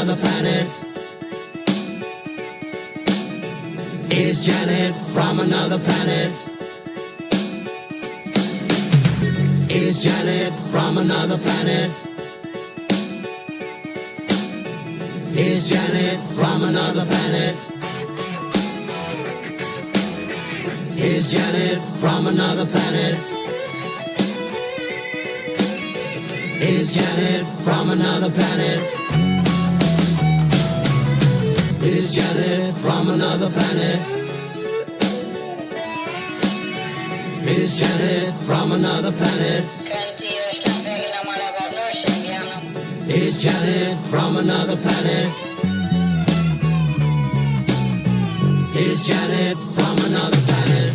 another planet? Is Janet from another planet? Is Janet from another planet? Is Janet from another planet? Is Janet from another planet? Is Janet from another planet? Is Janet from another planet? Is Janet from another planet? Is Janet from another planet? Is Janet from another planet?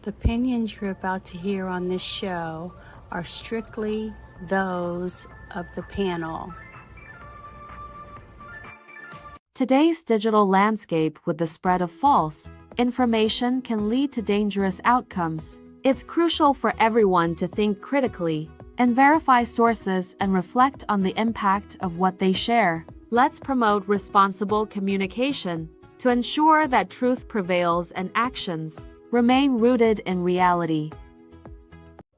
The opinions you're about to hear on this show are strictly those of the panel. Today's digital landscape with the spread of false information can lead to dangerous outcomes. It's crucial for everyone to think critically and verify sources and reflect on the impact of what they share. Let's promote responsible communication to ensure that truth prevails and actions remain rooted in reality.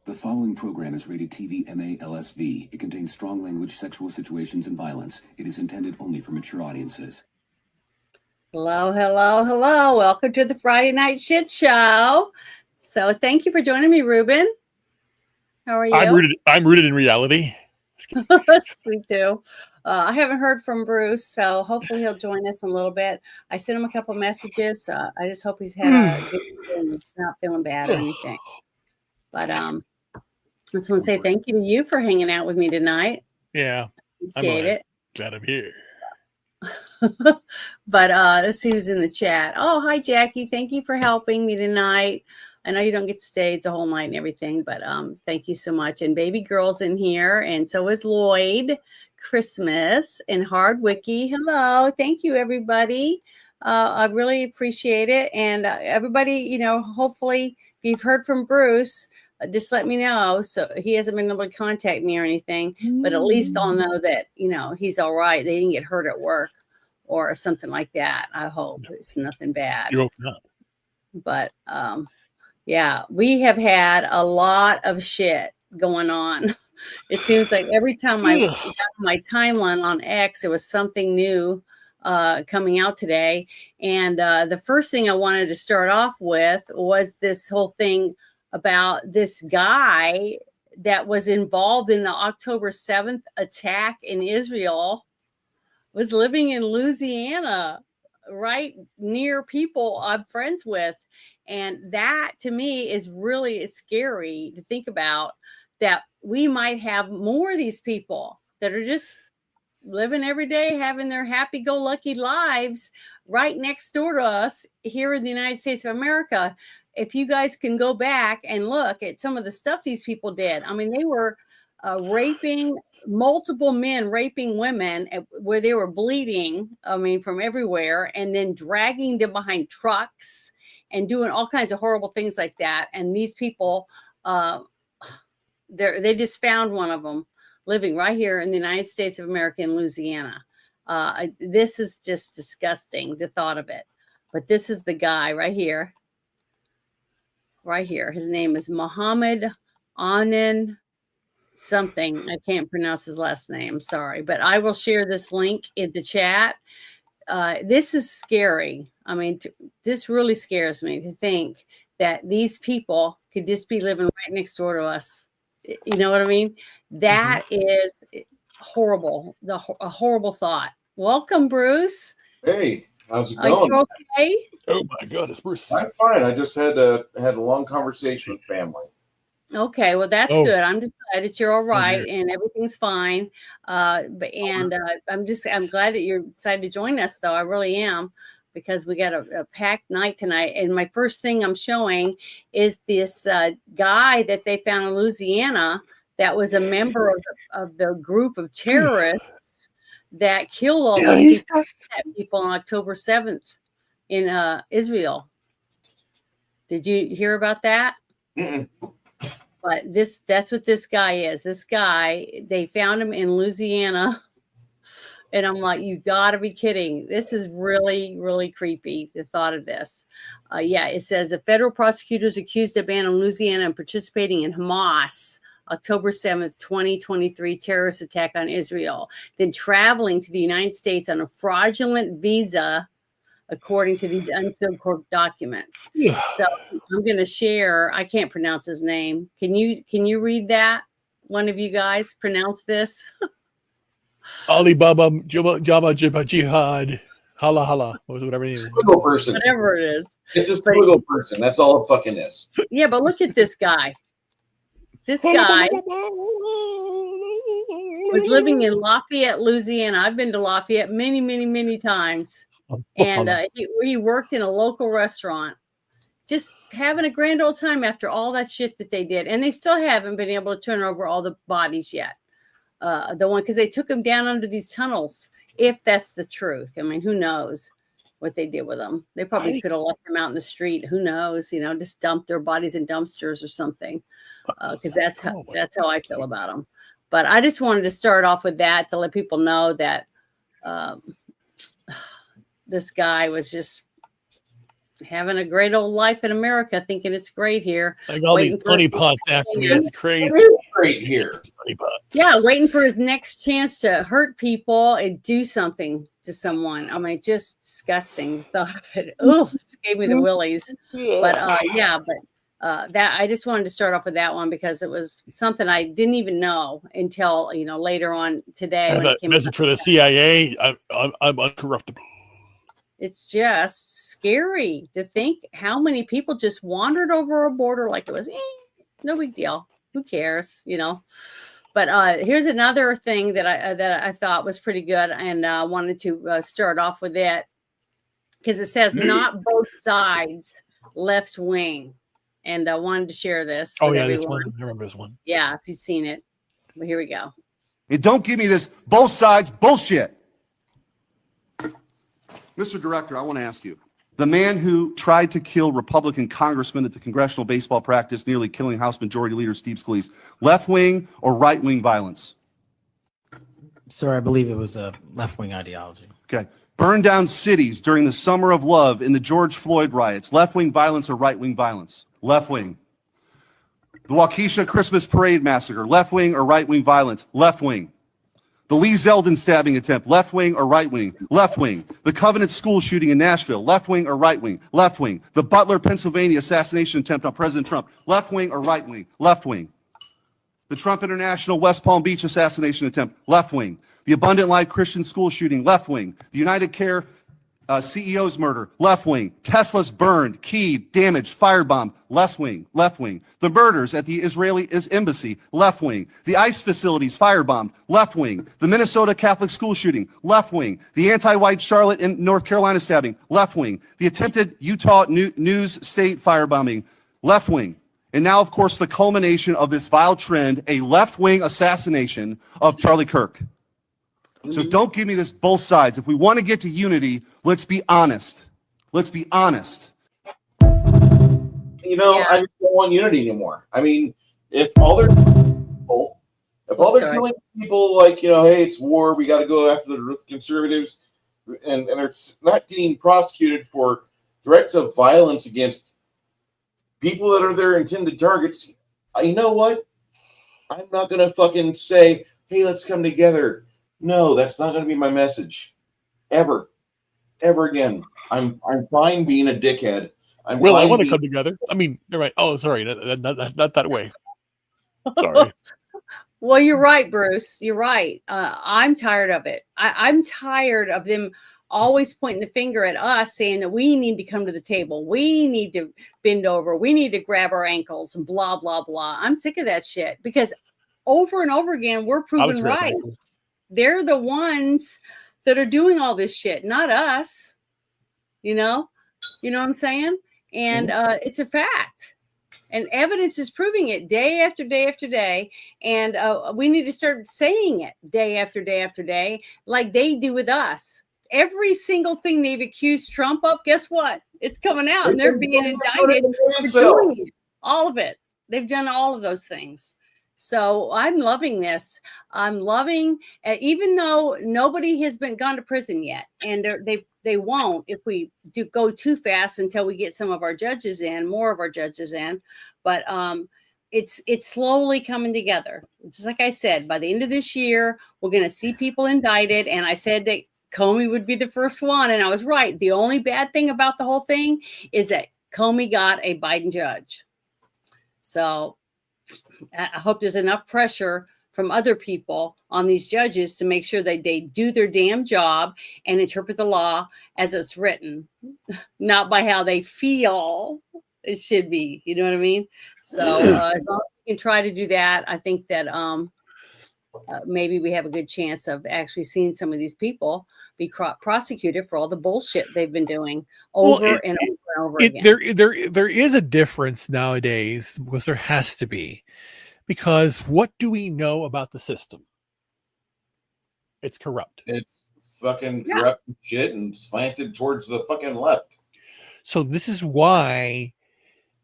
The following program is rated TV MA-LSV. It contains strong language, sexual situations, and violence. It is intended only for mature audiences. Hello, hello, hello. Welcome to the Friday Night Shit Show. So thank you for joining me, Ruben. How are you? I'm rooted in reality. Sweet too. I haven't heard from Bruce, so hopefully he'll join us in a little bit. I sent him a couple messages. I just hope he's had a good day and he's not feeling bad or anything. But I just want to say thank you to you for hanging out with me tonight. Yeah. Appreciate it. Glad I'm here. But let's see who's in the chat. Oh, hi, Jackie. Thank you for helping me tonight. I know you don't get to stay the whole night and everything, but thank you so much. And baby girl's in here, and so is Lloyd, Christmas, and Hardwicky. Hello. Thank you, everybody. I really appreciate it. And everybody, hopefully if you've heard from Bruce, just let me know. So he hasn't been able to contact me or anything, but at least I'll know that, he's all right. They didn't get hurt at work or something like that. I hope it's nothing bad. You hope not. But yeah, we have had a lot of shit going on. It seems like every time I got my timeline on X, there was something new coming out today. And the first thing I wanted to start off with was this whole thing about this guy that was involved in the October 7th attack in Israel, was living in Louisiana, right near people I'm friends with. And that to me is really scary to think about, that we might have more of these people that are just living every day, having their happy-go-lucky lives right next door to us here in the United States of America. If you guys can go back and look at some of the stuff these people did. I mean, they were raping multiple men, raping women where they were bleeding, from everywhere, and then dragging them behind trucks and doing all kinds of horrible things like that. And these people, they just found one of them living right here in the United States of America in Louisiana. This is just disgusting, the thought of it. But this is the guy right here. Right here. His name is Muhammad Anan something. I can't pronounce his last name. Sorry. But I will share this link in the chat. This is scary. I mean, this really scares me to think that these people could just be living right next door to us. You know what I mean? That is horrible. A horrible thought. Welcome, Bruce. Hey, how's it Are going? you okay? Oh my God, it's Bruce. I'm fine. I just had a long conversation with family. Okay, well that's Oh. good. I'm just glad that you're all right dear. and everything's fine. I'm glad that you're excited to join us, though. I really am, because we got a packed night tonight. And my first thing I'm showing is this guy that they found in Louisiana that was a member of the group of terrorists that killed all those people on October 7th in Israel. Did you hear about that? Mm-mm. But that's what this guy is. This guy, they found him in Louisiana. And I'm like, you got to be kidding. This is really, really creepy, the thought of this. It says the federal prosecutors accused a man in Louisiana of participating in Hamas October 7th, 2023 terrorist attack on Israel, then traveling to the United States on a fraudulent visa, according to these unsealed court documents. Yeah. So I'm going to share. I can't pronounce his name. Can you read that? One of you guys pronounce this? Alibaba Jabba Jibba Jihad. Hala hala. Whatever it is. Squiggle person. Whatever it is. It's a squiggle person. That's all it fucking is. Yeah, but look at this guy. This guy was living in Lafayette, Louisiana. I've been to Lafayette many, many, many times. And he worked in a local restaurant, just having a grand old time after all that shit that they did. And they still haven't been able to turn over all the bodies yet. Because they took them down under these tunnels, if that's the truth. I mean, who knows what they did with them? They probably could have left them out in the street. Who knows? Just dumped their bodies in dumpsters or something. Because that's how I feel about them. But I just wanted to start off with that to let people know that this guy was just having a great old life in America, thinking it's great here. Like all these honey pots after me. It's crazy. It is great here. Yeah, waiting for his next chance to hurt people and do something to someone. I mean, just disgusting thought of it. Oh, it gave me the willies. But that I just wanted to start off with that one because it was something I didn't even know until later on today. When it came message for the CIA. I'm uncorruptible. It's just scary to think how many people just wandered over a border like it was no big deal. Who cares, But here's another thing that I thought was pretty good, and I wanted to start off with it because it says not both sides left wing, and I wanted to share this. Oh with yeah, everyone. this one. I remember this one. Yeah, if you've seen it. Well, here we go. Don't give me this both sides bullshit. Mr. Director, I want to ask you, the man who tried to kill Republican congressman at the congressional baseball practice, nearly killing House Majority Leader Steve Scalise, left-wing or right-wing violence? Sir, I believe it was a left-wing ideology. Okay. Burned down cities during the Summer of Love in the George Floyd riots, left-wing violence or right-wing violence? Left-wing. The Waukesha Christmas Parade massacre, left-wing or right-wing violence? Left-wing. The Lee Zeldin stabbing attempt, left-wing or right-wing? Left-wing. The Covenant school shooting in Nashville, left-wing or right-wing? Left-wing. The Butler, Pennsylvania assassination attempt on President Trump, left-wing or right-wing? Left-wing. The Trump International West Palm Beach assassination attempt, left-wing. The Abundant Life Christian school shooting, left-wing. The United Care CEO's murder, left-wing. Tesla's burned, keyed, damaged, firebombed, left-wing, left-wing. The murders at the Israeli embassy, left-wing. The ICE facilities firebombed, left-wing. The Minnesota Catholic school shooting, left-wing. The anti-white Charlotte and North Carolina stabbing, left-wing. The attempted Utah News State firebombing, left-wing. And now, of course, the culmination of this vile trend, a left-wing assassination of Charlie Kirk. So don't give me this both sides. If we want to get to unity, let's be honest. Let's be honest. I just don't want unity anymore. I mean, if all they're killing people like, hey, it's war, we got to go after the conservatives, and they're not getting prosecuted for threats of violence against people that are their intended targets, you know what? I'm not going to fucking say, hey, let's come together. No, that's not going to be my message. Ever again. I'm fine being a dickhead. I want to come together. I mean, you're right. Oh, sorry. Not that way. Sorry. Well, you're right, Bruce. You're right. I'm tired of it. I'm tired of them always pointing the finger at us, saying that we need to come to the table. We need to bend over. We need to grab our ankles and blah, blah, blah. I'm sick of that shit because over and over again, we're proven right. They're the ones that are doing all this shit, not us. You know what I'm saying? And it's a fact. And evidence is proving it day after day after day. And we need to start saying it day after day after day, like they do with us. Every single thing they've accused Trump of, guess what? It's coming out and they're being indicted for doing it. All of it. They've done all of those things. So I'm loving this. I'm loving, even though nobody has been gone to prison yet, and they won't if we do go too fast until we get some of our judges in, more of our judges in. But it's slowly coming together. Just like I said, by the end of this year, we're going to see people indicted. And I said that Comey would be the first one, and I was right. The only bad thing about the whole thing is that Comey got a Biden judge. So I hope there's enough pressure from other people on these judges to make sure that they do their damn job and interpret the law as it's written, not by how they feel it should be. You know what I mean? So as long as we can try to do that, I think that maybe we have a good chance of actually seeing some of these people be prosecuted for all the bullshit they've been doing over and over again. There is a difference nowadays, because there has to be. Because what do we know about the system? It's corrupt. It's fucking corrupt shit and slanted towards the fucking left. So this is why,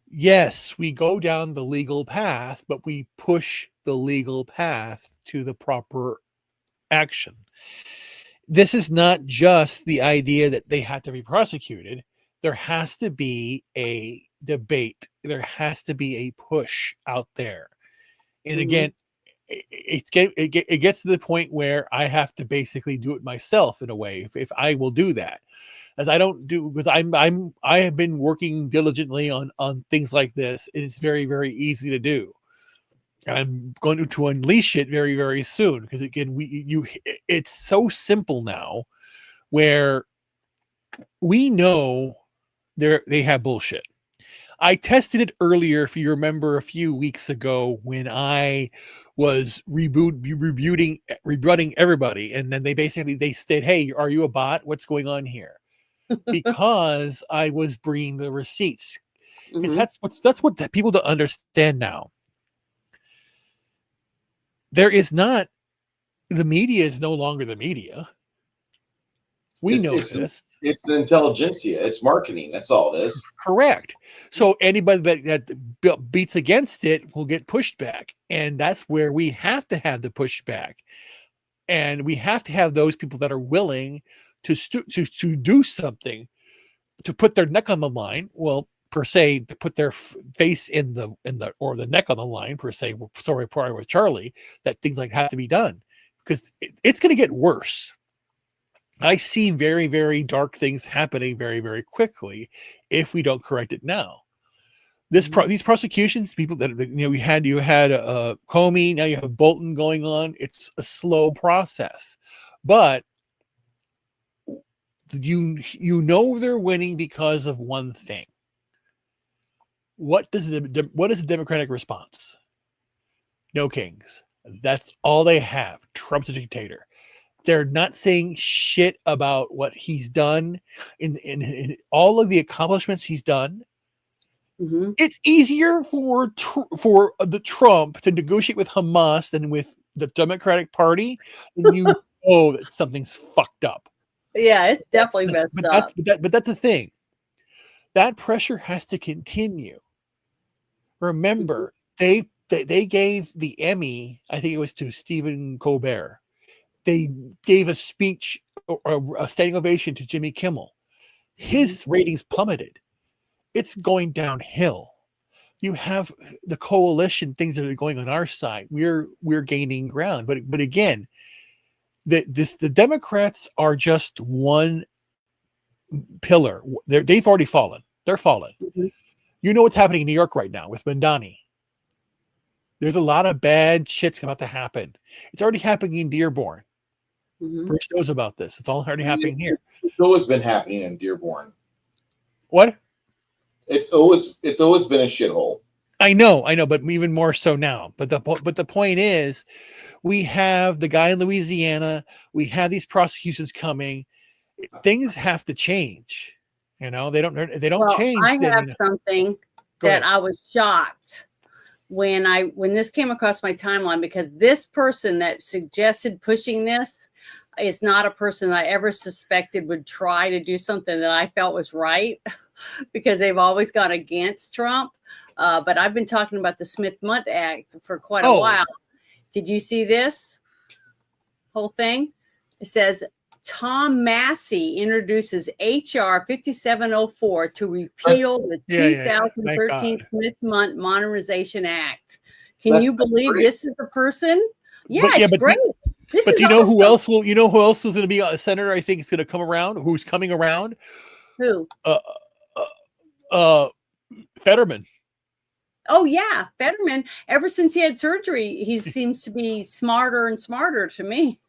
yes, we go down the legal path, but we push the legal path to the proper action. This is not just the idea that they have to be prosecuted. There has to be a debate. There has to be a push out there. And again, it gets to the point where I have to basically do it myself in a way, if I will do that, as I don't do, because I have been working diligently on things like this, and it's very, very easy to do. And I'm going to unleash it very, very soon, because again, it's so simple now, where we know they have bullshit. I tested it earlier, if you remember, a few weeks ago, when I was rebutting everybody, and then they said, "Hey, are you a bot? What's going on here?" Because I was bringing the receipts. Because that's what people don't understand now. The media is no longer the media. We know this. It's an intelligentsia. It's marketing. That's all it is. Correct. So anybody that beats against it will get pushed back. And that's where we have to have the pushback. And we have to have those people that are willing to do something, to put their neck on the line. Well, per se, to put their face in the or the neck on the line, per se. Sorry, prior with Charlie, that things like have to be done, because it's going to get worse. I see very, very dark things happening very, very quickly if we don't correct it now. These prosecutions, people that you had Comey, now you have Bolton going on. It's a slow process, but you know they're winning because of one thing. What is the Democratic response? No kings. That's all they have. Trump's a dictator. They're not saying shit about what he's done in all of the accomplishments he's done. It's easier for the Trump to negotiate with Hamas than with the Democratic Party, and you know that something's fucked up. Yeah, it's definitely messed up. But that's the thing. That pressure has to continue. Remember, they gave the Emmy, I think it was to Stephen Colbert. They gave a speech or a standing ovation to Jimmy Kimmel. His ratings plummeted. It's going downhill. You have the coalition, things that are going on our side. We're gaining ground. But again, the Democrats are just one pillar. They've already fallen. They're fallen. You know what's happening in New York right now with Mandani. There's a lot of bad shit's about to happen. It's already happening in Dearborn. Mhm. Bruce knows about this. It's all already happening here. It's always been happening in Dearborn. What? It's always been a shithole. I know, but even more so now. But the point is, we have the guy in Louisiana. We have these prosecutions coming. Things have to change. They don't Well, change. I Then, have something Go that ahead. I was shocked when this came across my timeline, because this person that suggested pushing this is not a person that I ever suspected would try to do something that I felt was right, because they've always gone against Trump. But I've been talking about the Smith-Mundt Act for quite a while. Did you see this whole thing? It says Tom Massey introduces HR 5704 to repeal the Yeah. Thank 2013 God. Smith-Mundt Modernization Act. Can That's you believe great. this is the person? Yeah, But- yeah, it's but great. This But is do you know who awesome. else will? You know who else is going to be a senator? I think is going to come around. Who's coming around? Who? Fetterman. Oh yeah, Fetterman. Ever since he had surgery, he seems to be smarter and smarter to me.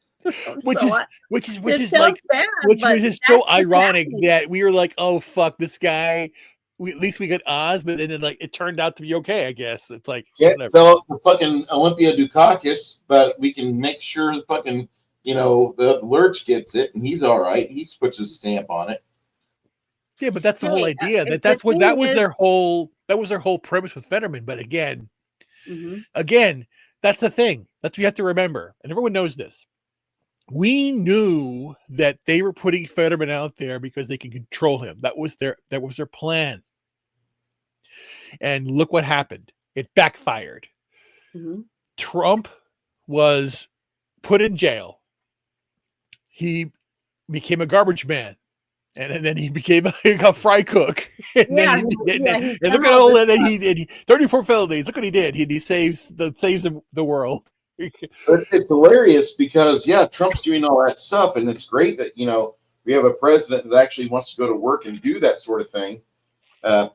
Which So is sounds like bad, which but is that's so what's ironic happening. that we were like, oh fuck, this guy. At least we got Oz, but then it turned out to be okay. I guess it's like Can't whatever. sell the fucking Olympia Dukakis, but we can make sure the fucking the Lurch gets it, and he's all right. He puts his stamp on it. Yeah, but that's the whole Hey, idea. the That was thing is- their whole premise with Fetterman. But again, Mhm. that's the thing. That's what you have to remember, and everyone knows this. We knew that they were putting Fetterman out there because they could control him. That was their plan. And look what happened. It backfired. Mhm. Trump was put in jail. He became a garbage man. And then he became a fry cook. And Yeah, then he's and done look at all all this that. He 34 felonies. Look what he did. He saves the world. But it's hilarious because Trump's doing all that stuff, and it's great that we have a president that actually wants to go to work and do that sort of thing,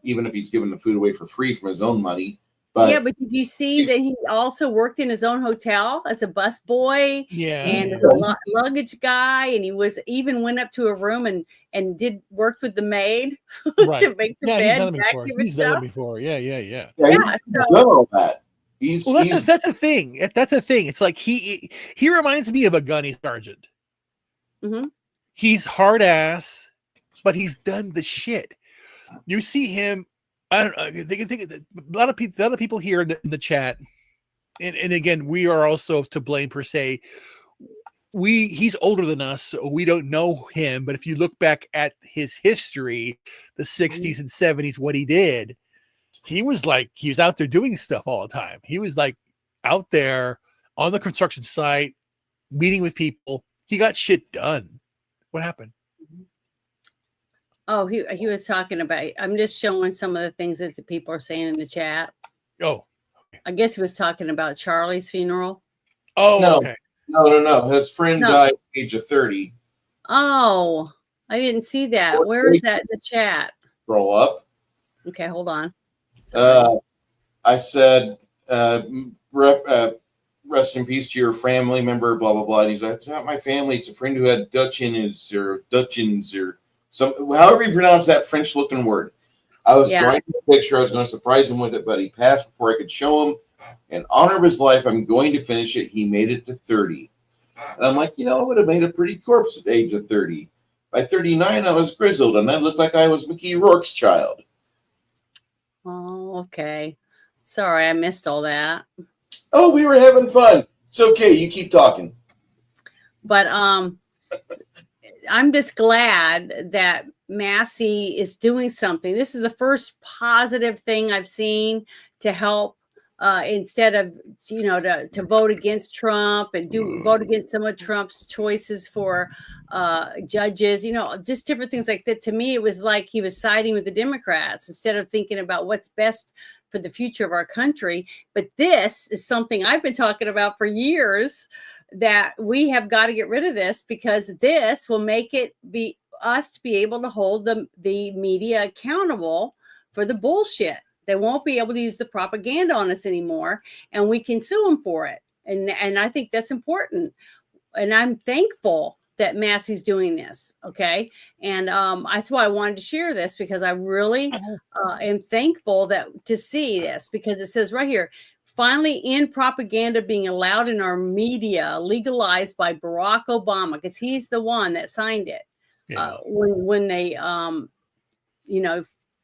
even if he's giving the food away for free from his own money. But but did you see that he also worked in his own hotel as a busboy and as Yeah. a luggage guy, and he went up to a room and did work with the maid Right. to make the Yeah, he's bed, done it before. vacuum and He's done stuff. it before. Yeah. he's Yeah, done all that. Well, that's a thing. That's a thing. It's like he reminds me of a gunny sergeant. Mhm. He's hard ass, but he's done the shit. You see him. I don't know. I think a lot of people here in the chat, and again, we are also to blame per se. He's older than us, so we don't know him. But if you look back at his history, the 60s and 70s, what he did, he was out there doing stuff all the time. He was like out there on the construction site, meeting with people. He got shit done. What happened? Oh, he was talking about. I'm just showing some of the things that the people are saying in the chat. Oh, I guess he was talking about Charlie's funeral. oh, No. okay. No. His friend died at the age of 30. Oh, I didn't see that. Where is that in the chat? Scroll up. Okay, hold on. Sorry. I said, rest in peace to your family member, blah, blah, blah. And he's like, it's not my family. It's a friend who had Dutchins or some, however you pronounce that French looking word. I was drawing a picture. I was going to surprise him with it, but he passed before I could show him. In honor of his life, I'm going to finish it. He made it to 30. And I'm like, I would have made a pretty corpse at the age of 30. By 39, I was grizzled, and I looked like I was Mickey Rourke's child. Oh, okay. Sorry, I missed all that. Oh, we were having fun. It's okay. You keep talking. But I'm just glad that Massey is doing something. This is the first positive thing I've seen to help instead of to vote against Trump and vote against some of Trump's choices for judges, just different things like that. To me, it was like he was siding with the Democrats instead of thinking about what's best for the future of our country. But this is something I've been talking about for years, that we have got to get rid of this, because this will make it us to be able to hold the media accountable for the bullshit They won't be able to use the propaganda on us anymore, and we can sue them for it. And I think that's important. And I'm thankful that Massey's doing this. Okay. And that's why I wanted to share this, because I really am thankful to see this, because it says right here, finally end propaganda being allowed in our media, legalized by Barack Obama, because he's the one that signed it. Yeah. When they,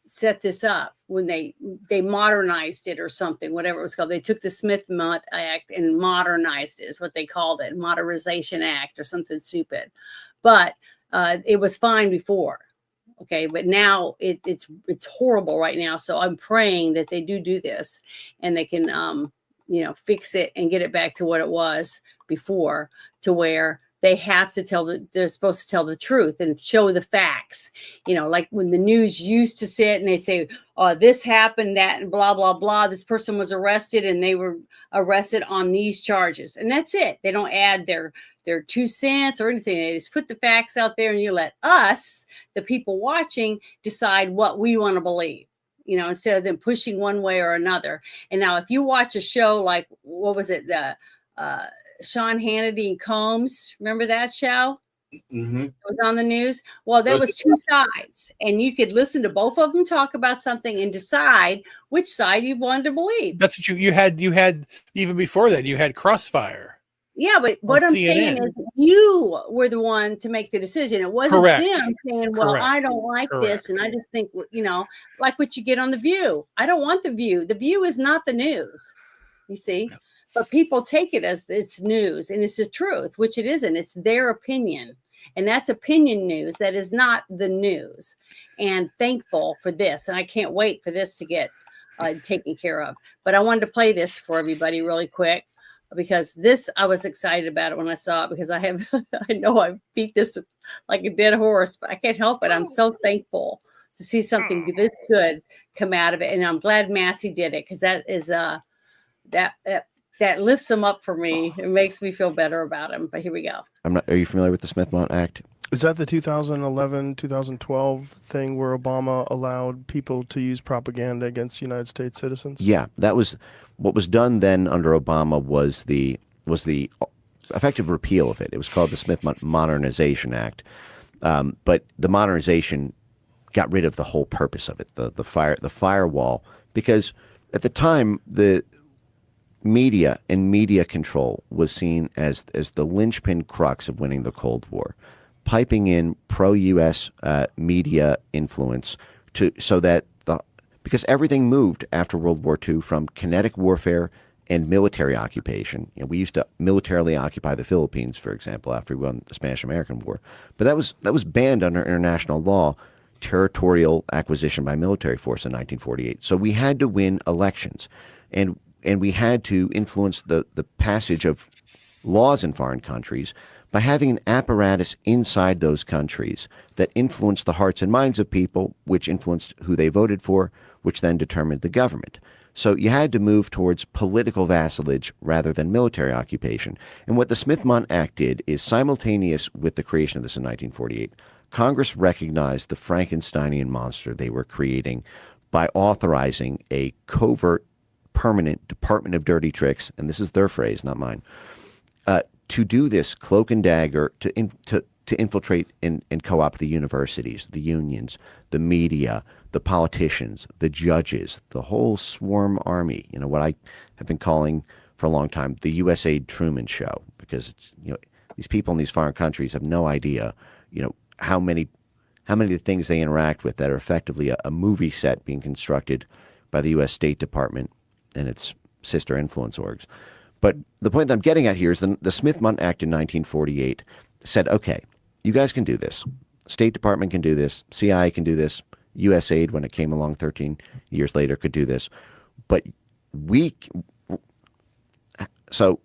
set this up, when they modernized it or something, whatever it was called. They took the Smith-Mont Act and modernized it, is what they called it, Modernization Act or something stupid. But it was fine before. Okay, but now it's horrible right now. So I'm praying that they do this, and they can fix it and get it back to what it was before, to where they have to they're supposed to tell the truth and show the facts. Like when the news used to sit and they say, oh, this happened, that, and blah, blah, blah. This person was arrested and they were arrested on these charges. And that's it. They don't add their 2 cents or anything. They just put the facts out there, and you let us, the people watching, decide what we want to believe, instead of them pushing one way or another. And now if you watch a show like, what was it? Sean Hannity and Combs. Remember that show? Mm-hmm. It was on the news. Well, there was 2 sides, and you could listen to both of them talk about something and decide which side you wanted to believe. That's what you had even before that. You had Crossfire. Yeah, but what I'm saying is you were the one to make the decision. It wasn't them saying, well, I don't like this, and I just think, like what you get on The View. I don't want The View. The View is not the news, you see. But people take it as it's news, and it's the truth, which it isn't. It's their opinion, and that's opinion news. That is not the news. And thankful for this, and I can't wait for this to get taken care of. But I wanted to play this for everybody really quick, because this, I was excited about it when I saw it, because I know I beat this like a dead horse, but I can't help it. I'm so thankful to see something this good come out of it, and I'm glad Massey did it, because that is that lifts him up for me. It makes me feel better about him. But here we go. Are you familiar with the Smith-Mont Act? Is that the 2011, 2012 thing where Obama allowed people to use propaganda against United States citizens? Yeah, that was what was done then under Obama was the effective repeal of it. It was called the Smith-Mont Modernization Act. But the modernization got rid of the whole purpose of it, the firewall, because at the time the media and media control was seen as the linchpin crux of winning the Cold War, piping in pro-U.S. Media influence because everything moved after World War II from kinetic warfare and military occupation. We used to militarily occupy the Philippines, for example, after we won the Spanish-American War, but that was banned under international law, territorial acquisition by military force in 1948. So we had to win elections, and we had to influence the passage of laws in foreign countries by having an apparatus inside those countries that influenced the hearts and minds of people, which influenced who they voted for, which then determined the government. So you had to move towards political vassalage rather than military occupation. And what the Smith-Mont Act did is, simultaneous with the creation of this in 1948, Congress recognized the Frankensteinian monster they were creating by authorizing a covert, permanent Department of Dirty Tricks, and this is their phrase, not mine, to do this cloak and dagger, to infiltrate and co-opt the universities, the unions, the media, the politicians, the judges, the whole swarm army. What I have been calling for a long time the USAID Truman Show, because it's these people in these foreign countries have no idea how many of the things they interact with that are effectively a movie set being constructed by the U.S. State Department and its sister influence orgs. But the point that I'm getting at here is the Smith-Mont Act in 1948 said, okay, you guys can do this. State Department can do this. CIA can do this. USAID, when it came along 13 years later, could do this. But so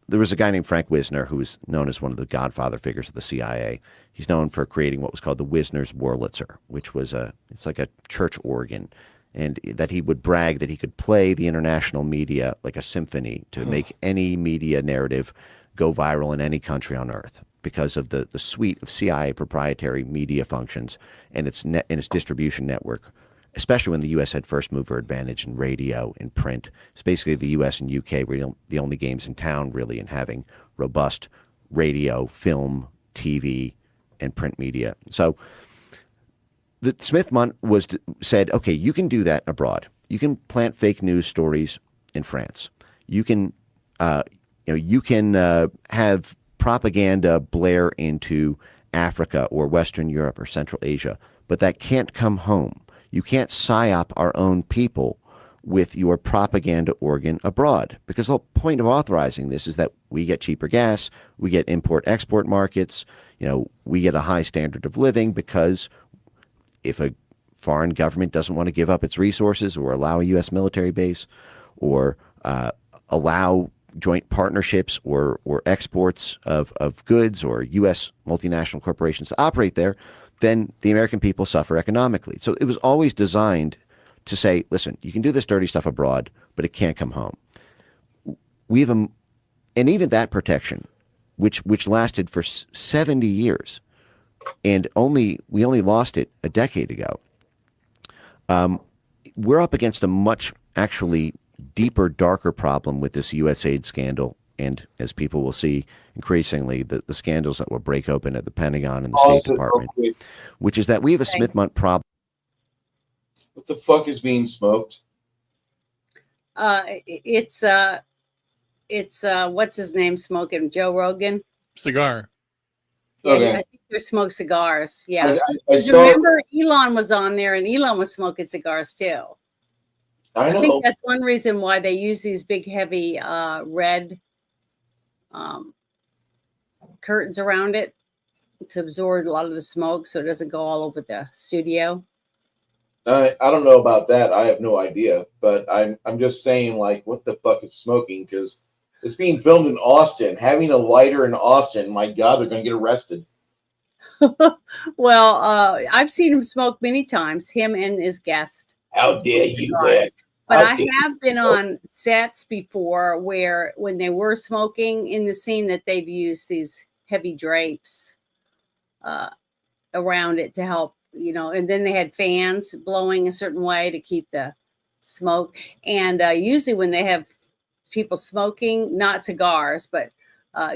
there was a guy named Frank Wisner who was known as one of the godfather figures of the CIA. He's known for creating what was called the Wisner's Wurlitzer, which was it's like a church organ, and that he would brag that he could play the international media like a symphony to make any media narrative go viral in any country on earth because of the suite of CIA proprietary media functions and its distribution network especially when the U.S. had first mover advantage in radio and print. It's basically the U.S. and U.K. were the only games in town really in having robust radio, film, TV, and print media. So the Smith-Mundt said, okay, you can do that abroad. You can plant fake news stories in France. You can, have propaganda blare into Africa or Western Europe or Central Asia, but that can't come home. You can't psyop our own people with your propaganda organ abroad, because the whole point of authorizing this is that we get cheaper gas, we get import-export markets, we get a high standard of living, because if a foreign government doesn't want to give up its resources or allow a U.S. military base or allow joint partnerships or exports of goods or U.S. multinational corporations to operate there, then the American people suffer economically. So it was always designed to say, listen, you can do this dirty stuff abroad, but it can't come home. We have and even that protection, which lasted for 70 years, and we only lost it a decade ago. We're up against a much actually deeper, darker problem with this USAID scandal, and as people will see increasingly, the scandals that will break open at the Pentagon and the State Department, which is that we have a Smith-Mundt problem. What the fuck is being smoked? It's what's his name smoking? Joe Rogan? Cigar. Yeah, Okay. I think they smoke cigars. Yeah. I saw. Remember, Elon was on there, and Elon was smoking cigars too. I know. I think that's one reason why they use these big, heavy red curtains around it to absorb a lot of the smoke, so it doesn't go all over the studio. I don't know about that. I have no idea, but I'm just saying, like, what the fuck is smoking? Because it's being filmed in Austin. Having a lighter in Austin, my God, they're going to get arrested. Well, I've seen him smoke many times, him and his guest. How dare you, cigars. But I dare have been on sets before where when they were smoking in the scene that they've used these heavy drapes around it to help, and then they had fans blowing a certain way to keep the smoke. And usually when they have people smoking, not cigars, but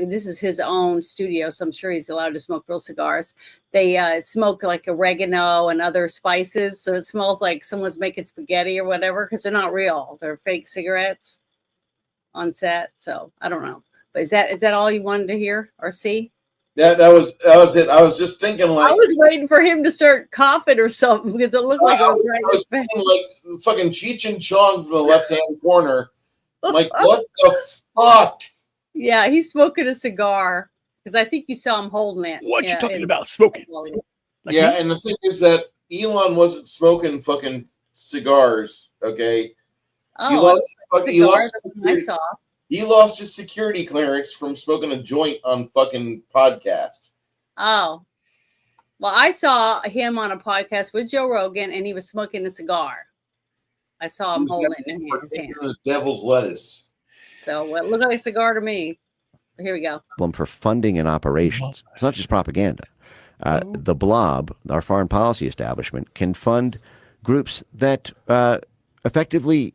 this is his own studio, so I'm sure he's allowed to smoke real cigars. They smoke like oregano and other spices, so it smells like someone's making spaghetti or whatever, because they're not real. They're fake cigarettes on set. So I don't know. But is that all you wanted to hear or see? Yeah, that was it. I was just thinking, like, I was waiting for him to start coughing or something, because it looked like it was right in his face. like fucking Cheech and Chong from the left-hand corner. I'm like, what the fuck? Yeah, he's smoking a cigar, because I think you saw him holding it. What you talking about? Smoking? Like yeah, me? and the thing is that Elon wasn't smoking fucking cigars, okay? He lost his security clearance from smoking a joint on fucking podcast. Oh. Well, I saw him on a podcast with Joe Rogan, and he was smoking a cigar. I saw him holding it in his hand. The devil's lettuce. So it looked like a cigar to me. Here we go. For funding and operations. It's not just propaganda. The Blob, our foreign policy establishment, can fund groups that effectively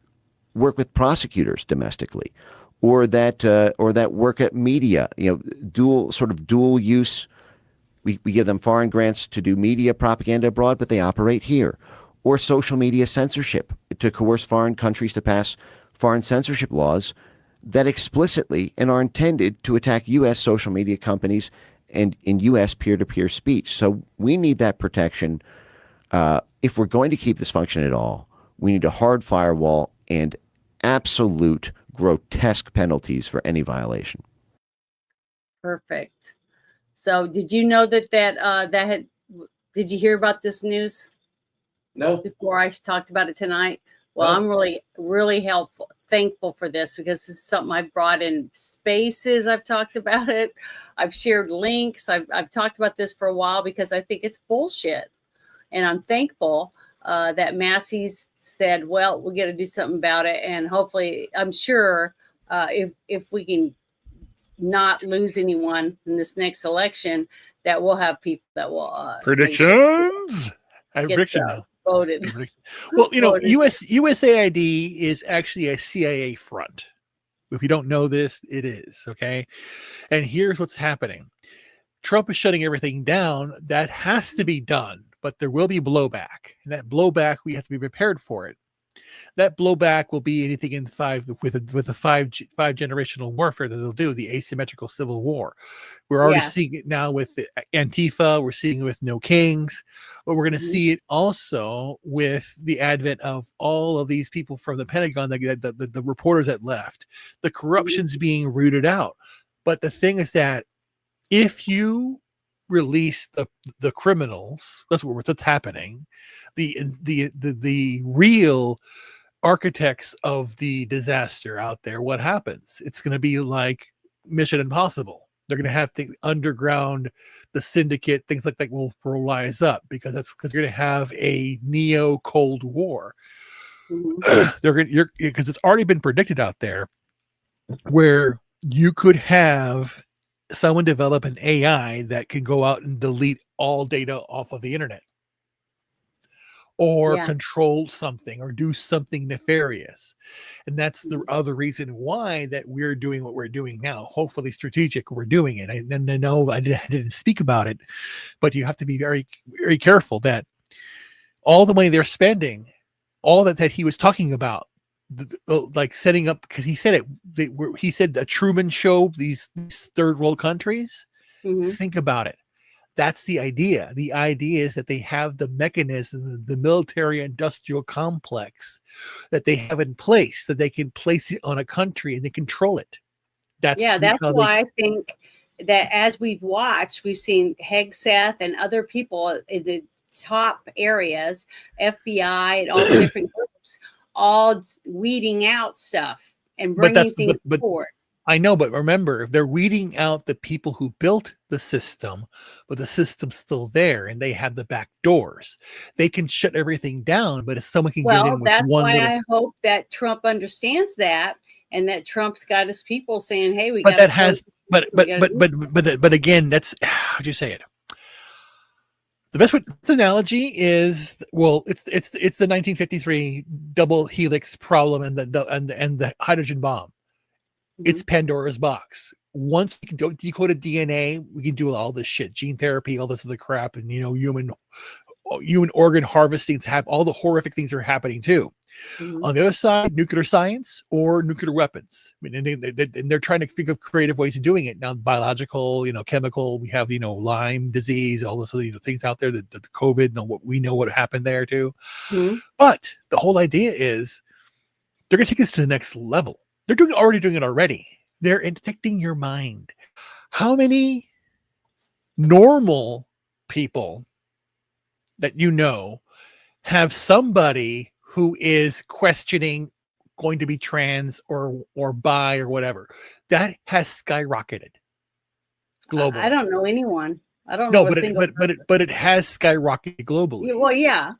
work with prosecutors domestically, or that work at media. Dual use. We give them foreign grants to do media propaganda abroad, but they operate here. Or social media censorship, to coerce foreign countries to pass foreign censorship laws that explicitly and are intended to attack U.S. social media companies and in U.S. peer-to-peer speech. So we need that protection. If we're going to keep this function at all, we need a hard firewall and absolute grotesque penalties for any violation. Perfect. So did you know did you hear about this news? No. Before I talked about it tonight? Well, I'm really, really thankful for this, because this is something I've brought in spaces. I've talked about it. I've shared links. I've talked about this for a while, because I think it's bullshit. And I'm thankful that Massey's said, well, we got to do something about it. And hopefully, I'm sure if we can not lose anyone in this next election, that we'll have people that will predictions. I have a prediction now. voted. Well, Voted. USAID is actually a CIA front. If you don't know this, it is, okay? And here's what's happening. Trump is shutting everything down. That has to be done, but there will be blowback. And that blowback, we have to be prepared for it. That blowback will be anything in with the five generational warfare that they'll do, the asymmetrical civil war. We're already seeing it now with the Antifa. We're seeing it with No Kings, but we're going to see it also with the advent of all of these people from the Pentagon, the reporters that left. The corruption's being rooted out. But the thing is that if you release the criminals, that's happening. The real architects of the disaster out there, what happens? It's going to be like Mission Impossible. They're going to have the underground, the syndicate, things like that will rise up because you're going to have a neo Cold War. Because it's already been predicted out there where you could have someone develop an AI that can go out and delete all data off of the internet, or control something, or do something nefarious. And that's the other reason why that we're doing what we're doing now. Hopefully strategic, we're doing it. And I know I didn't speak about it, but you have to be very, very careful that all the money they're spending, all that he was talking about, like setting up, because he said it, he said the Truman Show, these third world countries. Think about it. That's the idea. The idea is that they have the mechanism, the military industrial complex that they have in place, that they can place it on a country and they control it. That's why I think that as we've watched, we've seen Hegseth and other people in the top areas, FBI and all the different groups, all weeding out stuff and bringing things forward. I know, but remember, if they're weeding out the people who built the system, but the system's still there and they have the back doors, they can shut everything down. But if someone can get in with I hope that Trump understands that, and that Trump's got his people saying, "Hey, we." But again, that's how'd you say it? The best analogy is, well, it's the 1953 double helix problem and the hydrogen bomb. It's Pandora's box. Once we can decode DNA, we can do all this shit, gene therapy, all this other crap, and human organ harvesting. All the horrific things are happening too. On the other side, nuclear science or nuclear weapons. I mean, and they're trying to think of creative ways of doing it now. Biological, chemical. We have Lyme disease, all this things out there. The COVID, what happened there too. But the whole idea is they're going to take this to the next level. They're already doing it already. They're infecting your mind. How many normal people that have somebody who is questioning going to be trans or bi or whatever? That has skyrocketed globally. I don't know anyone. I don't know. But it has skyrocketed globally. Well, yeah.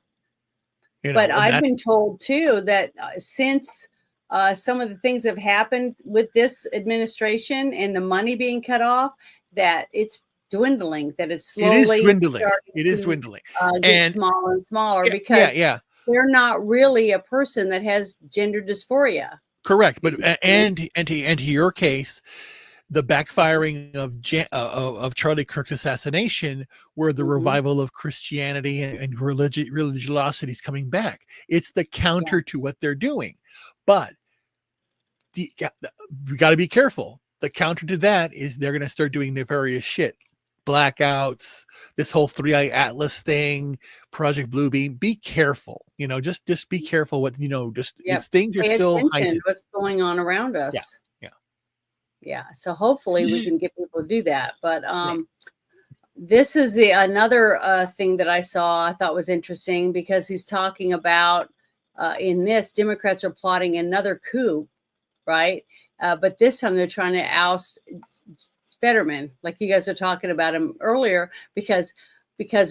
But I've been told too that since some of the things have happened with this administration and the money being cut off, that it's dwindling, that it's slowly dwindling. It is dwindling. Get smaller and smaller because they're not really a person that has gender dysphoria. Correct. But and to your case, the backfiring of Charlie Kirk's assassination, where the revival of Christianity and religiosity is coming back. It's the counter to what they're doing. But we got to be careful. The counter to that is they're going to start doing nefarious shit. Blackouts, this whole 3-Eye Atlas thing, Project Bluebeam. Be careful. Just be careful what, things are still heightened. What's going on around us. Yeah. So hopefully we can get people to do that. But this is another thing that I thought was interesting, because he's talking about in this, Democrats are plotting another coup, right? But this time they're trying to oust Fetterman, like you guys were talking about him earlier, because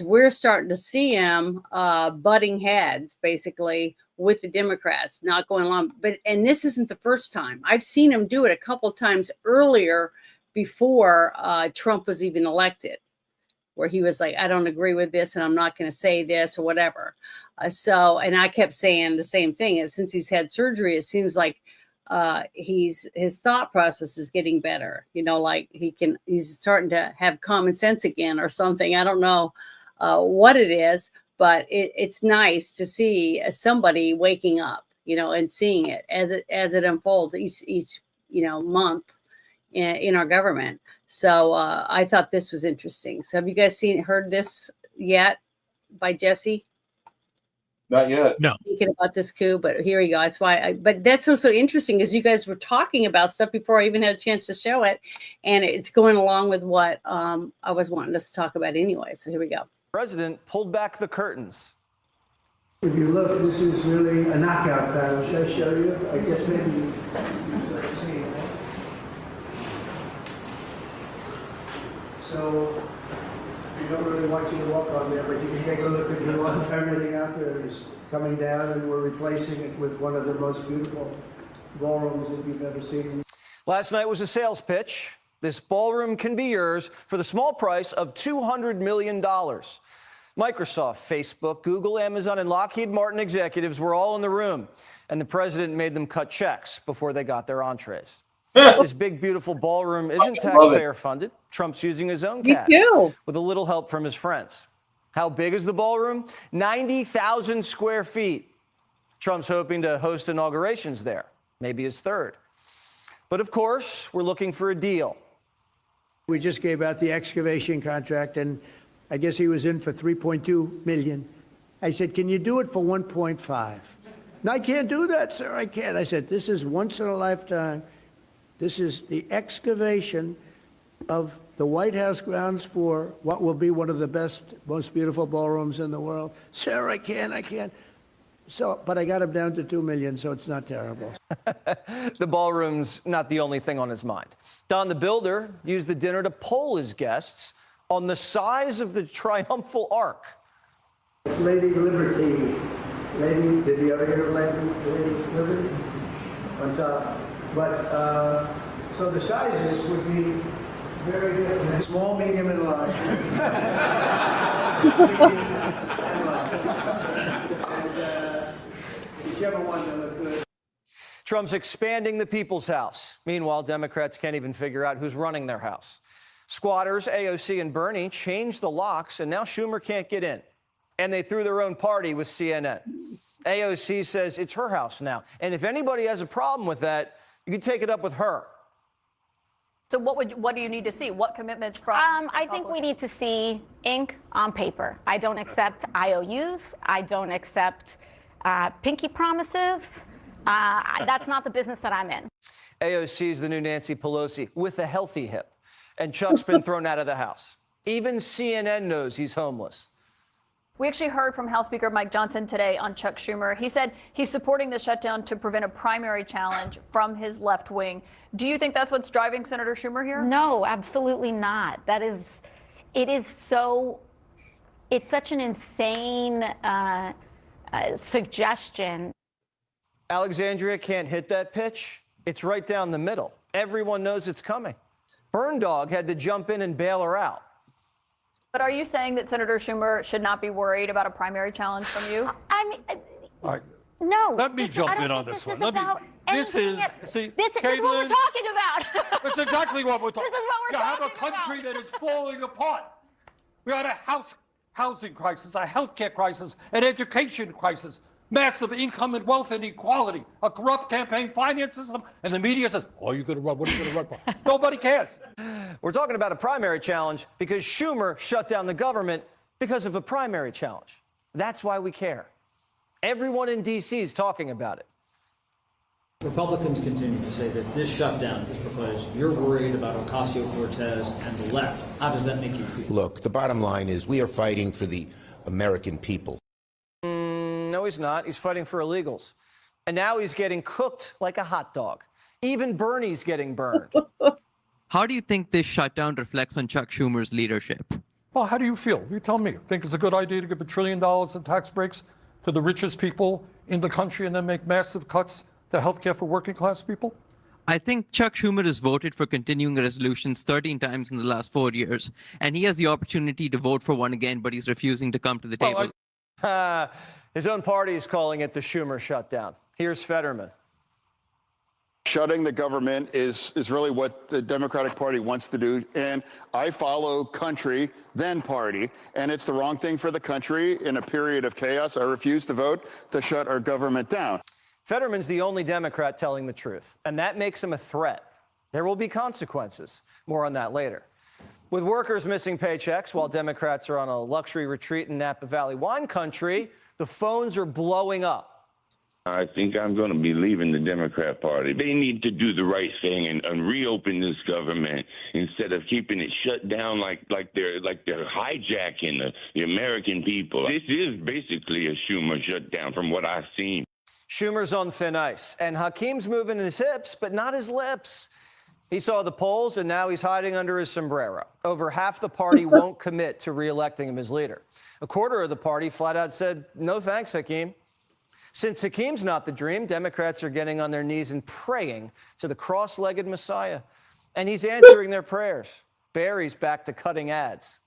we're starting to see him butting heads basically with the Democrats, not going along. And this isn't the first time. I've seen him do it a couple of times earlier before Trump was even elected, where he was like, I don't agree with this and I'm not going to say this or whatever. And I kept saying the same thing. And since he's had surgery, it seems like his thought process is getting better. Like he's starting to have common sense again or something. I don't know what it is, but it's nice to see somebody waking up, and seeing it as it unfolds each month in our government. So I thought this was interesting. So have you guys heard this yet by Jesse? Not yet. No. Thinking about this coup, but here you go. That's why. But that's also interesting, is you guys were talking about stuff before I even had a chance to show it, and it's going along with what I was wanting us to talk about anyway. So here we go. President pulled back the curtains. If you look, this is really a knockout panel. Should I show you? I guess maybe you start seeing it. So we don't really want you to walk on there, but you can take a look if you want. Everything out there is coming down, and we're replacing it with one of the most beautiful ballrooms that you've ever seen. Last night was a sales pitch. This ballroom can be yours for the small price of $200 million. Microsoft, Facebook, Google, Amazon, and Lockheed Martin executives were all in the room, and the president made them cut checks before they got their entrees. This big, beautiful ballroom isn't taxpayer funded. Trump's using his own cash with a little help from his friends. How big is the ballroom? 90,000 square feet. Trump's hoping to host inaugurations there, maybe his third. But of course, we're looking for a deal. We just gave out the excavation contract, and I guess he was in for 3.2 million. I said, can you do it for 1.5? No, I can't do that, sir. I can't. I said, this is once in a lifetime. This is the excavation of the White House grounds for what will be one of the best, most beautiful ballrooms in the world. Sir, I can't. So, but I got him down to 2 million, so it's not terrible. The ballroom's not the only thing on his mind. Don the Builder used the dinner to poll his guests on the size of the triumphal arch. It's Lady Liberty. Did you ever hear of Lady Liberty? On top. But, so the sizes would be very different. Small, medium, and large. Whichever one to look good. Trump's expanding the People's House. Meanwhile, Democrats can't even figure out who's running their house. Squatters, AOC, and Bernie changed the locks, and now Schumer can't get in. And they threw their own party with CNN. AOC says it's her house now. And if anybody has a problem with that, you can take it up with her. So what do you need to see? What commitments from? I think we need to see ink on paper. I don't accept IOUs. I don't accept pinky promises. That's not the business that I'm in. AOC is the new Nancy Pelosi with a healthy hip. And Chuck's been thrown out of the house. Even CNN knows he's homeless. We actually heard from House Speaker Mike Johnson today on Chuck Schumer. He said he's supporting the shutdown to prevent a primary challenge from his left wing. Do you think that's what's driving Senator Schumer here? No, absolutely not. It's such an insane suggestion. Alexandria can't hit that pitch. It's right down the middle. Everyone knows it's coming. Burn Dog had to jump in and bail her out. But are you saying that Senator Schumer should not be worried about a primary challenge from you? I mean, all right. No. Let me jump in on this one. This is what we're talking about. That's exactly what we're talking about. This is what we're talking about. You have a country that is falling apart. We had a housing crisis, a healthcare crisis, an education crisis, massive income and wealth inequality, a corrupt campaign finance system, and the media says, oh, you're going to run. What are you going to run for? Nobody cares. We're talking about a primary challenge because Schumer shut down the government because of a primary challenge. That's why we care. Everyone in D.C. is talking about it. Republicans continue to say that this shutdown is because you're worried about Ocasio-Cortez and the left. How does that make you feel? Look, the bottom line is we are fighting for the American people. No, he's not. He's fighting for illegals. And now he's getting cooked like a hot dog. Even Bernie's getting burned. How do you think this shutdown reflects on Chuck Schumer's leadership? Well, how do you feel? You tell me. Think it's a good idea to give $1 trillion in tax breaks to the richest people in the country and then make massive cuts to health care for working class people? I think Chuck Schumer has voted for continuing resolutions 13 times in the last 4 years, and he has the opportunity to vote for one again, but he's refusing to come to the table. His own party is calling it the Schumer shutdown. Here's Fetterman. Shutting the government is really what the Democratic Party wants to do. And I follow country, then party. And it's the wrong thing for the country in a period of chaos. I refuse to vote to shut our government down. Fetterman's the only Democrat telling the truth, and that makes him a threat. There will be consequences. More on that later. With workers missing paychecks while Democrats are on a luxury retreat in Napa Valley wine country, the phones are blowing up. I think I'm going to be leaving the Democrat Party. They need to do the right thing and reopen this government instead of keeping it shut down like they're hijacking the American people. This is basically a Schumer shutdown from what I've seen. Schumer's on thin ice, and Hakeem's moving his hips, but not his lips. He saw the polls, and now he's hiding under his sombrero. Over half the party won't commit to re-electing him as leader. A quarter of the party flat out said, no thanks, Hakeem. Since Hakeem's not the dream, Democrats are getting on their knees and praying to the cross-legged Messiah. And he's answering their prayers. Barry's back to cutting ads.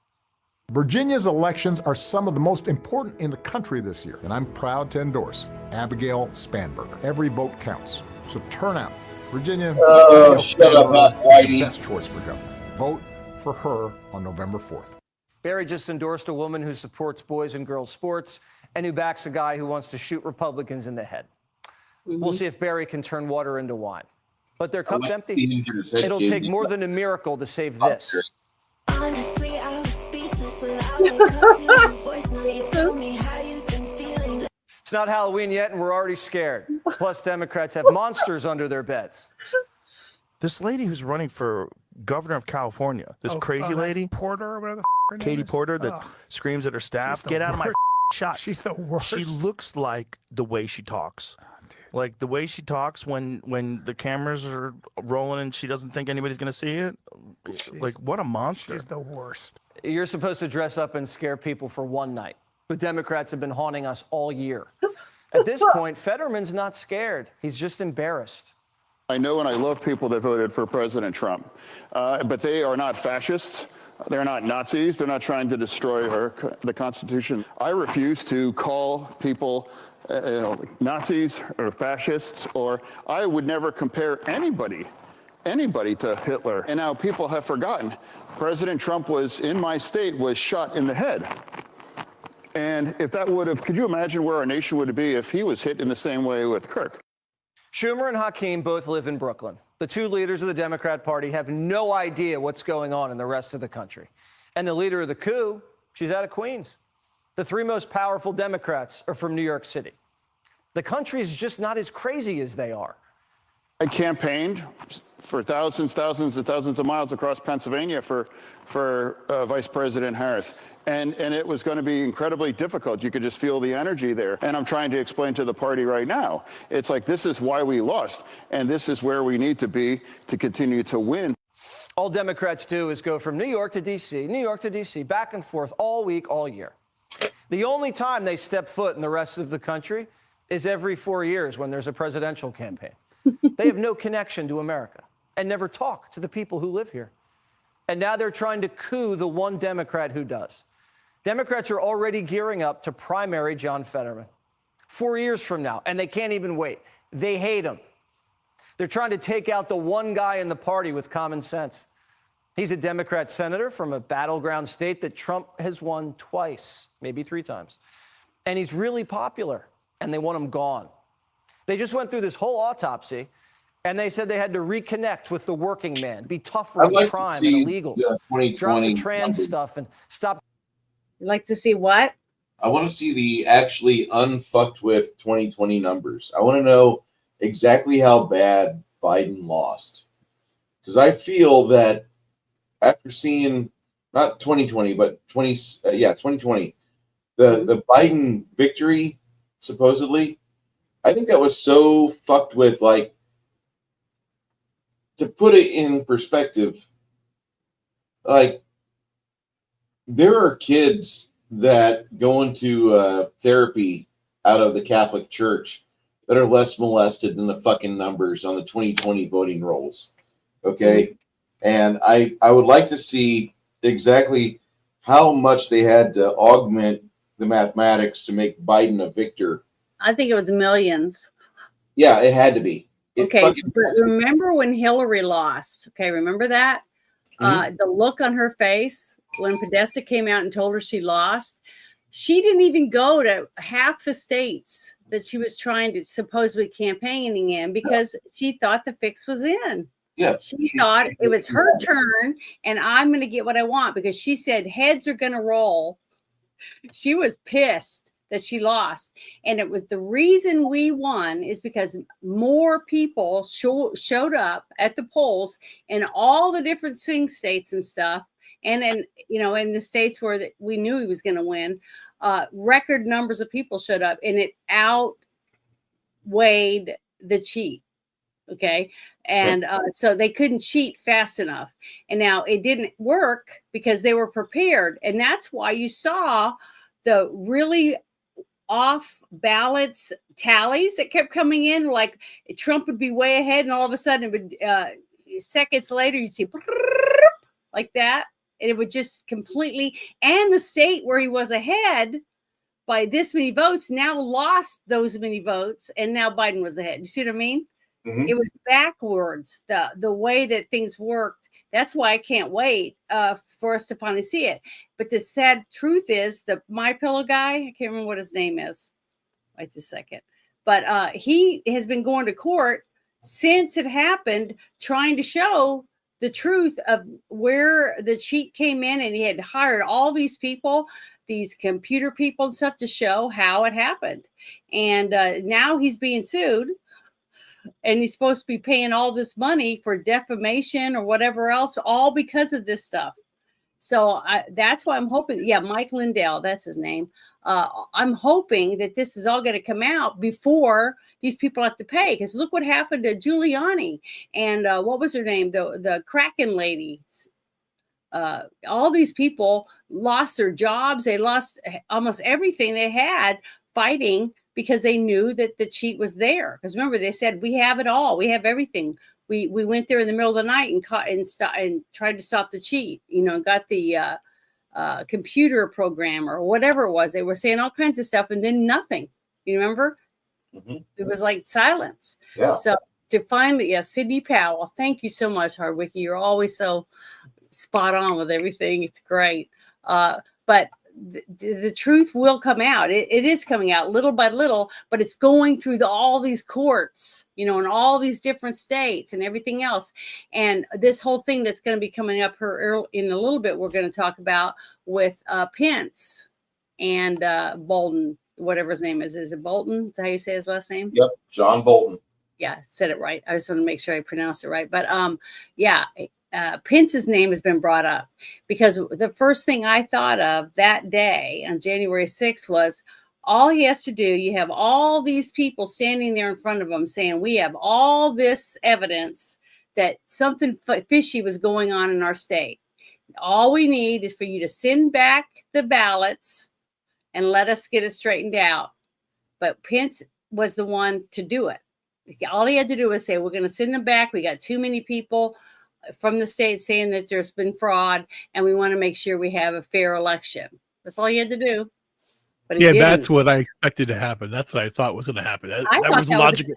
Virginia's elections are some of the most important in the country this year, and I'm proud to endorse Abigail Spanberger. Every vote counts, so turn out. Virginia, shut up, not Whitey. Best choice for governor. Vote for her on November 4th. Barry just endorsed a woman who supports boys and girls sports and who backs a guy who wants to shoot Republicans in the head. We'll see if Barry can turn water into wine. But their cup's empty. It'll take more than a miracle to save this. Honestly, I was speechless without your voice. Now you tell me how you've been feeling. It's not Halloween yet, and we're already scared. Plus, Democrats have monsters under their beds. This lady who's running for governor of California, this crazy lady, Porter or whatever the Katie Porter, that screams at her staff, "Get out of my shot." She's the worst. She looks like the way she talks. Like the way she talks when the cameras are rolling and she doesn't think anybody's going to see it. Like, what a monster. She's the worst. You're supposed to dress up and scare people for one night, but Democrats have been haunting us all year. At this point, Fetterman's not scared. He's just embarrassed. I know and I love people that voted for President Trump, but they are not fascists. They're not Nazis. They're not trying to destroy the Constitution. I refuse to call people Nazis or fascists, or I would never compare anybody to Hitler. And now people have forgotten. President Trump was in my state, was shot in the head. And if that would have, could you imagine where our nation would be if he was hit in the same way with Kirk? Schumer and Hakeem both live in Brooklyn. The two leaders of the Democrat Party have no idea what's going on in the rest of the country. And the leader of the coup, she's out of Queens. The three most powerful Democrats are from New York City. The country's just not as crazy as they are. I campaigned for thousands and thousands of miles across Pennsylvania for Vice President Harris. And it was going to be incredibly difficult. You could just feel the energy there. And I'm trying to explain to the party right now. It's like, this is why we lost. And this is where we need to be to continue to win. All Democrats do is go from New York to D.C., New York to D.C., back and forth all week, all year. The only time they step foot in the rest of the country is every 4 years when there's a presidential campaign. They have no connection to America and never talk to the people who live here. And now they're trying to coup the one Democrat who does. Democrats are already gearing up to primary John Fetterman 4 years from now, and they can't even wait. They hate him. They're trying to take out the one guy in the party with common sense. He's a Democrat senator from a battleground state that Trump has won twice, maybe 3 times. And he's really popular, and they want him gone. They just went through this whole autopsy, and they said they had to reconnect with the working man, be tougher on crime and illegals, drop the trans stuff, and stop. You'd like to see what? I want to see the actually unfucked with 2020 numbers. I want to know exactly how bad Biden lost. Because I feel that after seeing, not 2020, but 2020, the Biden victory, supposedly, I think that was so fucked with, like, to put it in perspective, like, there are kids that go into therapy out of the Catholic Church that are less molested than the fucking numbers on the 2020 voting rolls. Okay. And I would like to see exactly how much they had to augment the mathematics to make Biden a victor. I think it was millions. Yeah, it had to be. Okay, but remember when Hillary lost? Okay, remember that? The look on her face when Podesta came out and told her she lost. She didn't even go to half the states that she was trying to supposedly campaigning in because she thought the fix was in. Yeah. She thought it was her turn and I'm going to get what I want because she said heads are going to roll. She was pissed that she lost. And it was the reason we won is because more people showed up at the polls in all the different swing states and stuff. And then, in the states where we knew he was going to win, record numbers of people showed up and it outweighed the cheat. Okay. And so they couldn't cheat fast enough. And now it didn't work because they were prepared. And that's why you saw the really off ballots tallies that kept coming in. Like Trump would be way ahead and all of a sudden it would, seconds later, you'd see like that. And it would just completely, and the state where he was ahead by this many votes now lost those many votes. And now Biden was ahead. You see what I mean? It was backwards, the way that things worked. That's why I can't wait for us to finally see it. But the sad truth is the My Pillow guy, I can't remember what his name is. Wait a second. But he has been going to court since it happened, trying to show the truth of where the cheat came in. And he had hired all these people, these computer people and stuff to show how it happened. And now he's being sued. And he's supposed to be paying all this money for defamation or whatever else, all because of this stuff. So that's why I'm hoping. Yeah, Mike Lindell, that's his name. I'm hoping that this is all going to come out before these people have to pay. Because look what happened to Giuliani and what was her name? The Kraken lady. All these people lost their jobs. They lost almost everything they had fighting because they knew that the cheat was there. Because remember, they said, we have it all. We have everything. We went there in the middle of the night and tried to stop the cheat, got the computer program or whatever it was. They were saying all kinds of stuff and then nothing. You remember? It was like silence. Yeah. So to finally, Sidney Powell, thank you so much, Hardwicky. You're always so spot on with everything. It's great. But the truth will come out. It is coming out little by little, but it's going through all these courts, in all these different states and everything else. And this whole thing that's going to be coming up here in a little bit, we're going to talk about with Pence and Bolton, whatever his name is. Is it Bolton? Is that how you say his last name? Yep, John Bolton. Yeah, said it right. I just want to make sure I pronounced it right. But Pence's name has been brought up because the first thing I thought of that day on January 6th was all he has to do. You have all these people standing there in front of him saying, we have all this evidence that something fishy was going on in our state. All we need is for you to send back the ballots and let us get it straightened out. But Pence was the one to do it. All he had to do was say, we're going to send them back. We got too many people from the state saying that there's been fraud and we want to make sure we have a fair election. That's all you had to do. But that's what I expected to happen. That's what I thought was going to happen. That was logical.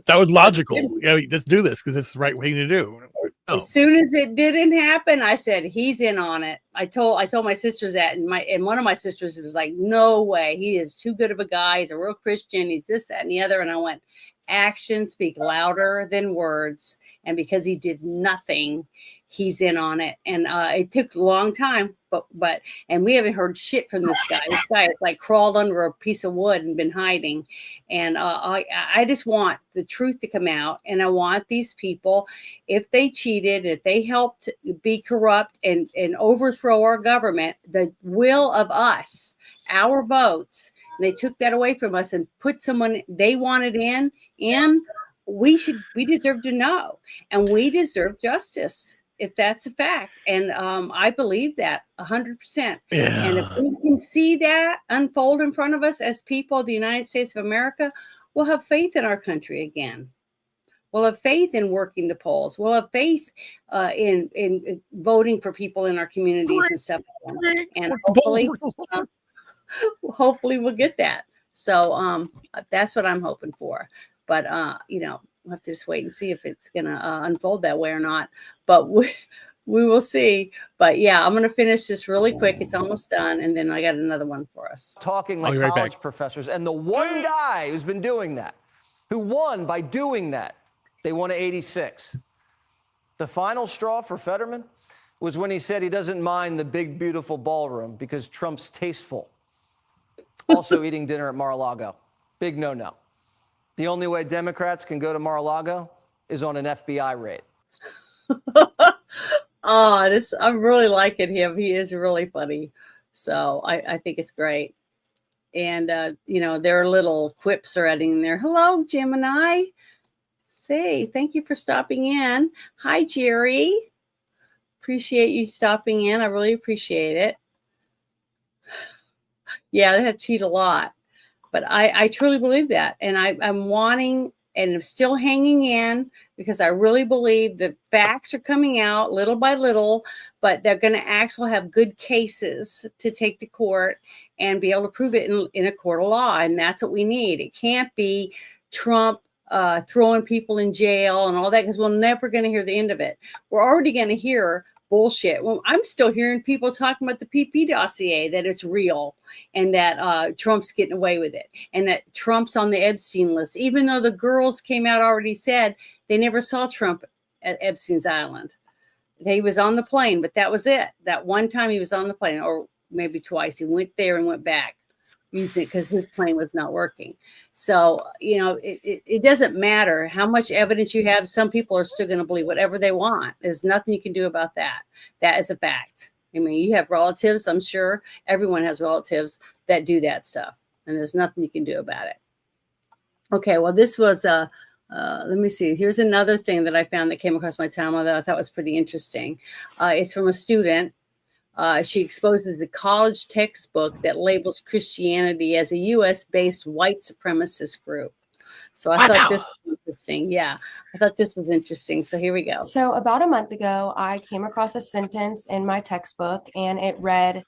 That was logical. Yeah, let's do this because it's the right way to do. As soon as it didn't happen, I said he's in on it. I told my sisters that, and one of my sisters was like, "No way, he is too good of a guy. He's a real Christian. He's this, that, and the other." And I went, "Actions speak louder than words." And because he did nothing, he's in on it. And it took a long time, but we haven't heard shit from this guy. This guy has like crawled under a piece of wood and been hiding. And I just want the truth to come out. And I want these people, if they cheated, if they helped be corrupt and overthrow our government, the will of us, our votes, they took that away from us and put someone they wanted in. We deserve to know, and we deserve justice if that's a fact. And I believe that 100%. And if we can see that unfold in front of us as people of the United States of America, we'll have faith in our country again. We'll have faith in working the polls. We'll have faith in voting for people in our communities and stuff. And hopefully we'll get that. So that's what I'm hoping for. But we'll have to just wait and see if it's gonna unfold that way or not. But we will see. But yeah, I'm gonna finish this really quick. It's almost done, and then I got another one for us. Talking like college professors, and the one guy who's been doing that, who won by doing that, they won at 86. The final straw for Fetterman was when he said he doesn't mind the big, beautiful ballroom because Trump's tasteful. Also eating dinner at Mar-a-Lago. Big no-no. The only way Democrats can go to Mar-a-Lago is on an FBI raid. I'm really liking him. He is really funny. So I think it's great. And, their little quips are adding in there. Hello, Gemini. Say, thank you for stopping in. Hi, Jerry. Appreciate you stopping in. I really appreciate it. Yeah, they have to cheat a lot. But I truly believe that. And I'm wanting and I'm still hanging in because I really believe the facts are coming out little by little, but they're going to actually have good cases to take to court and be able to prove it in a court of law. And that's what we need. It can't be Trump throwing people in jail and all that, because we're never going to hear the end of it. We're already going to hear bullshit. Well, I'm still hearing people talking about the PP dossier, that it's real and that Trump's getting away with it and that Trump's on the Epstein list, even though the girls came out already said they never saw Trump at Epstein's Island. He was on the plane, but that was it. That one time he was on the plane, or maybe twice. He went there and went back using it because his plane was not working. So, it doesn't matter how much evidence you have. Some people are still going to believe whatever they want. There's nothing you can do about that. That is a fact. I mean, you have relatives. I'm sure everyone has relatives that do that stuff, and there's nothing you can do about it. Okay, well, this was let me see. Here's another thing that I found that came across my timeline that I thought was pretty interesting. It's from a student. She exposes a college textbook that labels Christianity as a U.S.-based white supremacist group. So I thought this was interesting. Yeah, I thought this was interesting. So here we go. So about a month ago, I came across a sentence in my textbook, and it read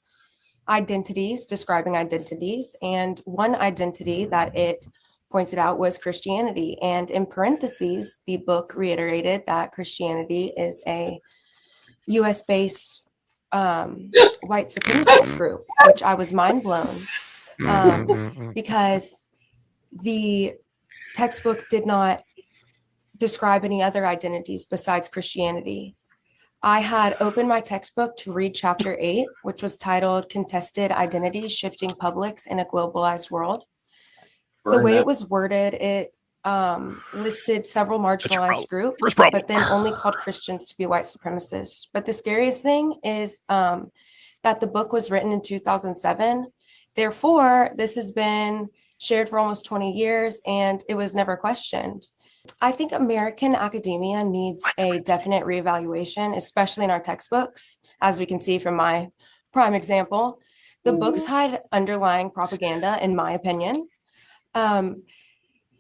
identities, describing identities. And one identity that it pointed out was Christianity. And in parentheses, the book reiterated that Christianity is a U.S.-based white supremacist group, which I was mind blown because the textbook did not describe any other identities besides Christianity. I had opened my textbook to read chapter 8, which was titled Contested Identities, Shifting Publics in a Globalized World. The way it was worded, it listed several marginalized groups, but then only called Christians to be white supremacists. But the scariest thing is that the book was written in 2007. Therefore, this has been shared for almost 20 years, and it was never questioned. I think American academia needs a definite reevaluation, especially in our textbooks. As we can see from my prime example, the books hide underlying propaganda, in my opinion.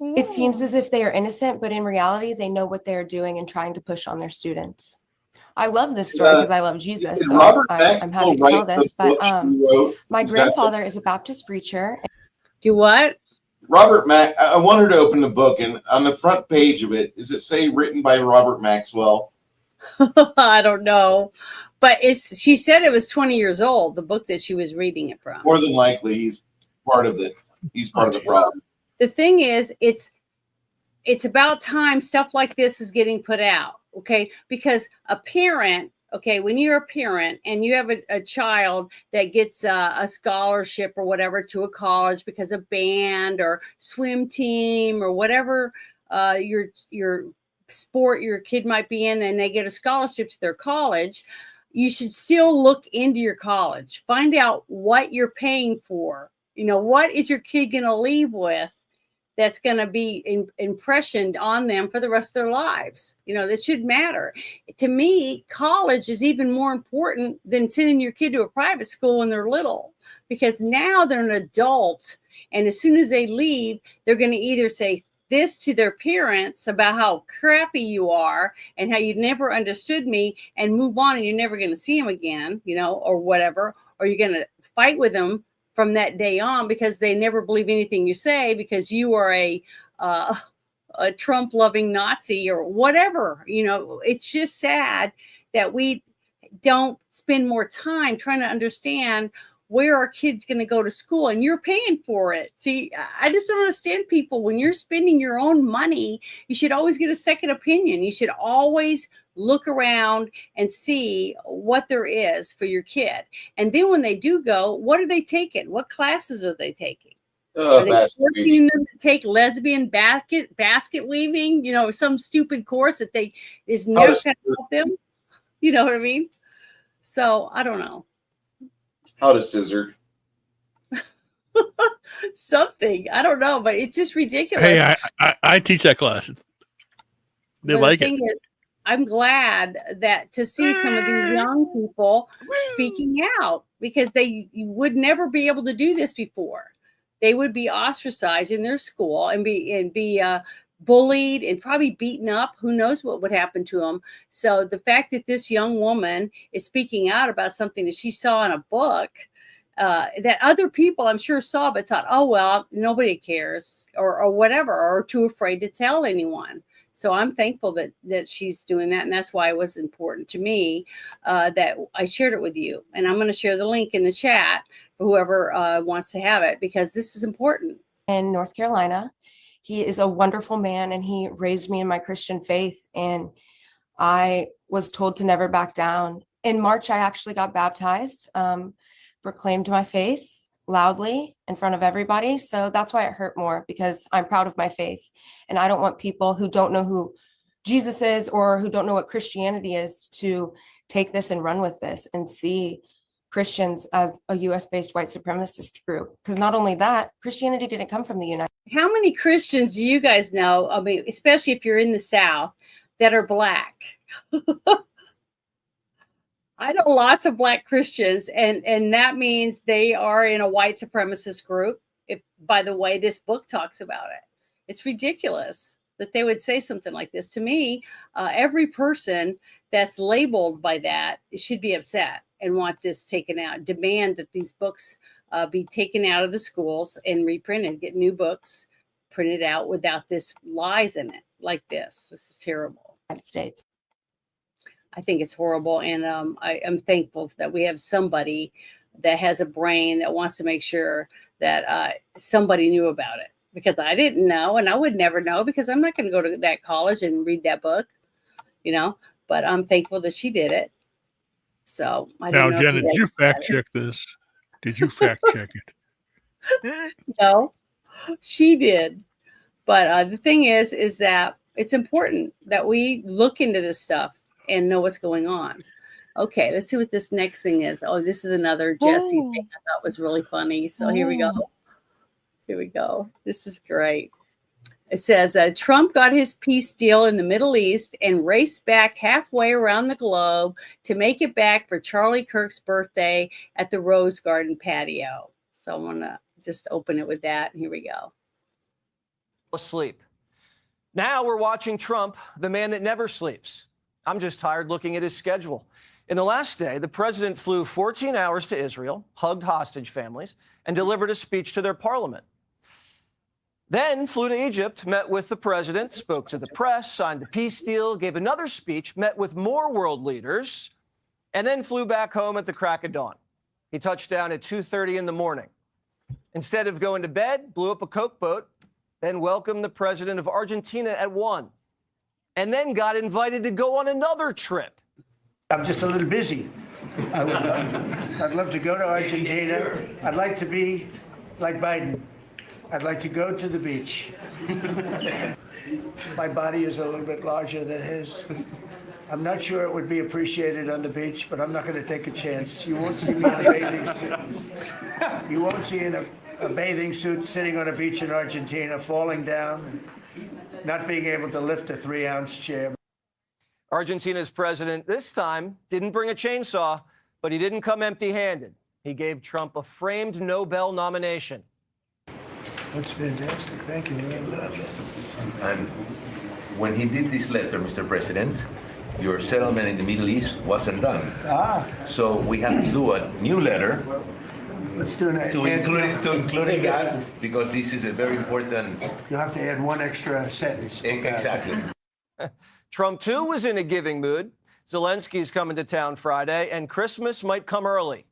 It seems as if they are innocent, but in reality, they know what they're doing and trying to push on their students. I love this story because I love Jesus, so I'm happy to tell this. But my grandfather is a Baptist preacher. Do what? Robert Mack. I want her to open the book, and on the front page of it, does it say written by Robert Maxwell? I don't know, but she said it was 20 years old, the book that she was reading it from. More than likely, he's part of the problem. The thing is, it's about time stuff like this is getting put out, okay? Because a parent, okay, when you're a parent and you have a child that gets a scholarship or whatever to a college because of band or swim team or whatever your sport your kid might be in, and they get a scholarship to their college, you should still look into your college. Find out what you're paying for. What is your kid going to leave with that's going to be impressioned on them for the rest of their lives? That should matter. To me, college is even more important than sending your kid to a private school when they're little, because now they're an adult And as soon as they leave, they're going to either say this to their parents about how crappy you are and how you never understood me and move on and you're never going to see them again, or whatever, or you're going to fight with them from that day on because they never believe anything you say because you are a Trump-loving Nazi or whatever. It's just sad that we don't spend more time trying to understand where our kids going to go to school, and you're paying for it. See, I just don't understand people. When you're spending your own money, you should always get a second opinion. You should always look around and see what there is for your kid. And then when they do go, what are they taking? What classes are they taking? Are they forcing them to take lesbian basket weaving? Some stupid course that is never going to help them. You know what I mean? So I don't know. How to scissor. Something. I don't know, but it's just ridiculous. Hey, I teach that class. They like it. Is, I'm glad that to see some of these young people speaking out because they would never be able to do this before. They would be ostracized in their school and be bullied and probably beaten up. Who knows what would happen to them? So the fact that this young woman is speaking out about something that she saw in a book that other people I'm sure saw but thought, oh, well, nobody cares or whatever, or too afraid to tell anyone. So I'm thankful that she's doing that. And that's why it was important to me that I shared it with you. And I'm going to share the link in the chat for whoever wants to have it, because this is important. In North Carolina, he is a wonderful man, and he raised me in my Christian faith. And I was told to never back down. In March, I actually got baptized, proclaimed my faith loudly in front of everybody. So that's why it hurt more, because I'm proud of my faith. And I don't want people who don't know who Jesus is or who don't know what Christianity is to take this and run with this and see Christians as a US-based white supremacist group. Because not only that, Christianity didn't come from the United States. How many Christians do you guys know, I mean, especially if you're in the South, that are Black? I know lots of Black Christians, and that means they are in a white supremacist group. By the way, this book talks about it. It's ridiculous that they would say something like this. To me, every person that's labeled by that should be upset and want this taken out. Demand that these books be taken out of the schools and reprinted. Get new books printed out without this lies in it like this. This is terrible. United States. I think it's horrible, and I am thankful that we have somebody that has a brain that wants to make sure that somebody knew about it, because I didn't know, and I would never know, because I'm not going to go to that college and read that book, but I'm thankful that she did it. So I don't know. Now, Jenna, did you fact check this? Did you fact check it? No, she did. But the thing is that it's important that we look into this stuff and know what's going on. Okay, let's see what this next thing is. Oh, this is another Jesse thing I thought was really funny. So here we go. Here we go. This is great. It says, Trump got his peace deal in the Middle East and raced back halfway around the globe to make it back for Charlie Kirk's birthday at the Rose Garden patio. So I want to just open it with that. Here we go. Asleep. Now we're watching Trump, the man that never sleeps. I'm just tired looking at his schedule. In the last day, the president flew 14 hours to Israel, hugged hostage families, and delivered a speech to their parliament. Then flew to Egypt, met with the president, spoke to the press, signed a peace deal, gave another speech, met with more world leaders, and then flew back home at the crack of dawn. He touched down at 2:30 in the morning. Instead of going to bed, blew up a Coke boat, then welcomed the president of Argentina at 1, and then got invited to go on another trip. I'm just a little busy. I'd love to go to Argentina. I'd like to be like Biden. I'd like to go to the beach. My body is a little bit larger than his. I'm not sure it would be appreciated on the beach, but I'm not going to take a chance. You won't see me in a bathing suit. You won't see in a bathing suit sitting on a beach in Argentina, falling down, not being able to lift a 3-ounce chair. Argentina's president this time didn't bring a chainsaw, but he didn't come empty-handed. He gave Trump a framed Nobel nomination. That's fantastic. Thank you very much. And when he did this letter, Mr. President, your settlement in the Middle East wasn't done. So we have to do a new letter Let's do that. to include that, because this is a very important. You'll have to add one extra sentence. Exactly. Trump, too, was in a giving mood. Zelensky's coming to town Friday, and Christmas might come early.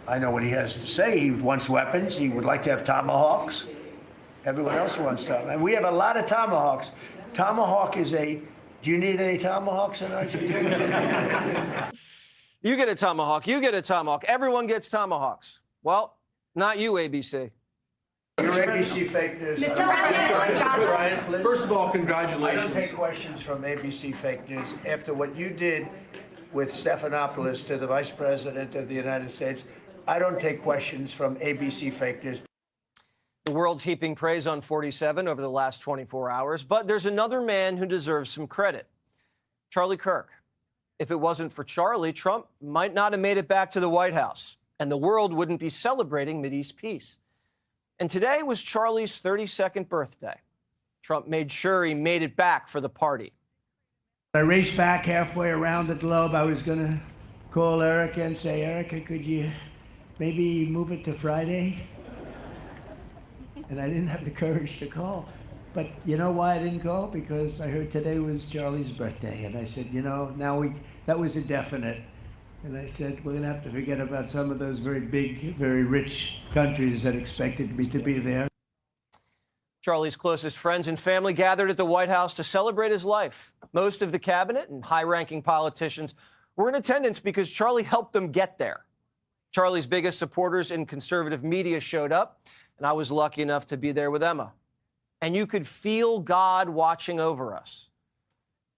I know what he has to say. He wants weapons. He would like to have tomahawks. Everyone else wants tomahawks. And we have a lot of tomahawks. Tomahawk is a... Do you need any tomahawks in Argentina? You get a tomahawk. You get a tomahawk. Everyone gets tomahawks. Well, not you, ABC. Your ABC fake news. Mr. President, Brian, please. First of all, congratulations. I don't take questions from ABC fake news. After what you did with Stephanopoulos to the Vice President of the United States, I don't take questions from ABC fake news. The world's heaping praise on 47 over the last 24 hours, but there's another man who deserves some credit. Charlie Kirk. If it wasn't for Charlie, Trump might not have made it back to the White House, and the world wouldn't be celebrating Mideast peace. And today was Charlie's 32nd birthday. Trump made sure he made it back for the party. I raced back halfway around the globe. I was going to call Erica and say, Erica, could you maybe move it to Friday? And I didn't have the courage to call. But you know why I didn't call? Because I heard today was Charlie's birthday. And I said, you know, that was a definite. And I said, we're going to have to forget about some of those very big, very rich countries that expected me to be there. Charlie's closest friends and family gathered at the White House to celebrate his life. Most of the cabinet and high-ranking politicians were in attendance because Charlie helped them get there. Charlie's biggest supporters in conservative media showed up, and I was lucky enough to be there with Emma. And you could feel God watching over us.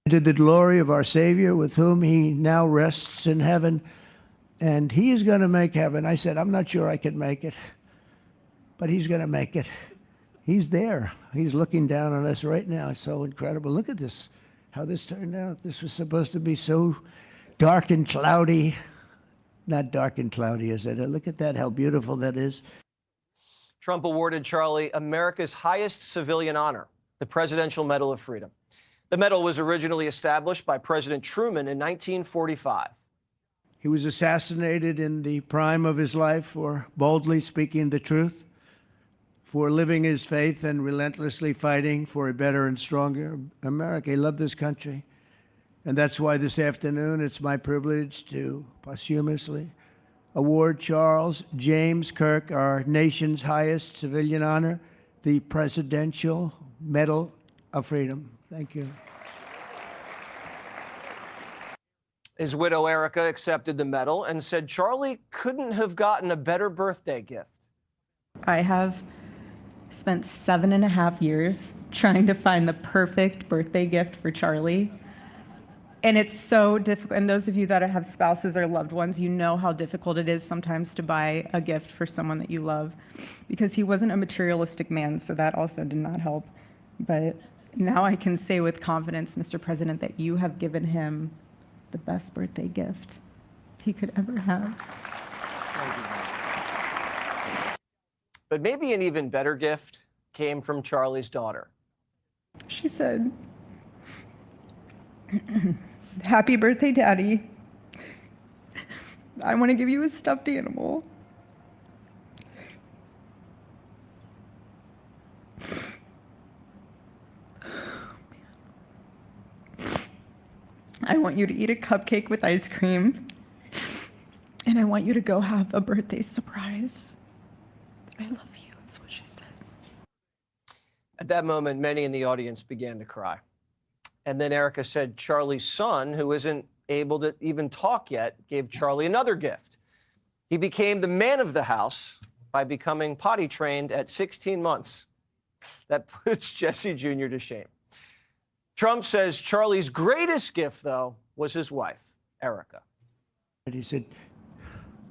To the glory of our Savior, with whom he now rests in heaven, and he is going to make heaven. I said, I'm not sure I can make it, but he's going to make it. He's there. He's looking down on us right now. It's so incredible. Look at this, how this turned out. This was supposed to be so dark and cloudy. Not dark and cloudy, is it? Look at that, how beautiful that is. Trump awarded Charlie America's highest civilian honor, the Presidential Medal of Freedom. The medal was originally established by President Truman in 1945. He was assassinated in the prime of his life for boldly speaking the truth, for living his faith and relentlessly fighting for a better and stronger America. He loved this country. And that's why this afternoon it's my privilege to posthumously award Charles James Kirk, our nation's highest civilian honor, the Presidential Medal of Freedom. Thank you. His widow, Erica, accepted the medal and said Charlie couldn't have gotten a better birthday gift. I have spent 7.5 years trying to find the perfect birthday gift for Charlie. And it's so difficult. And those of you that have spouses or loved ones, you know how difficult it is sometimes to buy a gift for someone that you love, because he wasn't a materialistic man, so that also did not help. But now I can say with confidence, Mr. President, that you have given him the best birthday gift he could ever have. But maybe an even better gift came from Charlie's daughter. She said, "Happy birthday, Daddy. I want to give you a stuffed animal." "I want you to eat a cupcake with ice cream, and I want you to go have a birthday surprise. I love you," is what she said. At that moment, many in the audience began to cry. And then Erica said Charlie's son, who isn't able to even talk yet, gave Charlie another gift. He became the man of the house by becoming potty trained at 16 months. That puts Jesse Jr. to shame. Trump says Charlie's greatest gift, though, was his wife, Erica. And he said,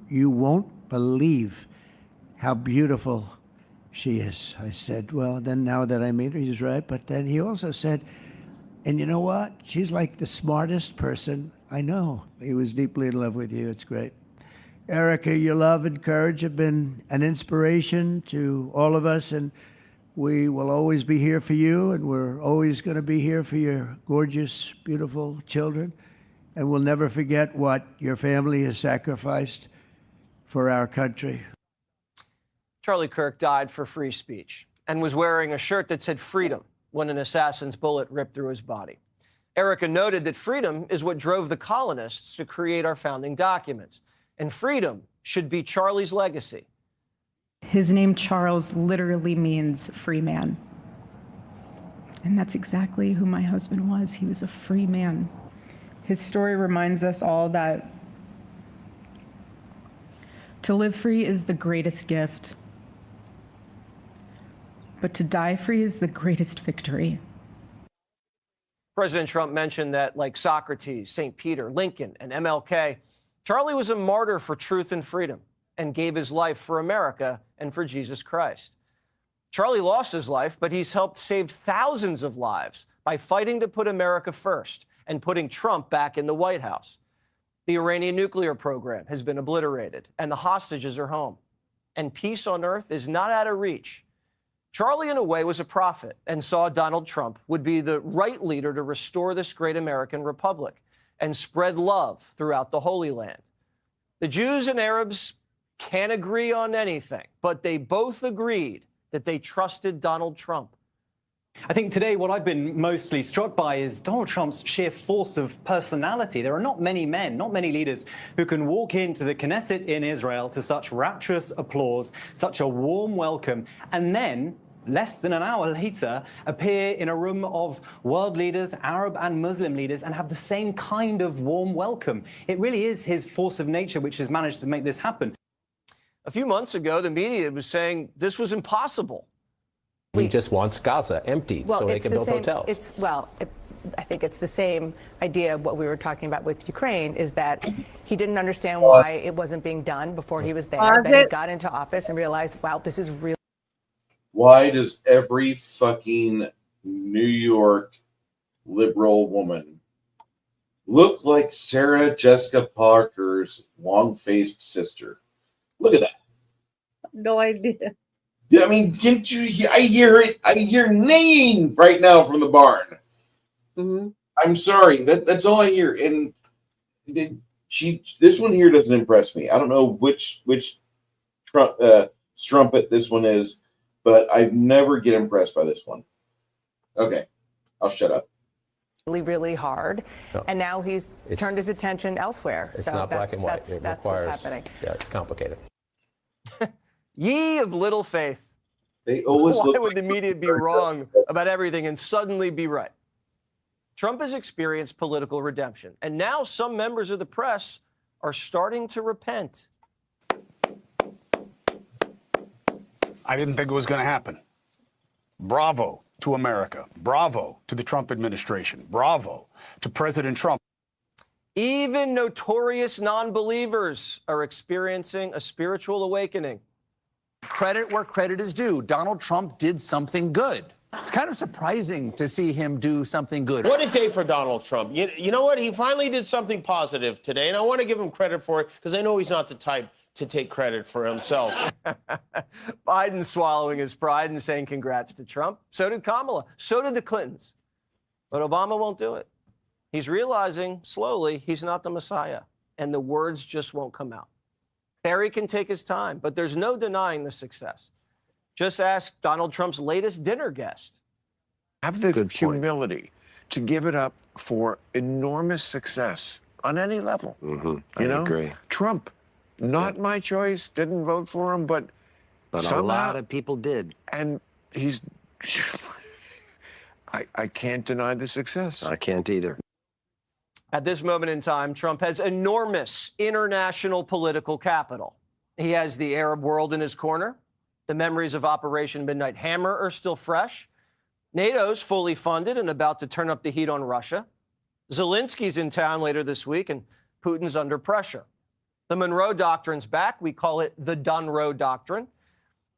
"You won't believe how beautiful she is." I said, well, then now that I meet her, he's right. But then he also said, and you know what? She's like the smartest person I know. He was deeply in love with you. It's great. Erica, your love and courage have been an inspiration to all of us, and we will always be here for you, and we're always going to be here for your gorgeous, beautiful children, and we'll never forget what your family has sacrificed for our country. Charlie Kirk died for free speech and was wearing a shirt that said freedom when an assassin's bullet ripped through his body. Erica noted that freedom is what drove the colonists to create our founding documents, and freedom should be Charlie's legacy. His name, Charles, literally means free man. And that's exactly who my husband was. He was a free man. His story reminds us all that to live free is the greatest gift, but to die free is the greatest victory. President Trump mentioned that, like Socrates, St. Peter, Lincoln, and MLK, Charlie was a martyr for truth and freedom and gave his life for America and for Jesus Christ. Charlie lost his life, but he's helped save thousands of lives by fighting to put America first and putting Trump back in the White House. The Iranian nuclear program has been obliterated, and the hostages are home. And peace on earth is not out of reach. Charlie, in a way, was a prophet and saw Donald Trump would be the right leader to restore this great American republic and spread love throughout the Holy Land. The Jews and Arabs can't agree on anything, but they both agreed that they trusted Donald Trump. I think today what I've been mostly struck by is Donald Trump's sheer force of personality. There are not many men, not many leaders who can walk into the Knesset in Israel to such rapturous applause, such a warm welcome, and then less than an hour later appear in a room of world leaders, Arab and Muslim leaders, and have the same kind of warm welcome. It really is his force of nature which has managed to make this happen. A few months ago, the media was saying this was impossible. He just wants Gaza emptied so they can build hotels. I think it's the same idea of what we were talking about with Ukraine, is that he didn't understand why it wasn't being done before he was there. Then he got into office and realized, wow, this is really. Why does every fucking New York liberal woman look like Sarah Jessica Parker's long-faced sister? Look at that. No idea. I mean, can't you? I hear it. I hear neighing right now from the barn. Mm-hmm. I'm sorry. That's all I hear. And this one here doesn't impress me. I don't know which strumpet this one is, but I never get impressed by this one. Okay, I'll shut up. Really, really hard, No. and now he's turned his attention elsewhere. It's so not black and white. That's what's happening. Yeah, it's complicated. Ye of little faith. They always Why look would the media be wrong about everything and suddenly be right? Trump has experienced political redemption, and now some members of the press are starting to repent. I didn't think it was going to happen. Bravo to America. Bravo to the Trump administration. Bravo to President Trump. Even notorious non-believers are experiencing a spiritual awakening. Credit where credit is due. Donald Trump did something good. It's kind of surprising to see him do something good. What a day for Donald Trump. You know what? He finally did something positive today, and I want to give him credit for it because I know he's not the type to take credit for himself. Biden swallowing his pride and saying congrats to Trump. So did Kamala. So did the Clintons. But Obama won't do it. He's realizing slowly he's not the Messiah, and the words just won't come out. Harry can take his time, but there's no denying the success. Just ask Donald Trump's latest dinner guest. Have the humility to give it up for enormous success on any level. I agree. Trump, not my choice, didn't vote for him, but a lot of people did. And he's... I can't deny the success. I can't either. At this moment in time, Trump has enormous international political capital. He has the Arab world in his corner. The memories of Operation Midnight Hammer are still fresh. NATO's fully funded and about to turn up the heat on Russia. Zelensky's in town later this week, and Putin's under pressure. The Monroe Doctrine's back. We call it the Dunroe Doctrine.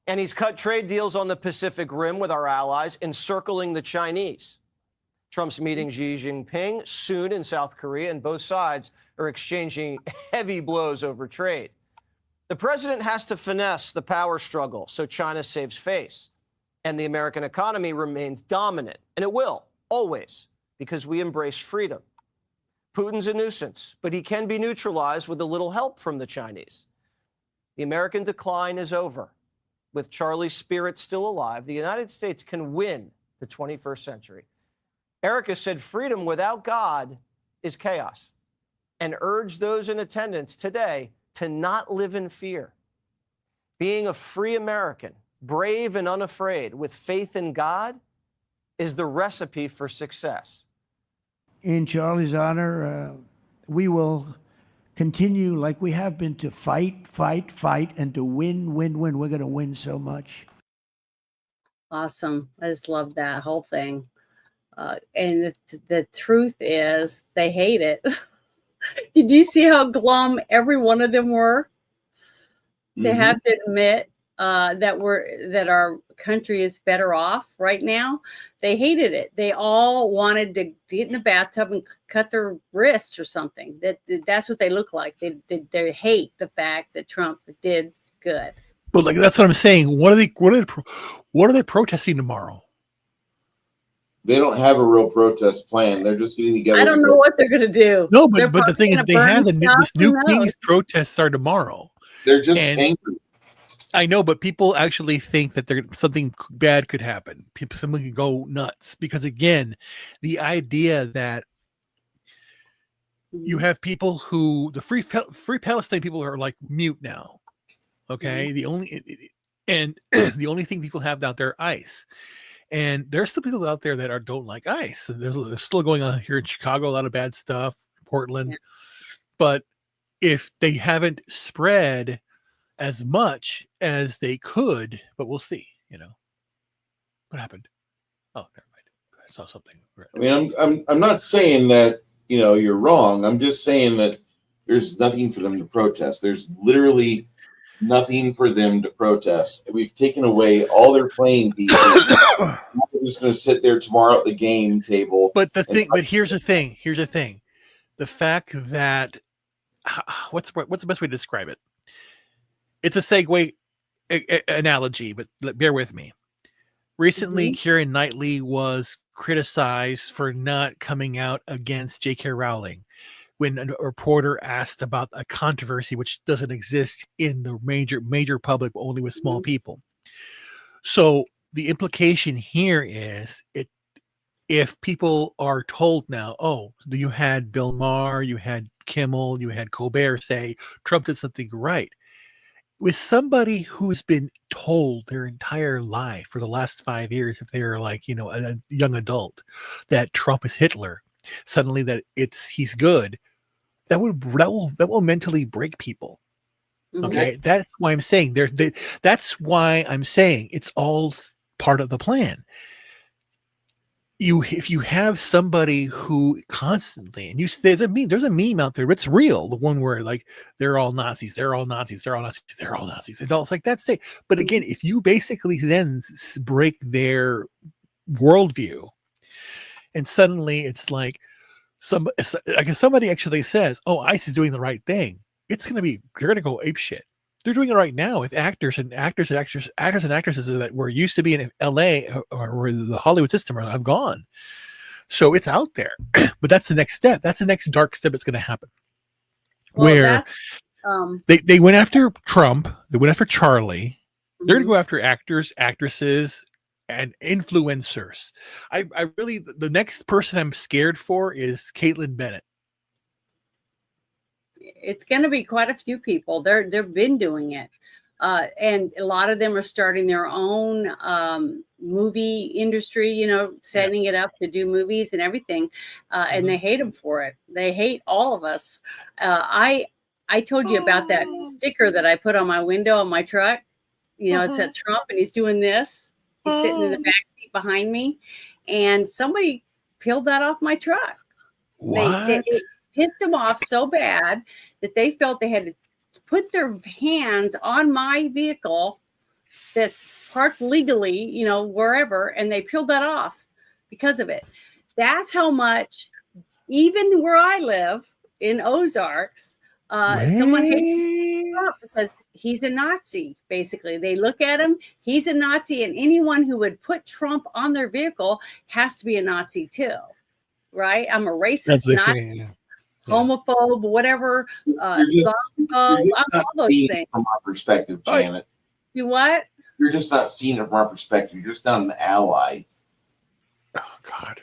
And he's cut trade deals on the Pacific Rim with our allies, encircling the Chinese. Trump's meeting Xi Jinping soon in South Korea, and both sides are exchanging heavy blows over trade. The president has to finesse the power struggle so China saves face and the American economy remains dominant. And it will, always, because we embrace freedom. Putin's a nuisance, but he can be neutralized with a little help from the Chinese. The American decline is over. With Charlie's spirit still alive, the United States can win the 21st century. Erica said freedom without God is chaos, and urged those in attendance today to not live in fear. Being a free American, brave and unafraid, with faith in God, is the recipe for success. In Charlie's honor, we will continue like we have been to fight, fight, fight, and to win, win, win. We're going to win so much. Awesome. I just love that whole thing. And the truth is, they hate it. Did you see how glum every one of them were? To have to admit that our country is better off right now. They hated it. They all wanted to get in the bathtub and cut their wrist or something. That's what they look like. They hate the fact that Trump did good. But like that's what I'm saying. What are they protesting tomorrow? They don't have a real protest plan. They're just getting together. I don't know what they're going to do. No, but the thing is, they have this new King's protests are tomorrow. They're just angry. I know, but people actually think that something bad could happen. Someone could go nuts because, again, the idea that you have people who the free Palestine people are like mute now. Okay, the only thing people have out there ICE. And there's still people out there that don't like ICE. There's still going on here in Chicago, a lot of bad stuff, Portland. Yeah. But if they haven't spread as much as they could, but we'll see, What happened? Oh, never mind. I saw something. I mean, I'm not saying that, you're wrong. I'm just saying that there's nothing for them to protest. There's literally nothing for them to protest. We've taken away all their playing pieces. They're just going to sit there tomorrow at the game table. But here's the thing. The fact that what's the best way to describe it? It's a segue analogy, but bear with me. Recently, Keira Knightley was criticized for not coming out against J.K. Rowling when a reporter asked about a controversy which doesn't exist in the major public, but only with small people. So the implication here is if people are told now, oh, you had Bill Maher, you had Kimmel, you had Colbert say Trump did something right. With somebody who's been told their entire life for the last 5 years, if they're like, a young adult, that Trump is Hitler, suddenly that he's good, that will mentally break people. Okay, that's why I'm saying that's why I'm saying it's all part of the plan. If you have somebody who constantly, and there's a meme out there, it's real, the one where like they're all Nazis, they're all Nazis, they're all Nazis, they're all Nazis. It's like that's it. But again, if you basically then break their worldview, and suddenly it's like somebody actually says, "Oh, ICE is doing the right thing," they're gonna go ape shit. They're doing it right now with actors and actresses that were used to be in LA or the Hollywood system have gone. So it's out there, but that's the next step. That's the next dark step that's going to happen. Where they went after Trump, they went after Charlie. They're going to go after actors, actresses, and influencers. I really, the next person I'm scared for is Caitlyn Bennett. It's going to be quite a few people. They've been doing it. And a lot of them are starting their own movie industry, setting it up to do movies and everything. And they hate them for it. They hate all of us. I told you about that sticker that I put on my window on my truck. It said Trump and he's doing this. He's sitting in the back seat behind me. And somebody peeled that off my truck. What? It pissed them off so bad that they felt they had to put their hands on my vehicle that's parked legally, wherever, and they peeled that off because of it. That's how much, even where I live in Ozarks, Someone hates Trump because he's a Nazi, basically. They look at him, he's a Nazi, and anyone who would put Trump on their vehicle has to be a Nazi too, right? I'm a That's racist, what they not say. Yeah. homophobe, whatever, You're just xenophobe, I'm not all those seeing things. it from our perspective, Janet. You what? You're just not seeing it from our perspective. You're just not an ally. Oh God.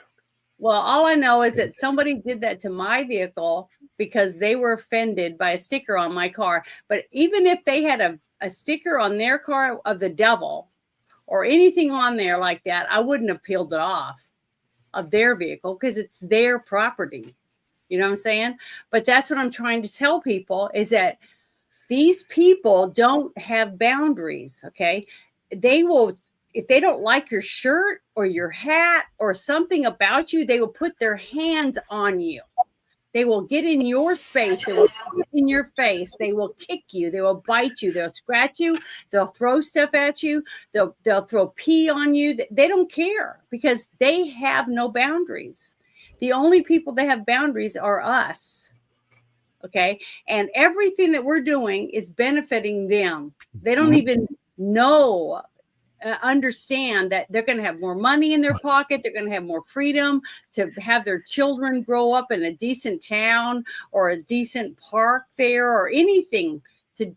Well, all I know is that somebody did that to my vehicle because they were offended by a sticker on my car. But even if they had a sticker on their car of the devil or anything on there like that, I wouldn't have peeled it off of their vehicle because it's their property. You know what I'm saying? But that's what I'm trying to tell people is that these people don't have boundaries. Okay. They will, if they don't like your shirt or your hat or something about you, they will put their hands on you. They will get in your space. They will spit in your face. They will kick you. They will bite you. They'll scratch you. They'll throw stuff at you. They'll throw pee on you. They don't care because they have no boundaries. The only people that have boundaries are us. Okay. And everything that we're doing is benefiting them. They don't even know, understand that they're going to have more money in their pocket. They're going to have more freedom to have their children grow up in a decent town or a decent park there or anything to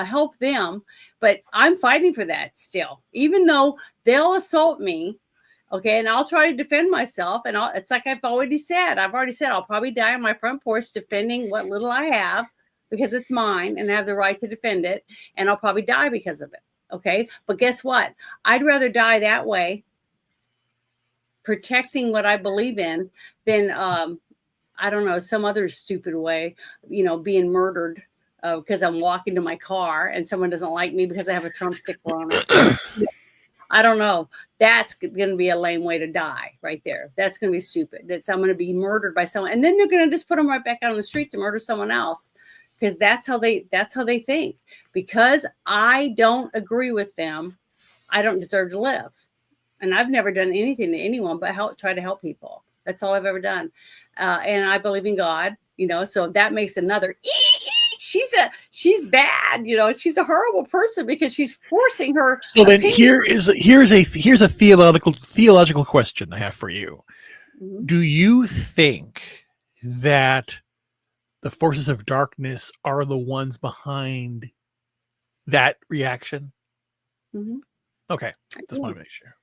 help them. But I'm fighting for that still, even though they'll assault me. Okay, and I'll try to defend myself. And it's like I've already said. I'll probably die on my front porch defending what little I have because it's mine and I have the right to defend it. And I'll probably die because of it. Okay, but guess what? I'd rather die that way, protecting what I believe in, than I don't know, some other stupid way, being murdered because I'm walking to my car and someone doesn't like me because I have a Trump sticker on it. I don't know. That's going to be a lame way to die right there. That's going to be stupid. I'm going to be murdered by someone. And then they're going to just put them right back out on the street to murder someone else because that's how they think. Because I don't agree with them, I don't deserve to live. And I've never done anything to anyone but try to help people. That's all I've ever done. And I believe in God, so that makes another she's bad, she's a horrible person because she's forcing her. So then here's a theological question I have for you. Mm-hmm. Do you think that the forces of darkness are the ones behind that reaction? Mm-hmm. Okay, just want to make sure.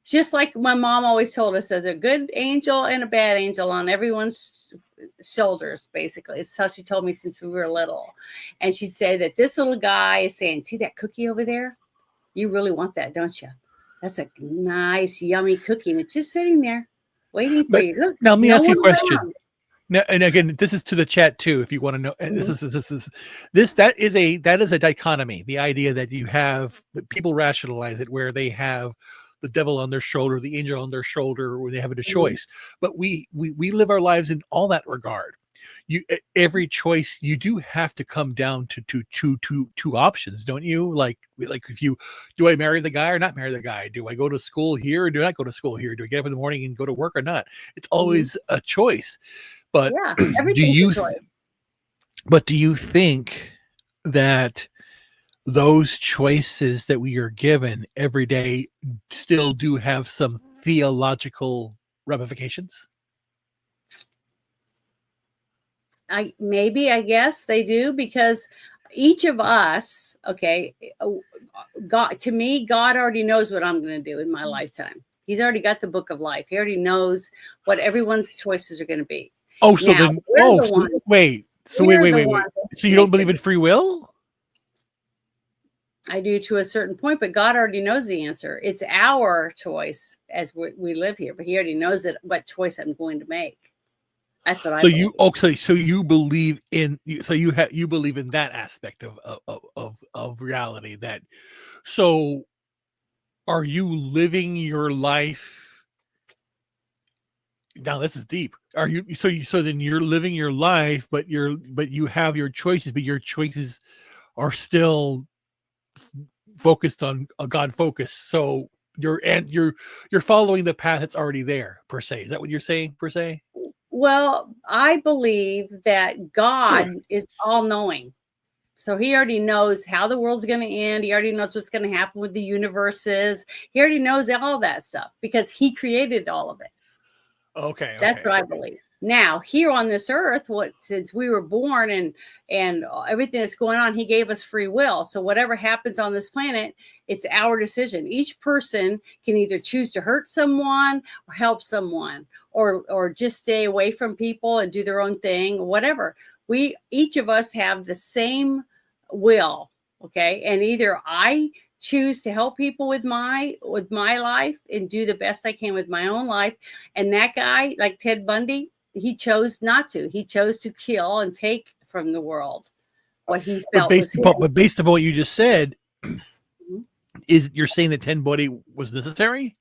Just like my mom always told us, there's a good angel and a bad angel on everyone's shoulders, basically. It's how she told me since we were little. And she'd say that this little guy is saying, see that cookie over there? You really want that, don't you? That's a nice, yummy cookie. And it's just sitting there waiting for you. Look, now let me ask you a question. Around. Now, and again, this is to the chat too, if you want to know. And that is a dichotomy. The idea that that people rationalize it where they have the devil on their shoulder, the angel on their shoulder, where they have a choice. But we live our lives in all that regard. Every choice you do have to come down to two options, don't you? Like if do I marry the guy or not marry the guy? Do I go to school here or do I not go to school here? Do I get up in the morning and go to work or not? It's always a choice. But everything's a choice. But do you think that those choices that we are given every day still do have some theological ramifications? I guess they do, because each of us, okay, God already knows what I'm going to do in my lifetime. He's already got the book of life. He already knows what everyone's choices are going to be. Oh, so now, wait. So you don't believe in free will? I do to a certain point, but God already knows the answer. It's our choice as we live here, but He already knows what choice I'm going to make. That's what I believe. So you believe in you believe in that aspect of reality. That so are you living your life? Now this is deep. Are you so then you're living your life, but you have your choices, but your choices are still focused on a God focus. So you're following the path that's already there, per se. Is that what you're saying, per se? Well, I believe that God is all knowing. So he already knows how the world's going to end. He already knows what's going to happen with the universes. He already knows all that stuff because he created all of it. Okay. That's what I believe. Now, here on this earth, since we were born and everything that's going on, he gave us free will. So whatever happens on this planet, it's our decision. Each person can either choose to hurt someone or help someone or just stay away from people and do their own thing, or whatever. Each of us have the same will, okay? And either I choose to help people with my life and do the best I can with my own life. And that guy, like Ted Bundy, he chose not to. He chose to kill and take from the world what he felt was his. But based upon what you just said, is you're saying that Ted Bundy was necessary?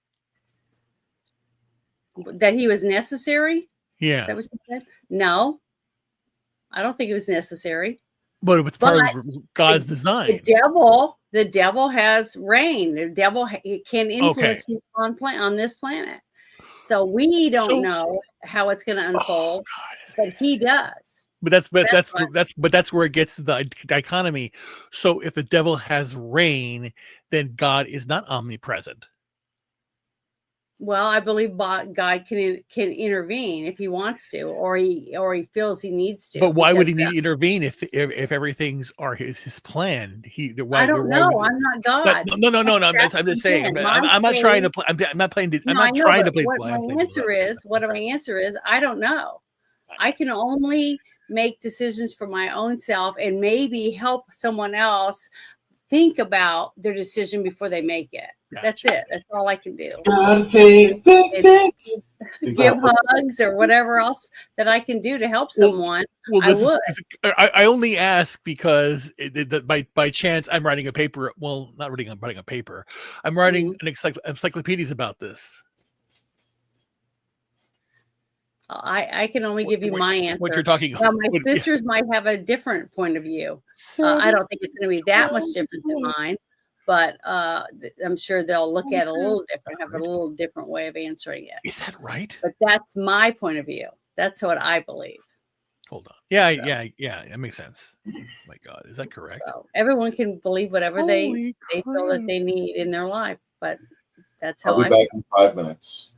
That he was necessary? Yeah. Is that what you said? No, I don't think it was necessary. But it was part of God's design. The devil has reign. The devil can influence people on this planet. So we don't know how it's going to unfold, but he does. But that's where it gets to the dichotomy. So if the devil has reign, then God is not omnipresent. Well, I believe God can intervene if he wants to, or he feels he needs to. But why would he need to intervene if everything's his plan? I don't know. I'm not God. No. I'm just saying. I'm not trying to play. I'm not playing. I'm not trying to play. What my answer is, I don't know. I can only make decisions for my own self and maybe help someone else think about their decision before they make it. Gotcha. That's it. That's all I can do. Give hugs or whatever else that I can do to help someone. I only ask because by chance I'm writing a paper. Well, not writing. I'm writing a paper. I'm writing an encyclopedias about this. I can only give you my answer. What you're talking about. My sisters might have a different point of view. I don't think it's going to be that much different than mine, but I'm sure they'll look at it a little different, have a little different way of answering it. Is that right? But that's my point of view. That's what I believe. Hold on. Yeah. That makes sense. Oh my God, is that correct? So everyone can believe whatever they feel that they need in their life, but that's how I'll be back in 5 minutes.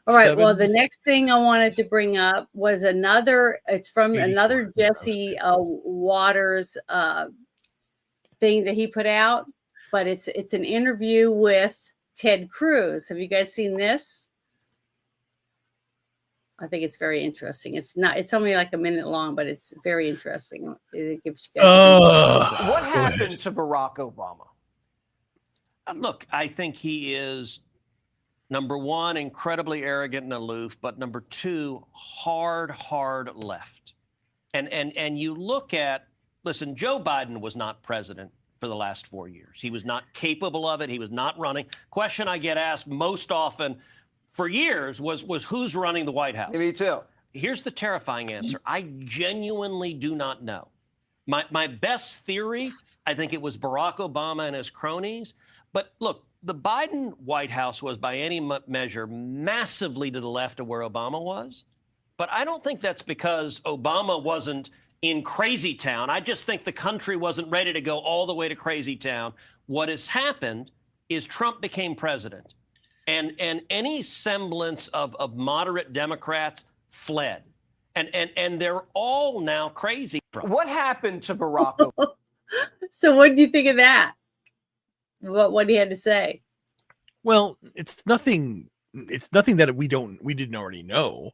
All right. Well, the next thing I wanted to bring up was it's from another Jesse Waters thing that he put out, but it's an interview with Ted Cruz. Have you guys seen this? I think it's very interesting. It's only like a minute long, but it's very interesting. It gives you guys what happened to Barack Obama? Look, I think he is, number one, incredibly arrogant and aloof, but number two, hard left. And you look at, listen, Joe Biden was not president for the last 4 years. He was not capable of it. He was not running. Question I get asked most often for years was who's running the White House? Me too. Here's the terrifying answer. I genuinely do not know. My best theory, I think it was Barack Obama and his cronies. But look, the Biden White House was by any measure massively to the left of where Obama was. But I don't think that's because Obama wasn't in crazy town. I just think the country wasn't ready to go all the way to crazy town. What has happened is Trump became president, and any semblance of moderate Democrats fled. And they're all now crazy. What happened to Barack Obama? So what do you think of that? What he had to say? Well, it's nothing that we didn't already know.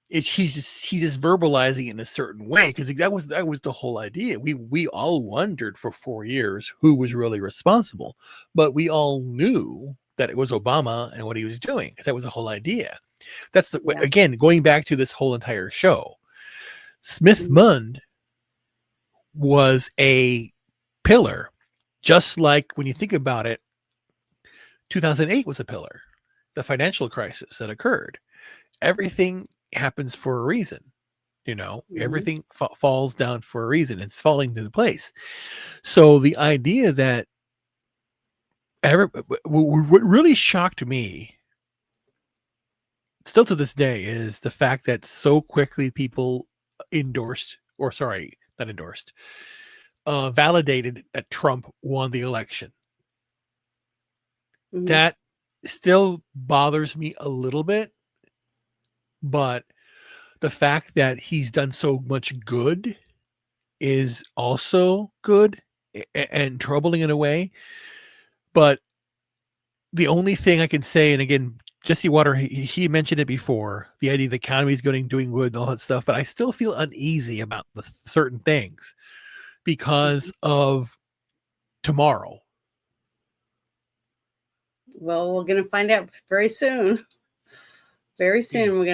He's just verbalizing it in a certain way, because that was the whole idea. We all wondered for 4 years who was really responsible, but we all knew that it was Obama and what he was doing, because that was the whole idea. That's again, going back to this whole entire show. Smith-Mundt was a pillar, just like when you think about it, 2008 was a pillar, the financial crisis that occurred. Everything happens for a reason, everything falls down for a reason. It's falling into place. So the idea that what really shocked me still to this day is the fact that so quickly people endorsed, or sorry, not endorsed, validated that Trump won the election. Mhm. That still bothers me a little bit, but the fact that he's done so much good is also good and troubling in a way. But the only thing I can say, and again, Jesse Water, he mentioned it before, the idea the economy is doing good and all that stuff, but I still feel uneasy about the certain things because of tomorrow. Well, we're going to find out very soon. Very soon, we're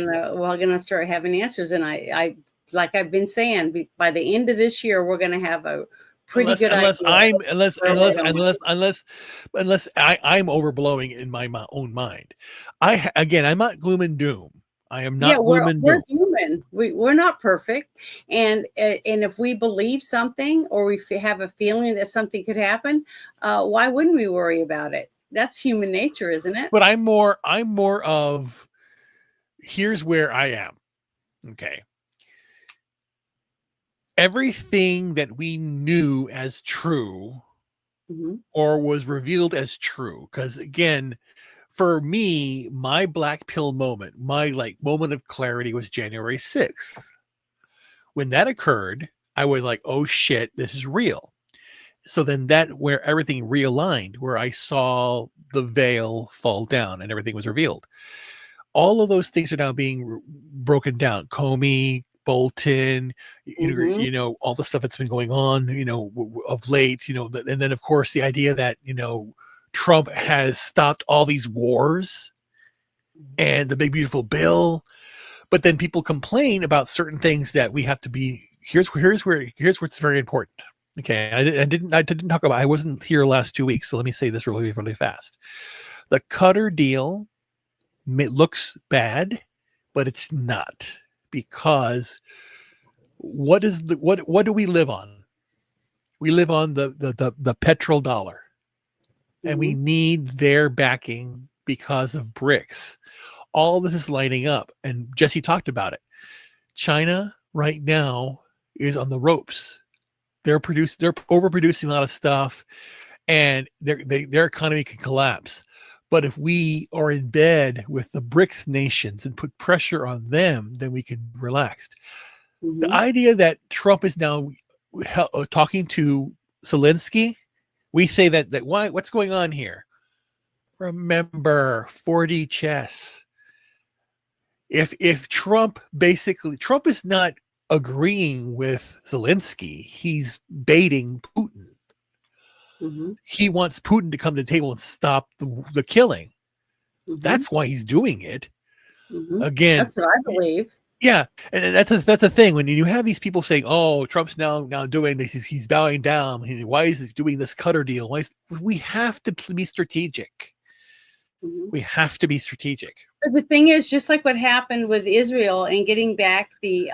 gonna start having answers, and I like I've been saying, by the end of this year, we're gonna have a pretty good idea. Unless I'm overblowing in my own mind. I'm not gloom and doom. I am not gloom and we're doom. human. We're not perfect, and if we believe something or we have a feeling that something could happen, why wouldn't we worry about it? That's human nature, isn't it? But I'm more of, here's where I am. Okay. Everything that we knew as true or was revealed as true, because again, for me, my black pill moment, my moment of clarity was January 6th. When that occurred, I was like, oh shit, this is real. So then where everything realigned, where I saw the veil fall down and everything was revealed. All of those things are now being broken down. Comey, Bolton, all the stuff that's been going on, of late, and then of course the idea that, Trump has stopped all these wars and the big beautiful bill, but then people complain about certain things that we have to be. Here's what's very important. Okay, I didn't talk about. I wasn't here last 2 weeks, so let me say this really, really fast. The Qatar deal looks bad, but it's not, because what do we live on? We live on the petrodollar, and we need their backing because of BRICS. All this is lining up, and Jesse talked about it. China right now is on the ropes. They're overproducing a lot of stuff, and their economy can collapse. But if we are in bed with the BRICS nations and put pressure on them, then we can relax. The idea that Trump is now talking to Zelensky, we say that why? What's going on here? Remember 4D chess. If Trump is not agreeing with Zelensky, he's baiting Putin. He wants Putin to come to the table and stop the killing. That's why he's doing it. Again, that's what I believe. Yeah, and that's a thing when you have these people saying, "Oh, Trump's now doing this. He's bowing down. Why is he doing this Qatar deal?" We have to be strategic. We have to be strategic. But the thing is, just like what happened with Israel and getting back the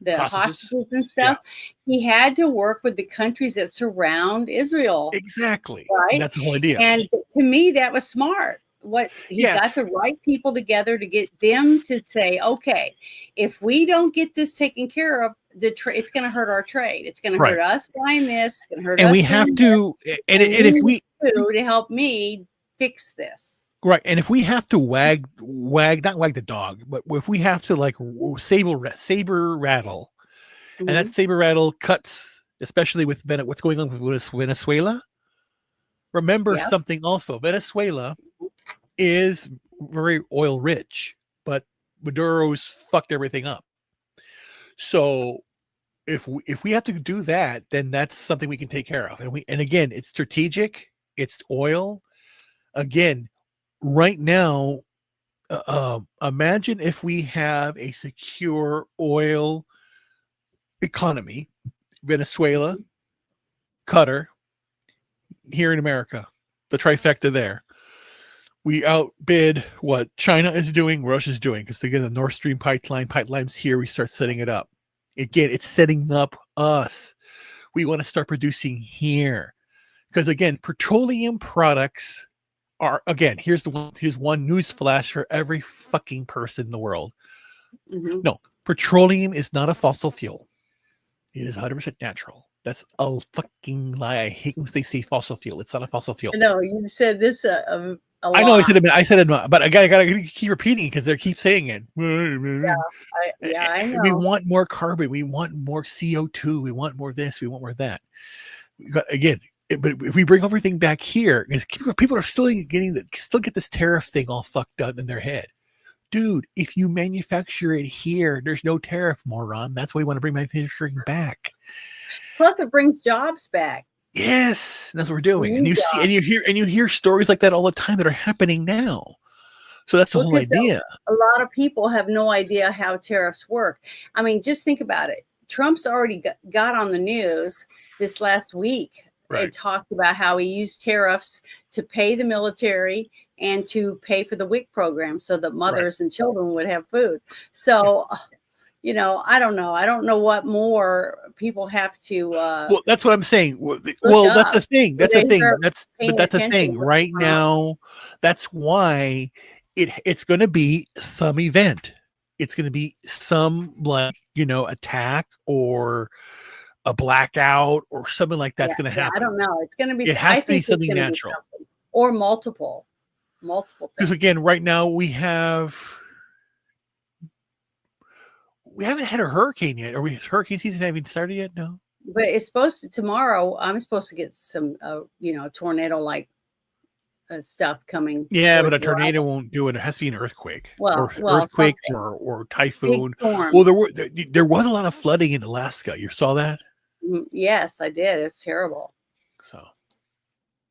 hostages and stuff, he had to work with the countries that surround Israel. Exactly. Right. And that's the whole idea. And to me, that was smart. He got the right people together to get them to say, okay, if we don't get this taken care of, it's going to hurt our trade. It's going to hurt us buying this. It's going to hurt us. And we have to, and if we to help me fix this. Right, and if we have to not wag the dog, but if we have to saber rattle, and that saber rattle cuts, especially with what's going on with Venezuela. Remember something also: Venezuela is very oil rich, but Maduro's fucked everything up. So if we have to do that, then that's something we can take care of, and again, it's strategic. It's oil. Again, right now, imagine if we have a secure oil economy, Venezuela, Qatar, here in America, the trifecta there. We outbid what China is doing, Russia's doing, because again, the Nord Stream pipelines here, we start setting it up. Again, it's setting up us. We want to start producing here. Because again, petroleum products are, again, here's one news flash for every fucking person in the world. No, petroleum is not a fossil fuel. It is 100% natural. That's a fucking lie. I hate when they say fossil fuel. It's not a fossil fuel. No, you said this a lot. I know I said it, but I gotta keep repeating it because they keep saying it. I know. We want more carbon. We want more CO2. We want more this. We want more that. But if we bring everything back here, because people are still get this tariff thing all fucked up in their head. Dude, if you manufacture it here, there's no tariff, moron. That's why we want to bring manufacturing back. Plus, it brings jobs back. Yes, that's what we're doing. And you hear stories like that all the time that are happening now. So that's the whole idea. A lot of people have no idea how tariffs work. I mean, just think about it. Trump's already got on the news this last week and talked about how he used tariffs to pay the military and to pay for the WIC program so that mothers and children would have food. So, I don't know. I don't know what more people have to. Well, that's what I'm saying. Well, that's the thing. That's the thing. That's the thing. Right now, that's why it's going to be some event. It's going to be some attack or a blackout or something like that's going to happen. I don't know. It's going to be. It has to be something natural or multiple things. Because again, right now we haven't had a hurricane yet. Hurricane season haven't started yet? No. But it's supposed to tomorrow. I'm supposed to get some, tornado like stuff coming. Yeah, but a tornado won't do it. It has to be an earthquake. Earthquake or typhoon. Well, there was a lot of flooding in Alaska. You saw that? Yes, I did. It's terrible. So.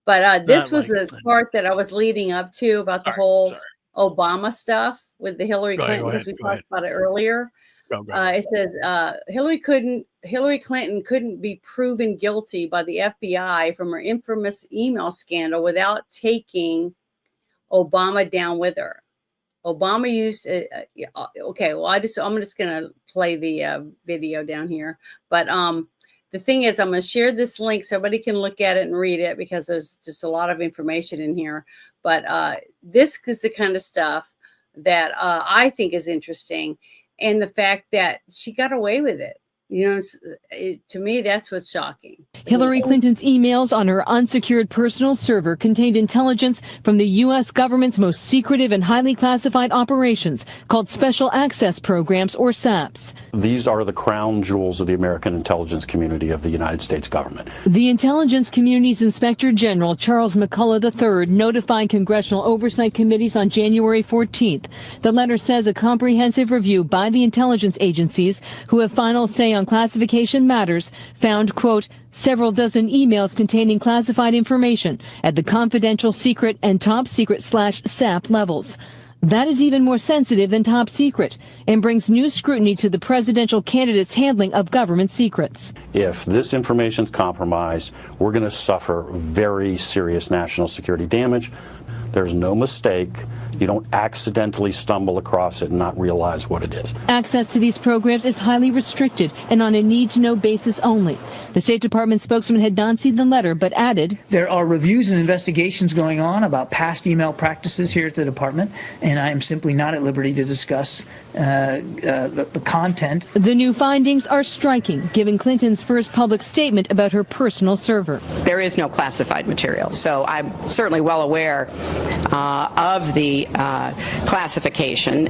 But this was the part that I was leading up to about the whole Obama stuff with the Hillary Clinton, because we talked about it earlier. It says Hillary Clinton couldn't be proven guilty by the FBI from her infamous email scandal without taking Obama down with her. Obama used okay. Well, I'm just gonna play the video down here, but the thing is, I'm going to share this link so everybody can look at it and read it because there's just a lot of information in here. But this is the kind of stuff that I think is interesting. And the fact that she got away with it. To me, that's what's shocking. Hillary Clinton's emails on her unsecured personal server contained intelligence from the U.S. government's most secretive and highly classified operations called Special Access Programs, or SAPs. These are the crown jewels of the American intelligence community of the United States government. The intelligence community's Inspector General, Charles McCullough III, notified congressional oversight committees on January 14th. The letter says a comprehensive review by the intelligence agencies, who have final say on classification matters, found, quote, several dozen emails containing classified information at the confidential, secret, and top secret /SAP levels. That is even more sensitive than top secret and brings new scrutiny to the presidential candidate's handling of government secrets. If this information is compromised, we're going to suffer very serious national security damage. There's no mistake. You don't accidentally stumble across it and not realize what it is. Access to these programs is highly restricted and on a need-to-know basis only. The State Department spokesman had not seen the letter, but added, there are reviews and investigations going on about past email practices here at the department, and I am simply not at liberty to discuss the content. The new findings are striking, given Clinton's first public statement about her personal server. There is no classified material, so I'm certainly well aware of the classification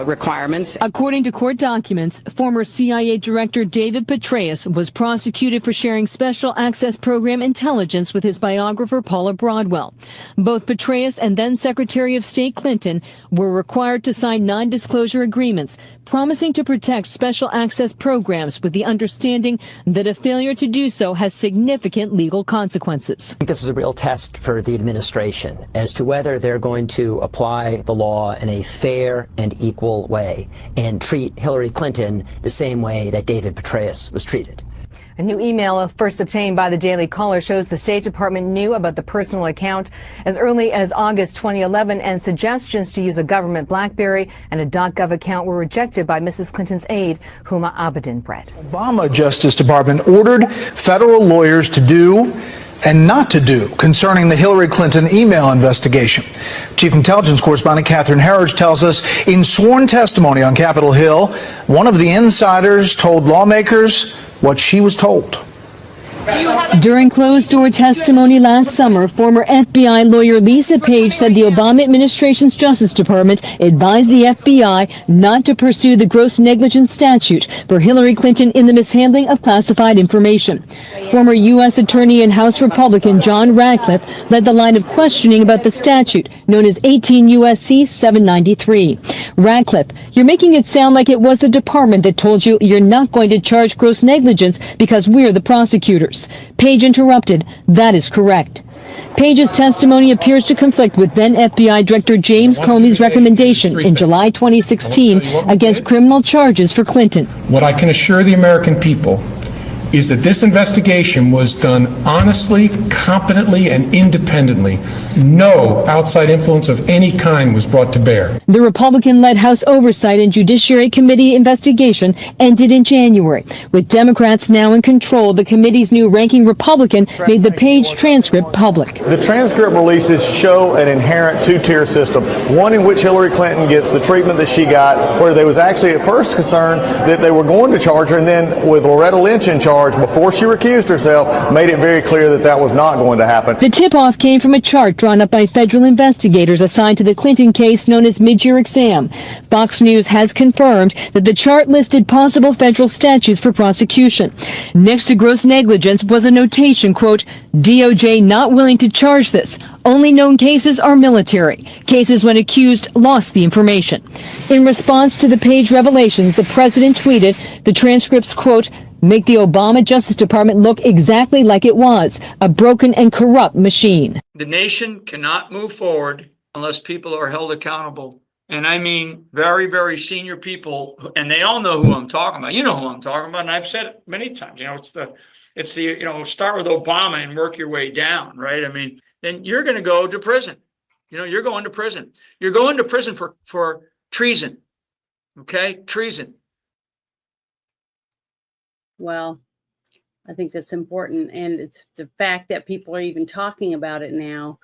requirements. According to court documents, former CIA Director David Petraeus was prosecuted for sharing special access program intelligence with his biographer Paula Broadwell. Both Petraeus and then Secretary of State Clinton were required to sign non-disclosure agreements promising to protect special access programs with the understanding that a failure to do so has significant legal consequences. I think this is a real test for the administration as to whether they're going to apply the law in a fair and equal way and treat Hillary Clinton the same way that David Petraeus was treated. A new email first obtained by the Daily Caller shows the State Department knew about the personal account as early as August 2011, and suggestions to use a government BlackBerry and a .gov account were rejected by Mrs. Clinton's aide, Huma Abedin. Brett. Obama Justice Department ordered federal lawyers to do and not to do concerning the Hillary Clinton email investigation. Chief Intelligence Correspondent Catherine Herridge tells us in sworn testimony on Capitol Hill, one of the insiders told lawmakers what she was told. During closed-door testimony last summer, former FBI lawyer Lisa Page said the Obama administration's Justice Department advised the FBI not to pursue the gross negligence statute for Hillary Clinton in the mishandling of classified information. Former U.S. Attorney and House Republican John Ratcliffe led the line of questioning about the statute, known as 18 U.S.C. 793. Ratcliffe, you're making it sound like it was the department that told you you're not going to charge gross negligence because we're the prosecutors. Page interrupted. That is correct. Page's testimony appears to conflict with then FBI Director James Comey's recommendation in July 2016 against criminal charges for Clinton. What I can assure the American people is that this investigation was done honestly, competently, and independently. No outside influence of any kind was brought to bear. The Republican-led House Oversight and Judiciary Committee investigation ended in January. With Democrats now in control, the committee's new ranking Republican made the Page transcript public. The transcript releases show an inherent two-tier system, one in which Hillary Clinton gets the treatment that she got, where they was actually at first concerned that they were going to charge her, and then with Loretta Lynch in charge, before she recused herself, made it very clear that that was not going to happen. The tip-off came from a chart drawn up by federal investigators assigned to the Clinton case known as mid-year exam. Fox News has confirmed that the chart listed possible federal statutes for prosecution. Next to gross negligence was a notation, quote, DOJ not willing to charge this. Only known cases are military. Cases when accused lost the information. In response to the Page revelations, the president tweeted the transcripts, quote, make the Obama Justice Department look exactly like it was, a broken and corrupt machine. The nation cannot move forward unless people are held accountable. And I mean very, very senior people, and they all know who I'm talking about. You know who I'm talking about, and I've said it many times. You know, it's the start with Obama and work your way down, right? I mean, then you're going to go to prison. You know, you're going to prison. You're going to prison for treason. Okay, treason. Well, I think that's important. And it's the fact that people are even talking about it now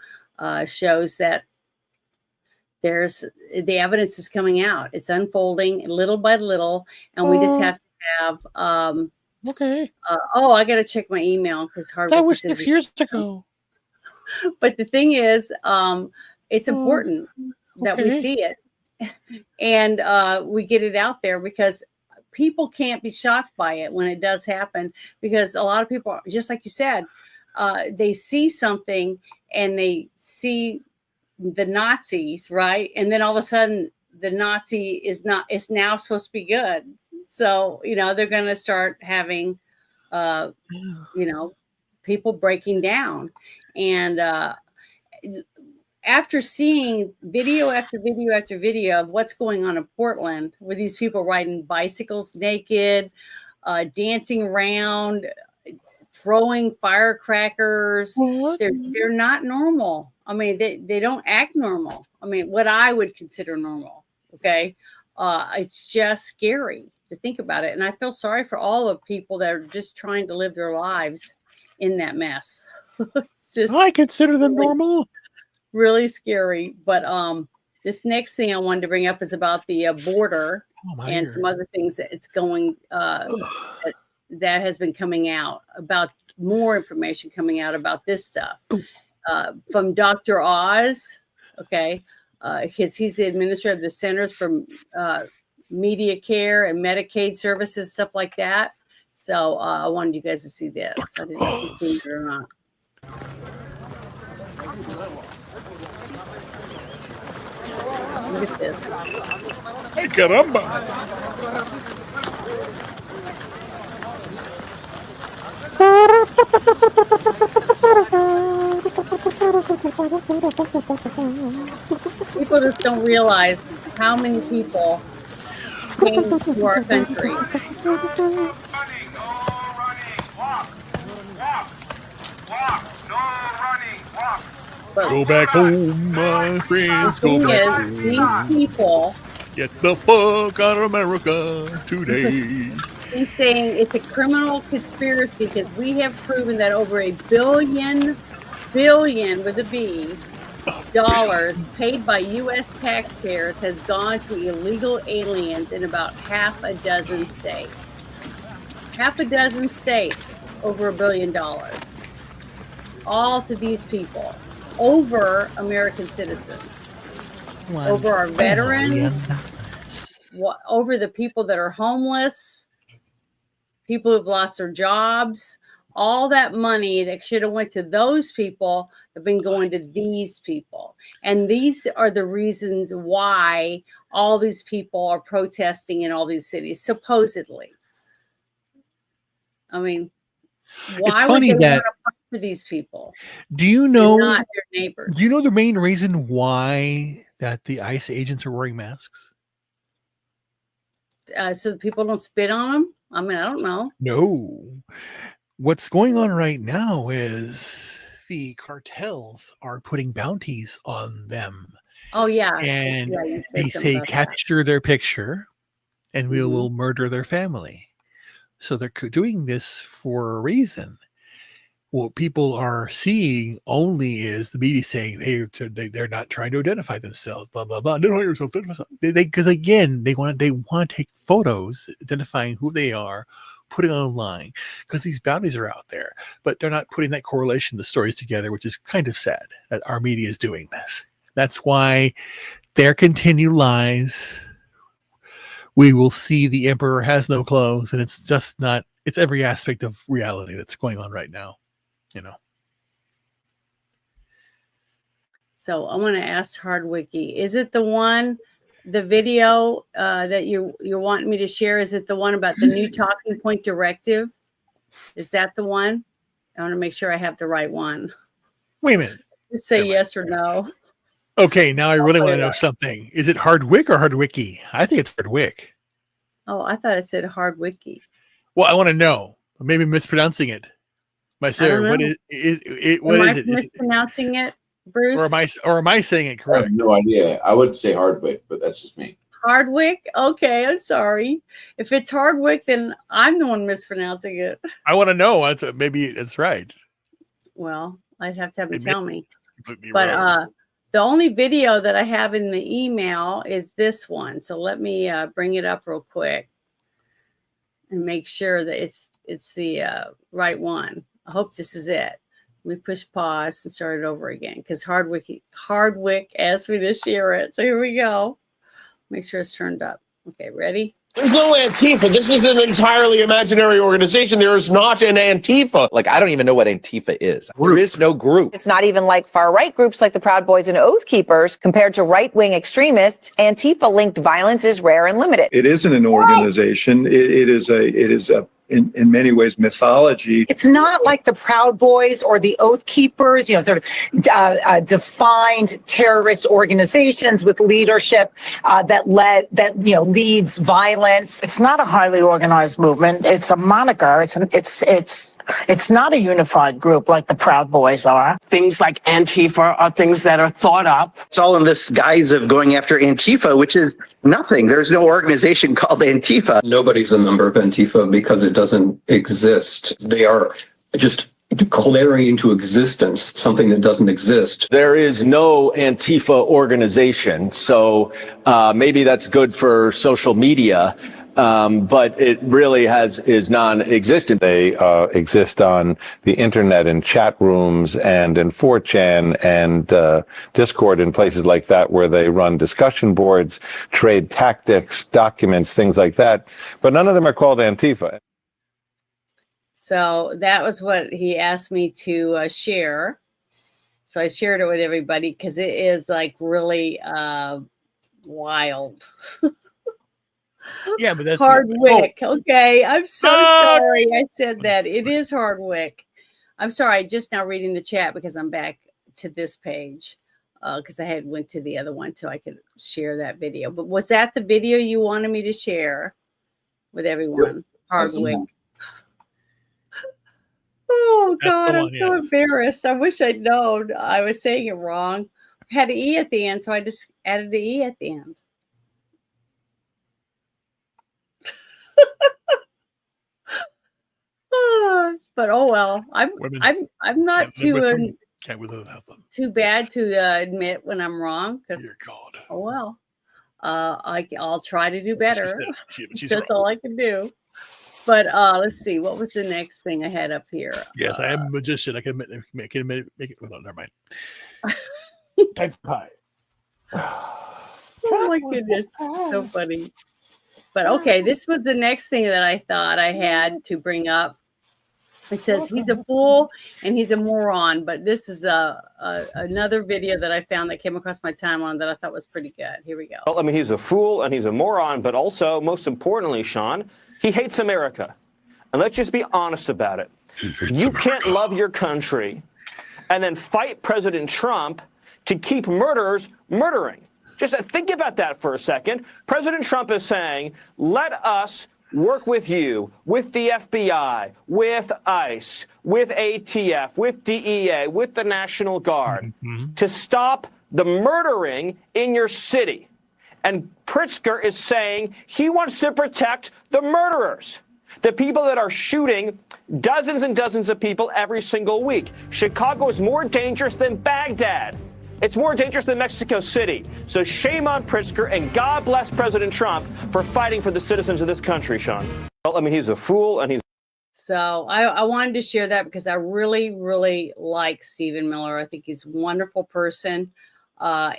shows that the evidence is coming out. It's unfolding little by little. And we just have to have, okay. I got to check my email because that was 6 years ago. But the thing is, it's important that we see it and we get it out there because people can't be shocked by it when it does happen, because a lot of people, just like you said, they see something and they see the Nazis, right? And then all of a sudden the Nazi is now supposed to be good. So, you know, they're going to start having, people breaking down. And after seeing video after video after video of what's going on in Portland with these people riding bicycles naked, dancing around, throwing firecrackers, they're not normal. I mean, they don't act normal. I mean, what I would consider normal. Okay. It's just scary to think about it. And I feel sorry for all the people that are just trying to live their lives in that mess. It's just, I consider them normal. Really scary. But this next thing I wanted to bring up is about the border and some other things that it's going that has been coming out about, more information coming out about this stuff from Dr. Oz. Okay, because he's the administrator of the Centers for Media Care and Medicaid Services, stuff like that. So I wanted you guys to see this. I didn't know if you've seen it or not. Look at this. Ay, caramba. People just don't realize how many people came to our country. Go back home, my friends. Go back home. These people get the fuck out of America today. He's saying it's a criminal conspiracy because we have proven that over $1 billion with a B dollars paid by U.S. taxpayers has gone to illegal aliens in about half a dozen states. Half a dozen states, over $1 billion. All to these people, over American citizens, over our veterans, over the people that are homeless, people who've lost their jobs. All that money that should have went to those people have been going to these people. And these are the reasons why all these people are protesting in all these cities, supposedly. I mean, why would they want to fight for these people? Do you know, not their neighbors? Do you know the main reason why that the ICE agents are wearing masks? So people don't spit on them? I mean, I don't know. No. What's going on right now is the cartels are putting bounties on them. Oh, yeah. And yeah, they say capture their picture and we Mm-hmm. will murder their family. So they're doing this for a reason. What people are seeing only is the media saying they're not trying to identify themselves, blah blah blah. Identify yourself. Because again, they want to take photos identifying who they are, putting it online because these bounties are out there, but they're not putting that correlation, the stories together, which is kind of sad that our media is doing this. That's why their continued lies. We will see the emperor has no clothes, and it's just not. It's every aspect of reality that's going on right now. You know. So I want to ask Hardwiki, is it the video that you're wanting me to share? Is it the one about the new talking point directive? Is that the one? I want to make sure I have the right one. Wait a minute. Just say yes or no. Okay, now I really want to know something. Is it Hardwick or Hardwiki? I think it's Hardwick. Oh, I thought it said Hardwiki. Well, I want to know. Maybe I'm mispronouncing it. My sir, what is it? What is it? Mispronouncing it, Bruce? Or am I saying it correct? I have no idea. I would say Hardwick, but that's just me. Hardwick? Okay, I'm sorry. If it's Hardwick, then I'm the one mispronouncing it. I want to know. Maybe it's right. Well, I'd have to have him tell me. But the only video that I have in the email is this one. So let me bring it up real quick and make sure that it's the right one. I hope this is it. We push pause and start it over again because Hardwick asked me to share it. So here we go. Make sure it's turned up. Okay, ready? There's no Antifa. This is an entirely imaginary organization. There is not an Antifa. Like, I don't even know what Antifa is. There is no group. It's not even like far-right groups like the Proud Boys and Oath Keepers. Compared to right-wing extremists, Antifa-linked violence is rare and limited. It isn't an organization. It is a in many ways mythology. It's not like the Proud Boys or the Oath Keepers, sort of defined terrorist organizations with leadership that leads violence. It's not a highly organized movement. It's a moniker. It's not a unified group like the Proud Boys are. Things like Antifa are things that are thought up. It's all in this guise of going after Antifa, which is nothing. There's no organization called Antifa. Nobody's a member of Antifa because it doesn't exist. They are just declaring into existence something that doesn't exist. There is no Antifa organization, so maybe that's good for social media. But it really is non-existent. They exist on the internet in chat rooms and in 4chan and Discord and places like that where they run discussion boards, trade tactics, documents, things like that. But none of them are called Antifa. So that was what he asked me to share. So I shared it with everybody because it is like really wild. Yeah, but that's Hardwick. Okay, I'm so sorry I said that. It is Hardwick. I'm sorry. Just now reading the chat because I'm back to this page because I had went to the other one so I could share that video. But was that the video you wanted me to share with everyone? Yep. Hardwick. Oh God, I'm so embarrassed. I wish I'd known. I was saying it wrong. I had an E at the end, so I just added the E at the end. But oh well, Women I'm not can't live with them. too Can't live without them. too bad to admit when I'm wrong. Because Dear God. oh well, I'll try to do That's what she better. said. She's That's wrong. all I can do. But let's see, what was the next thing I had up here? Yes, I am a magician. I can make it. Well, never mind. Type pie. Oh my goodness, so funny. But okay, this was the next thing that I thought I had to bring up. It says he's a fool and he's a moron, but this is another video that I found that came across my timeline that I thought was pretty good. Here we go. Well, I mean, he's a fool and he's a moron, but also, most importantly, Sean, he hates America. And let's just be honest about it. You can't love your country and then fight President Trump to keep murderers murdering. Just think about that for a second. President Trump is saying, let us work with you, with the FBI, with ICE, with ATF, with DEA, with the National Guard, to stop the murdering in your city. And Pritzker is saying he wants to protect the murderers, the people that are shooting dozens and dozens of people every single week. Chicago is more dangerous than Baghdad. It's more dangerous than Mexico City. So shame on Pritzker, and God bless President Trump for fighting for the citizens of this country, Sean. Well, I mean, he's a fool and he's... So I wanted to share that because I really, really like Stephen Miller. I think he's a wonderful person. I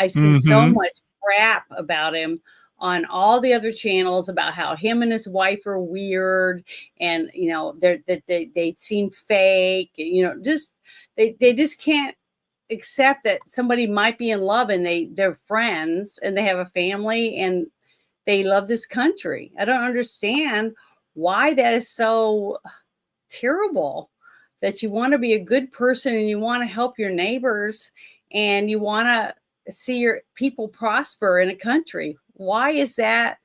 see so much crap about him on all the other channels about how him and his wife are weird and, you know, they seem fake, you know, just, they just can't accept that somebody might be in love and they're friends and they have a family and they love this country. I don't understand why that is so terrible, that you want to be a good person and you want to help your neighbors and you want to see your people prosper in a country. Why is that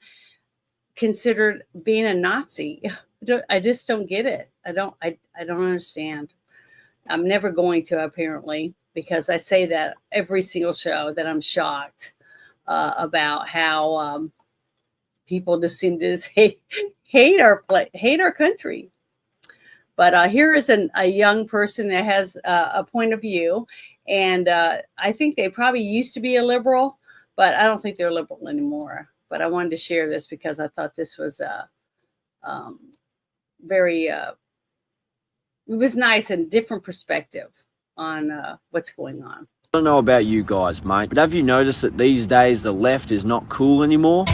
considered being a Nazi? I just don't get it. I don't understand. I'm never going to, apparently, because I say that every single show that I'm shocked about how people just seem to just hate our country. But here is a young person that has a point of view, and I think they probably used to be a liberal, but I don't think they're liberal anymore. But I wanted to share this because I thought this was very it was nice and different perspective on what's going on. I don't know about you guys, mate, but have you noticed that these days the left is not cool anymore?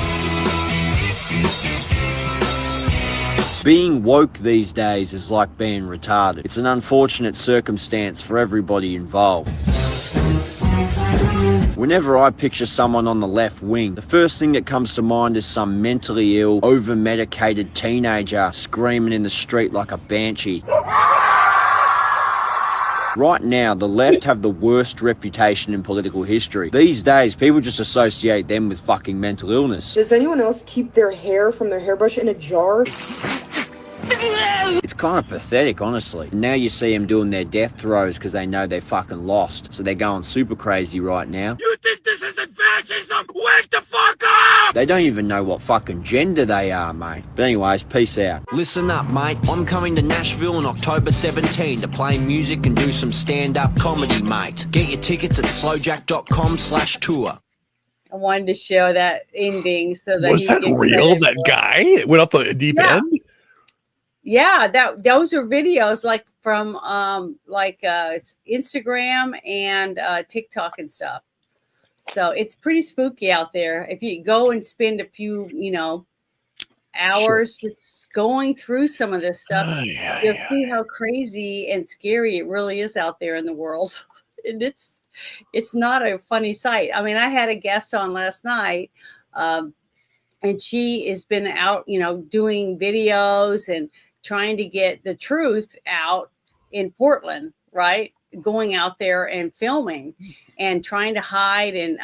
Being woke these days is like being retarded. It's an unfortunate circumstance for everybody involved. Whenever I picture someone on the left wing, the first thing that comes to mind is some mentally ill, over-medicated teenager screaming in the street like a banshee. Right now, the left have the worst reputation in political history. These days, people just associate them with fucking mental illness. Does anyone else keep their hair from their hairbrush in a jar? It's kind of pathetic, honestly. Now you see them doing their death throes because they know they're fucking lost. So they're going super crazy right now. You think this isn't fascism? Wake the fuck up! They don't even know what fucking gender they are, mate. But anyways, peace out. Listen up, mate. I'm coming to Nashville on October 17 to play music and do some stand-up comedy, mate. Get your tickets at slowjack.com/tour. I wanted to show that ending so that Was that real? That guy went up the deep end? Yeah, those are videos like from Instagram and TikTok and stuff. So it's pretty spooky out there. If you go and spend a few, hours just going through some of this stuff, you'll see how crazy and scary it really is out there in the world. And it's not a funny sight. I mean, I had a guest on last night, and she has been out, doing videos and trying to get the truth out in Portland, right? Going out there and filming and trying to hide and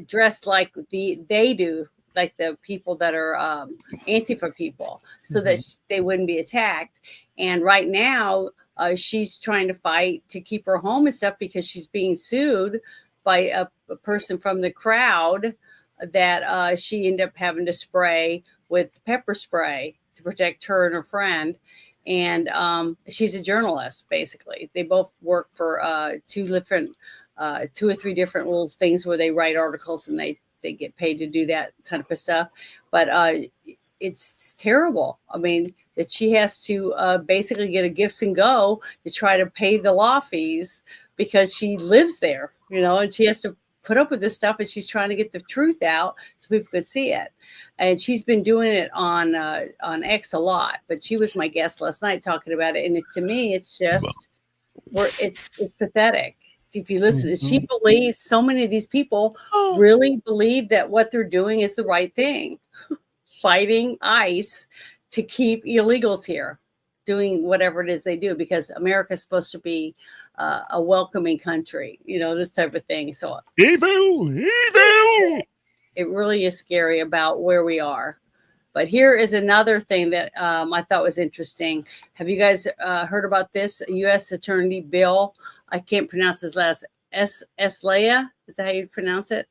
dress like they do, like the people that are Antifa people, so that they wouldn't be attacked. And right now, she's trying to fight to keep her home and stuff because she's being sued by a person from the crowd that she ended up having to spray with pepper spray. to protect her and her friend. And she's a journalist, basically. They both work for two or three different little things where they write articles, and they get paid to do that type of stuff. But it's terrible. I mean, that she has to basically get a gifts and go to try to pay the law fees because she lives there, and she has to put up with this stuff, and she's trying to get the truth out so people could see it. And she's been doing it on X a lot, but she was my guest last night talking about it. And to me, it's just, it's pathetic. If you listen, she believes, so many of these people really believe that what they're doing is the right thing, fighting ICE to keep illegals here, doing whatever it is they do, because America's supposed to be a welcoming country, this type of thing. So evil. It really is scary about where we are. But here is another thing that I thought was interesting. Have you guys heard about this? U.S. Attorney Bill, I can't pronounce his last, Eslaya, is that how you pronounce it?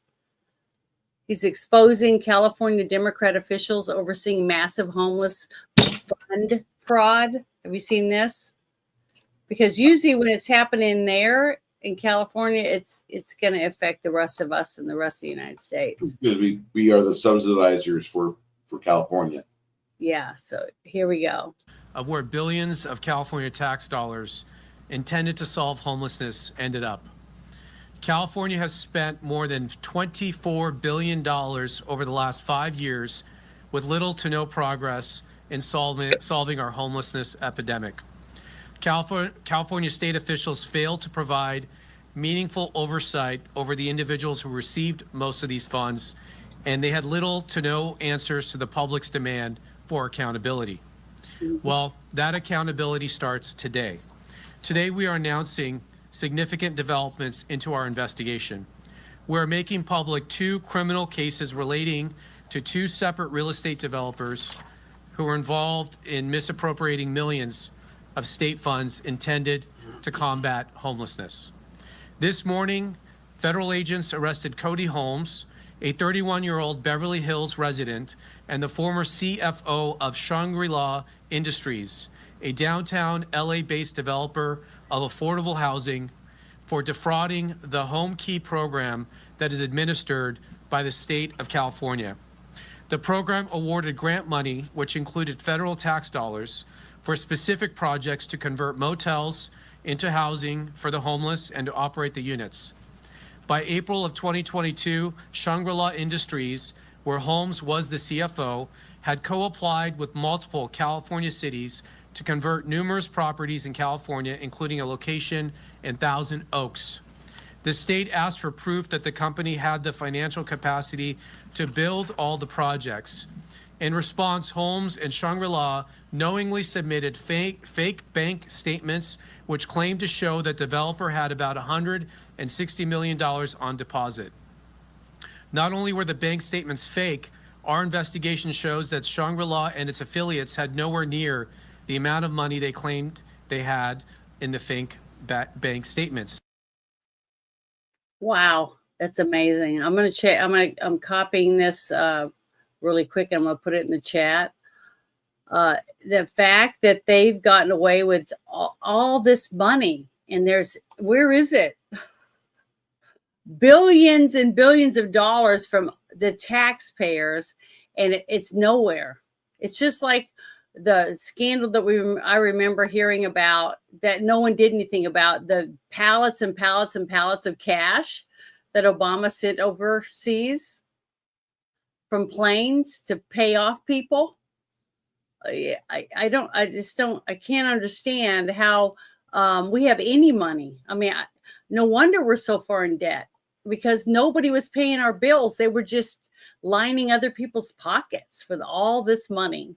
He's exposing California Democrat officials overseeing massive homeless fund fraud. Have you seen this? Because usually when it's happening there in California, it's going to affect the rest of us and the rest of the United States. Because we are the subsidizers for California. Yeah, so here we go. Of where billions of California tax dollars intended to solve homelessness ended up. California has spent more than $24 billion over the last 5 years with little to no progress in solving our homelessness epidemic. California state officials failed to provide meaningful oversight over the individuals who received most of these funds, and they had little to no answers to the public's demand for accountability. Well, that accountability starts today. Today, we are announcing significant developments into our investigation. We're making public 2 criminal cases relating to 2 separate real estate developers who were involved in misappropriating millions of state funds intended to combat homelessness. This morning, federal agents arrested Cody Holmes, a 31-year-old Beverly Hills resident and the former CFO of Shangri-La Industries, a downtown LA-based developer of affordable housing, for defrauding the Home Key program that is administered by the state of California. The program awarded grant money, which included federal tax dollars, for specific projects to convert motels into housing for the homeless and to operate the units. By April of 2022, Shangri-La Industries, where Holmes was the CFO, had co-applied with multiple California cities to convert numerous properties in California, including a location in Thousand Oaks. The state asked for proof that the company had the financial capacity to build all the projects. In response, Holmes and Shangri-La knowingly submitted fake bank statements which claimed to show that the developer had about $160 million on deposit. Not only were the bank statements fake, our investigation shows that Shangri-La and its affiliates had nowhere near the amount of money they claimed they had in the fake bank statements. Wow, that's amazing. I'm going to check. I'm copying this really quick. I'm going to put it in the chat. The fact that they've gotten away with all this money, and where is it? Billions and billions of dollars from the taxpayers, and it's nowhere. It's just like the scandal that I remember hearing about that no one did anything about, the pallets and pallets and pallets of cash that Obama sent overseas from planes to pay off people. I can't understand how we have any money. I mean, no wonder we're so far in debt, because nobody was paying our bills. They were just lining other people's pockets for all this money.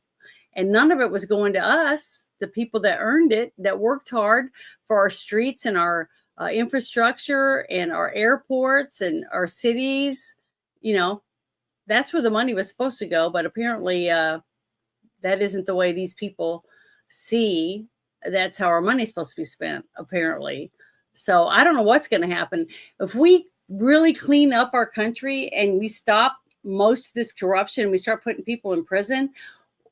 And none of it was going to us, the people that earned it, that worked hard for our streets and our infrastructure and our airports and our cities. That's where the money was supposed to go. But apparently that isn't the way these people see. That's how our money's supposed to be spent, apparently. So I don't know what's going to happen. If we really clean up our country and we stop most of this corruption, we start putting people in prison,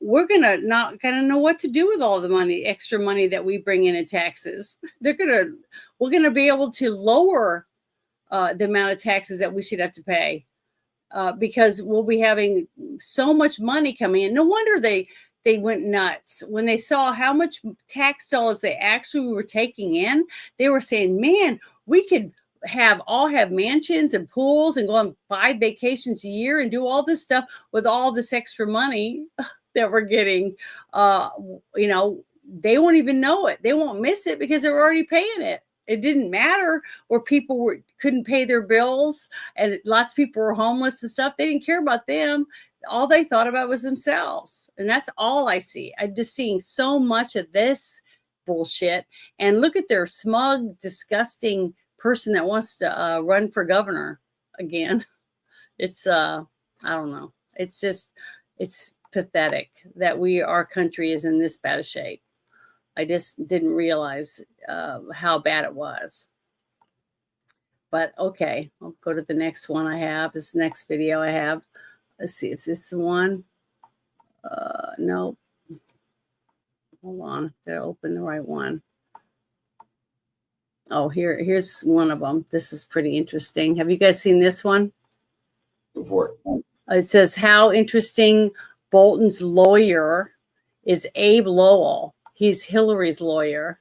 we're gonna not gonna know what to do with all the money, extra money that we bring in taxes. We're gonna be able to lower the amount of taxes that we should have to pay because we'll be having so much money coming in. No wonder they went nuts when they saw how much tax dollars they actually were taking in. They were saying, "Man, we could all have mansions and pools and go on 5 vacations a year and do all this stuff with all this extra money that we're getting." They won't even know it. They won't miss it because they're already paying it. It didn't matter where people couldn't pay their bills and lots of people were homeless and stuff. They didn't care about them. All they thought about was themselves. And that's all I see. I'm just seeing so much of this bullshit. And look at their smug, disgusting person that wants to run for governor again. It's, I don't know. It's pathetic that our country is in this bad a shape. I just didn't realize how bad it was. But okay, I'll go to the next one I have. This next video I have. Let's see if this is the one. No. Hold on. Did I open the right one? Oh, here's one of them. This is pretty interesting. Have you guys seen this one? Before. It says, how interesting Bolton's lawyer is Abe Lowell. He's Hillary's lawyer.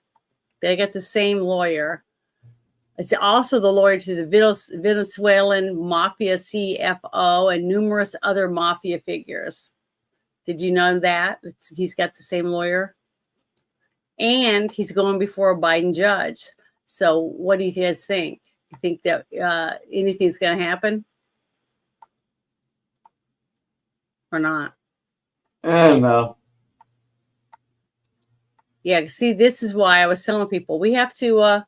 They got the same lawyer. It's also the lawyer to the Venezuelan mafia CFO and numerous other mafia figures. Did you know that? He's got the same lawyer. And he's going before a Biden judge. So what do you guys think? You think that anything's going to happen? Or not? No. Yeah, see, this is why I was telling people we have to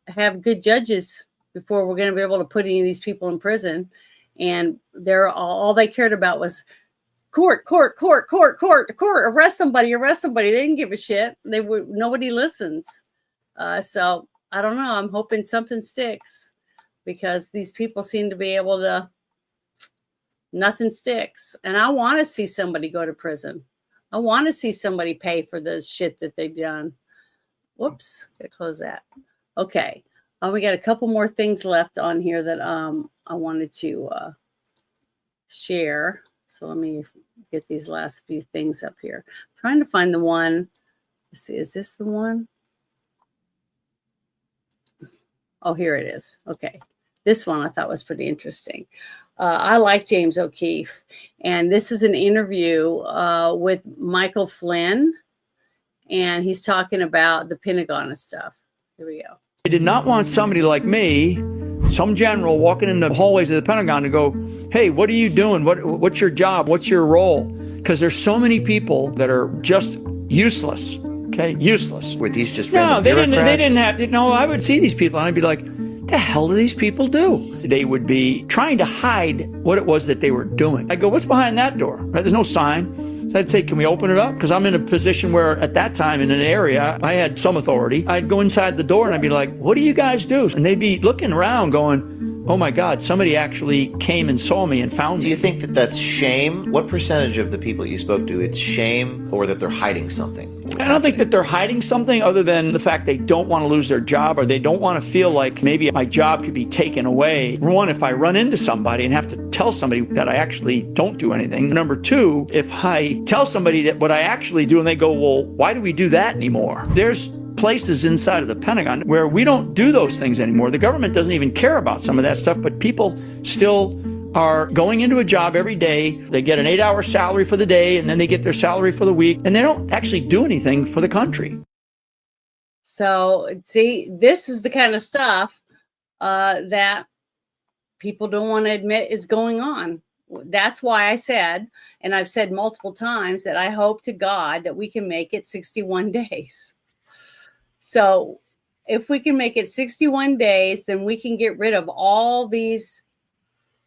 have good judges before we're going to be able to put any of these people in prison. And all they cared about was court, arrest somebody. They didn't give a shit. Nobody listens. So I don't know. I'm hoping something sticks because these people seem to be able to. Nothing sticks. And I want to see somebody go to prison. I want to see somebody pay for the shit that they've done. Whoops, gotta close that. Okay, we got a couple more things left on here that I wanted to share. So let me get these last few things up here. I'm trying to find the one. Let's see, is this the one? Oh, here it is. Okay, this one I thought was pretty interesting. I like James O'Keefe, and this is an interview with Michael Flynn, and he's talking about the Pentagon and stuff. Here we go. They did not want somebody like me, some general, walking in the hallways of the Pentagon to go, hey, what are you doing? What's your job? What's your role? Because there's so many people that are just useless. Okay, useless. Were these just no? random They bureaucrats? didn't have. No, I would see these people and I'd be like, the hell do these people do? They would be trying to hide what it was that they were doing. I go, what's behind that door? Right? There's no sign. So I'd say, can we open it up? Because I'm in a position where at that time in an area, I had some authority. I'd go inside the door and I'd be like, what do you guys do? And they'd be looking around going, oh my God, somebody actually came and saw me and found me. Do you think that that's shame? What percentage of the people you spoke to, it's shame or that they're hiding something? I don't think that they're hiding something other than the fact they don't want to lose their job or they don't want to feel like maybe my job could be taken away. One, if I run into somebody and have to tell somebody that I actually don't do anything. Number two, if I tell somebody that what I actually do and they go, well, why do we do that anymore? There's places inside of the Pentagon where we don't do those things anymore. The government doesn't even care about some of that stuff, but people still are going into a job every day. They get an 8-hour salary for the day, and then they get their salary for the week, and they don't actually do anything for the country. So, see, this is the kind of stuff that people don't want to admit is going on. That's why I said, and I've said multiple times, that I hope to God that we can make it 61 days. So if we can make it 61 days, then we can get rid of all these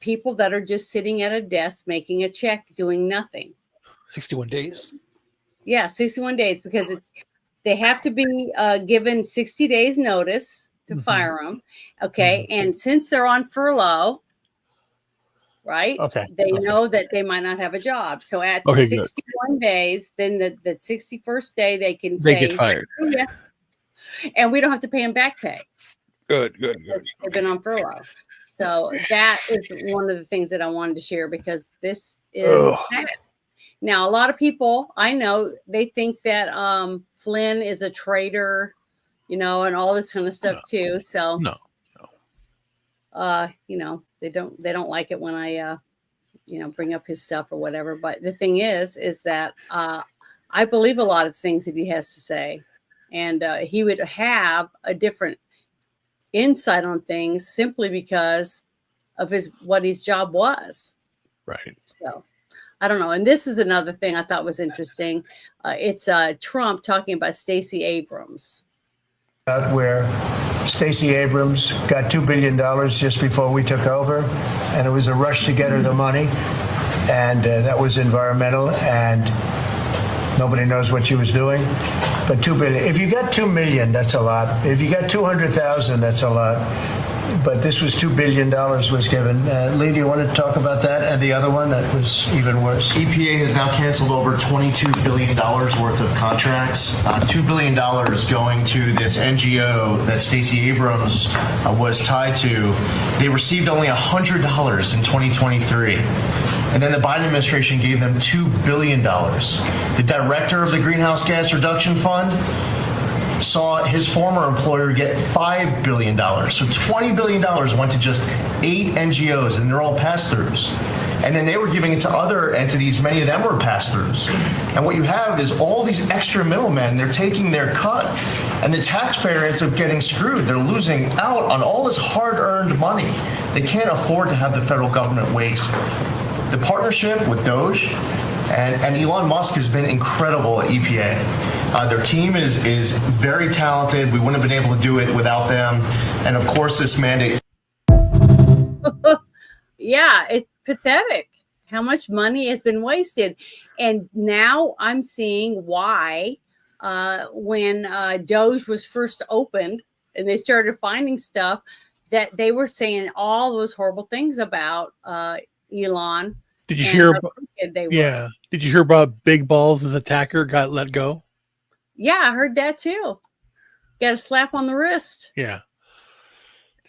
people that are just sitting at a desk making a check doing nothing. 61 days. Yeah, 61 days, because they have to be given 60 days notice to fire them. Okay. And since they're on furlough, right? Okay. They know that they might not have a job. So at the Okay, good. 61 days, then the 61st day, they can They say, get fired. "Yeah," and we don't have to pay them back pay. Good. Because they've been on furlough. So that is one of the things that I wanted to share because this is sad. Now, a lot of people I know, they think that Flynn is a traitor, and all this kind of stuff too. So No. they don't like it when I bring up his stuff or whatever. But the thing is that I believe a lot of things that he has to say, and he would have a different insight on things simply because of what his job was. Right. So I don't know. And this is another thing I thought was interesting. It's Trump talking about Stacey Abrams. Where Stacey Abrams got $2 billion just before we took over, and it was a rush to get her the money, and that was environmental, and nobody knows what she was doing. But $2 billion. If you got 2 million, that's a lot. If you got 200,000, that's a lot. But this was $2 billion was given. Lee, do you want to talk about that? And the other one that was even worse. EPA has now canceled over $22 billion worth of contracts. $2 billion going to this NGO that Stacey Abrams was tied to. They received only $100 in 2023. And then the Biden administration gave them $2 billion. The director of the Greenhouse Gas Reduction Fund saw his former employer get $5 billion. So $20 billion went to just 8 NGOs, and they're all pass-throughs. And then they were giving it to other entities. Many of them were pass-throughs. And what you have is all these extra middlemen. They're taking their cut. And the taxpayer ends up getting screwed. They're losing out on all this hard-earned money. They can't afford to have the federal government waste. The partnership with Doge and Elon Musk has been incredible at EPA. Their team is very talented. We wouldn't have been able to do it without them. And of course, this mandate. Yeah, it's pathetic how much money has been wasted. And now I'm seeing why when Doge was first opened and they started finding stuff, that they were saying all those horrible things about Elon. Did you hear? They yeah. were. Did you hear about Big Balls' attacker got let go? Yeah, I heard that too. Got a slap on the wrist. Yeah.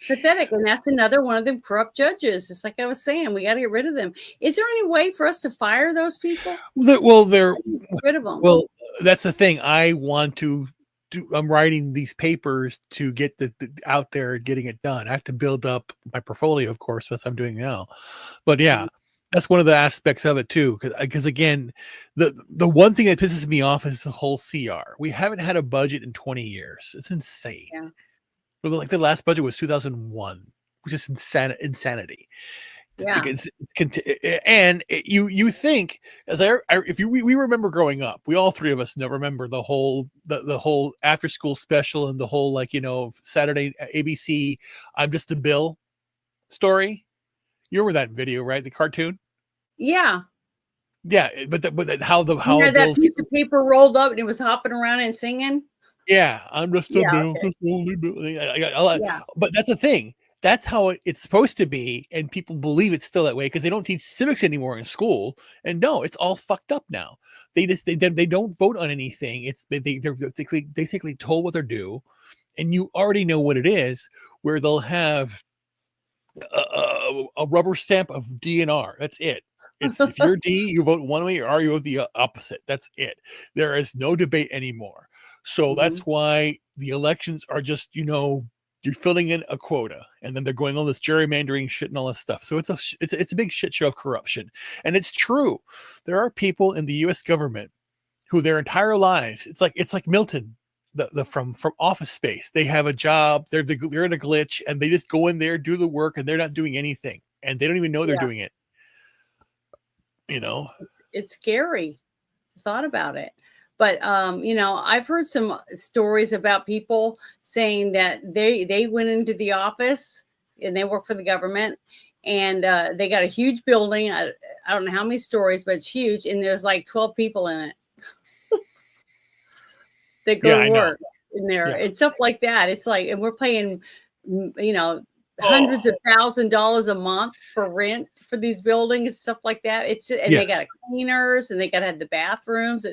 Pathetic. And that's another one of them corrupt judges. It's like I was saying, we got to get rid of them. Is there any way for us to fire those people? Well, they're get rid of them. Well, that's the thing. I want to do. I'm writing these papers to get the out there and getting it done. I have to build up my portfolio, of course, that's what I'm doing now. But yeah. That's one of the aspects of it too, because again, the one thing that pisses me off is the whole CR. We haven't had a budget in 20 years. It's insane. Yeah. Like the last budget was 2001, which is insanity. Yeah. And you think we remember growing up, we all three of us remember the whole after school special and the whole Saturday ABC I'm Just a Bill story. You remember that video, right? The cartoon. Yeah. Yeah, but how that piece of paper rolled up and it was hopping around and singing. Yeah, I'm just a Bill. Okay. Yeah. But that's the thing. That's how it's supposed to be, and people believe it's still that way because they don't teach civics anymore in school. And no, it's all fucked up now. They don't vote on anything. They're basically told what they're due, and you already know what it is. Where they'll have a rubber stamp of DNR. That's it. It's if you're D, you vote one way, or you vote the opposite. That's it. There is no debate anymore. So that's why the elections are just, you're filling in a quota, and then they're going all this gerrymandering shit and all this stuff. So it's a big shit show of corruption. And it's true. There are people in the US government who their entire lives, it's like Milton. From Office Space, they have a job, they're in a glitch, and they just go in there, do the work, and they're not doing anything, and they don't even know they're doing it. It's scary. Thought about it, but I've heard some stories about people saying that they went into the office and they work for the government, and they got a huge building. I don't know how many stories, but it's huge, and there's like 12 people in it. That go to work in there and stuff like that. It's like, and we're paying, hundreds of $1,000s a month for rent for these buildings and stuff like that. It's just, and they got cleaners and they got to have the bathrooms.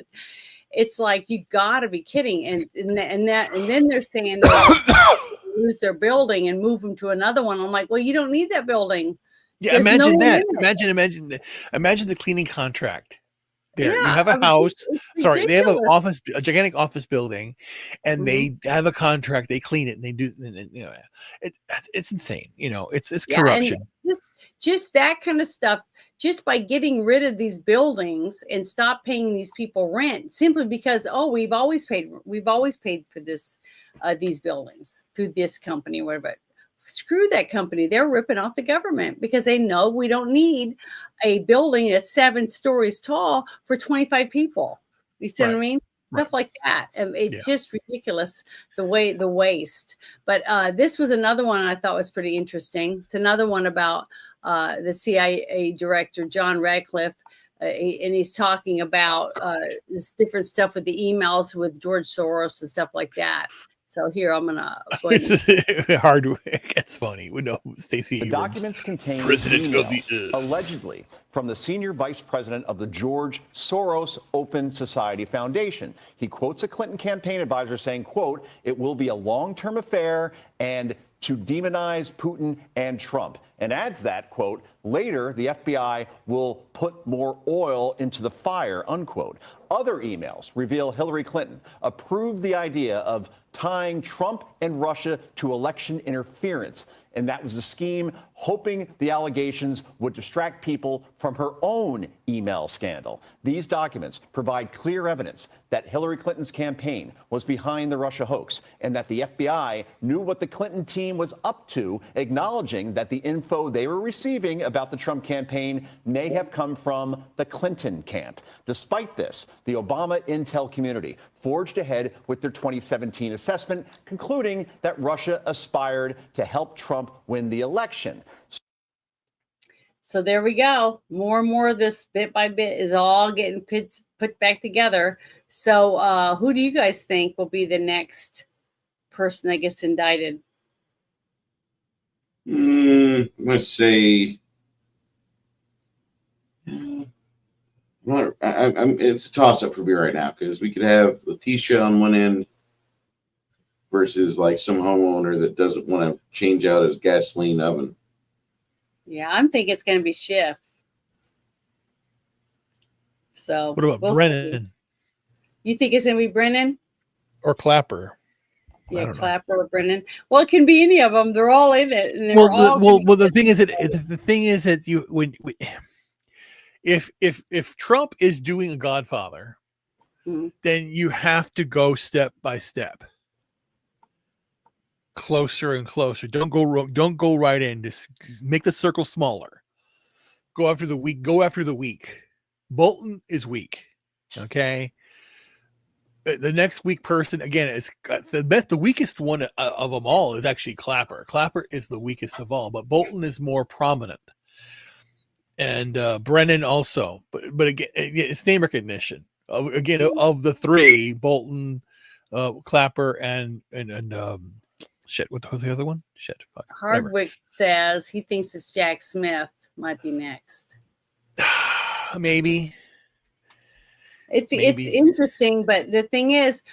It's like, you got to be kidding. And then they're saying they'll lose their building and move them to another one. I'm like, well, you don't need that building. Yeah, There's imagine no that. limit. Imagine the cleaning contract. There, you Yeah, have a I mean, house. it's Sorry, they have ridiculous. a gigantic office building, and they have a contract. They clean it, and they do. And, you know, it's insane. You know, it's Yeah, corruption. and just that kind of stuff, just by getting rid of these buildings and stop paying these people rent, simply because, oh, we've always paid for this, these buildings through this company, whatever. Screw that company. They're ripping off the government because they know we don't need a building that's 7 stories tall for 25 people. You see what I mean? Stuff like that. And it's just ridiculous, the waste. But this was another one I thought was pretty interesting. It's another one about the CIA director, John Radcliffe. And he's talking about this different stuff with the emails with George Soros and stuff like that. So here, I'm going to go ahead. Hard. It's funny. We know Stacey The Abrams, documents contain president of the emails, allegedly from the senior vice president of the George Soros Open Society Foundation. He quotes a Clinton campaign advisor saying, quote, "It will be a long-term affair and to demonize Putin and Trump," and adds that, quote, "Later, the FBI will put more oil into the fire," unquote. Other emails reveal Hillary Clinton approved the idea of tying Trump and Russia to election interference. And that was the scheme, hoping the allegations would distract people from her own email scandal. These documents provide clear evidence that Hillary Clinton's campaign was behind the Russia hoax and that the FBI knew what the Clinton team was up to, acknowledging that the info they were receiving about the Trump campaign may have come from the Clinton camp. Despite this, the Obama intel community forged ahead with their 2017 assessment, concluding that Russia aspired to help Trump win the election. So there we go. More and more of this, bit by bit, is all getting put back together. So who do you guys think will be the next person that gets indicted? Let's say, it's a toss-up for me right now, because we could have Letitia on one end versus like some homeowner that doesn't want to change out his gasoline oven. Yeah, I'm thinking it's going to be Schiff. So What about Brennan? See. You think it's going to be Brennan? Or Clapper? Yeah, Clapper or Brennan. Well, it can be any of them. They're all in it. And The thing is that if Trump is doing a Godfather, then you have to go step by step, closer and closer. Don't go right in. Just make the circle smaller. Go after the weak. Bolton is weak. Okay. The next weak person, again, is the weakest one of them all is actually Clapper. Clapper is the weakest of all, but Bolton is more prominent. And Brennan also, but again, it's name recognition. Again, of the three, Bolton, Clapper, and shit. What was the other one? Shit. Fuck. Hardwick says he thinks it's Jack Smith might be next. Maybe. It's interesting, but the thing is,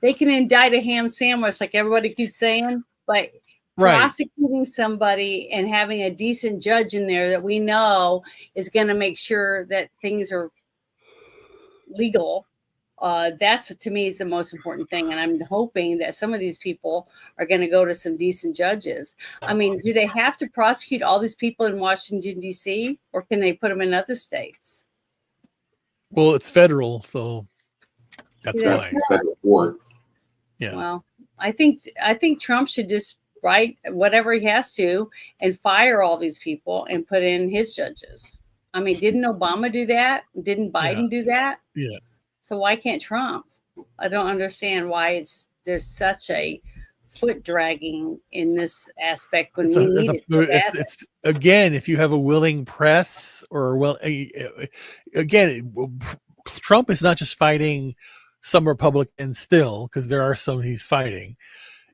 they can indict a ham sandwich like everybody keeps saying, but prosecuting somebody and having a decent judge in there that we know is going to make sure that things are legal. That's what, to me, is the most important thing. And I'm hoping that some of these people are going to go to some decent judges. I mean, do they have to prosecute all these people in Washington, D.C., or can they put them in other states? Well, it's federal, so that's why. Federal court. Yeah. Well, I think Trump should just write whatever he has to and fire all these people and put in his judges. I mean, didn't Obama do that? Didn't Biden do that? Yeah. So why can't Trump? I don't understand why there's such a foot dragging in this aspect when we need it so badly. It's again, if you have a willing press again, Trump is not just fighting some Republicans still, because there are some he's fighting.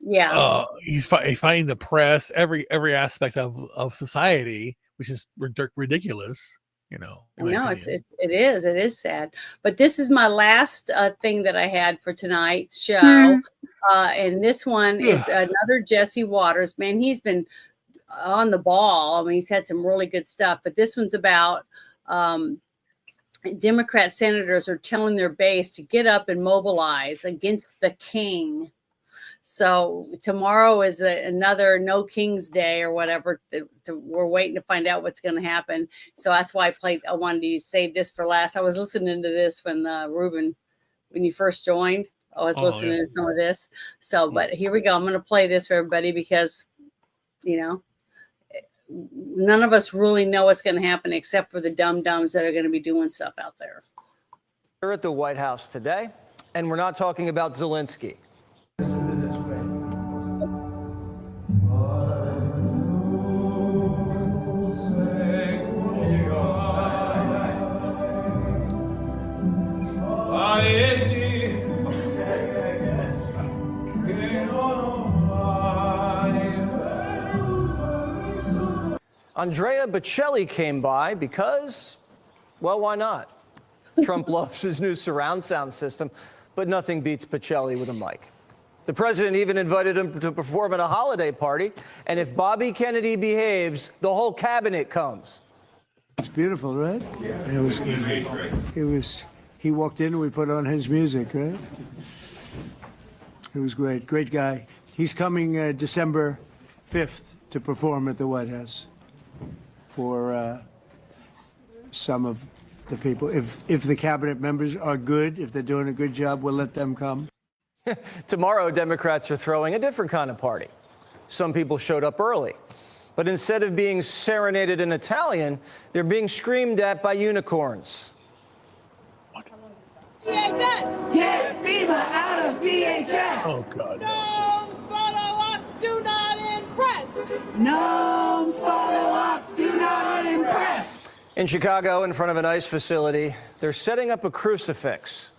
Yeah. He's fighting the press, every aspect of society, which is ridiculous. You know, in my No, opinion. it is sad. But this is my last thing that I had for tonight's show, and this one is another Jesse Waters. Man, he's been on the ball. I mean, he's had some really good stuff. But this one's about Democrat senators are telling their base to get up and mobilize against the king. So tomorrow is another No King's Day or whatever. We're waiting to find out what's going to happen. So that's why I wanted to save this for last. I was listening to this when Ruben, when you first joined, I was listening to some of this. So, but here we go. I'm going to play this for everybody because, you know, none of us really know what's going to happen except for the dum-dums that are going to be doing stuff out there. We're at the White House today, and we're not talking about Zelensky. Andrea Bocelli came by because, well, why not? Trump loves his new surround sound system, but nothing beats Bocelli with a mic. The president even invited him to perform at a holiday party, and if Bobby Kennedy behaves, the whole cabinet comes. It's beautiful, right? Yeah. It was good. He walked in and we put on his music, right? It was great. Great guy. He's coming December 5th to perform at the White House for some of the people. If the cabinet members are good, if they're doing a good job, we'll let them come. Tomorrow, Democrats are throwing a different kind of party. Some people showed up early. But instead of being serenaded in Italian, they're being screamed at by unicorns. DHS! Get FEMA out of DHS! Oh, God. Gnomes follow-ups do not impress! Gnomes follow-ups do not impress! In Chicago, in front of an ICE facility, they're setting up a crucifix.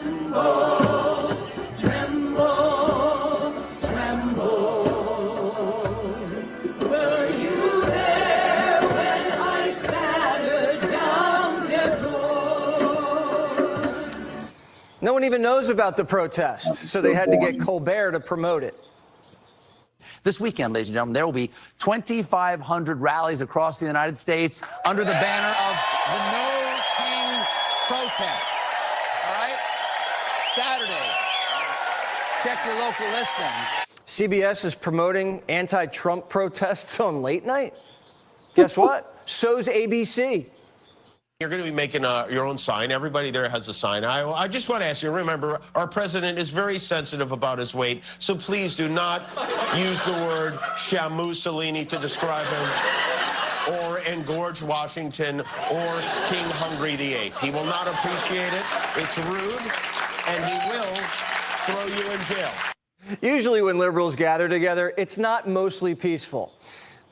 Tremble, tremble, tremble. Were you there when I battered down their door? No one even knows about the protest, so they had to get Colbert to promote it. This weekend, ladies and gentlemen, there will be 2,500 rallies across the United States under the banner of the No Kings protest. All right? Saturday. Check your local listings. CBS is promoting anti-Trump protests on late night. Guess what? So's ABC. You're going to be making your own sign. Everybody there has a sign. I just want to ask you, remember, our president is very sensitive about his weight, so please do not use the word Shamussolini to describe him, or engorge Washington, or King Hungry VIII. He will not appreciate it. It's rude, and he will throw you in jail. Usually when liberals gather together, it's not mostly peaceful.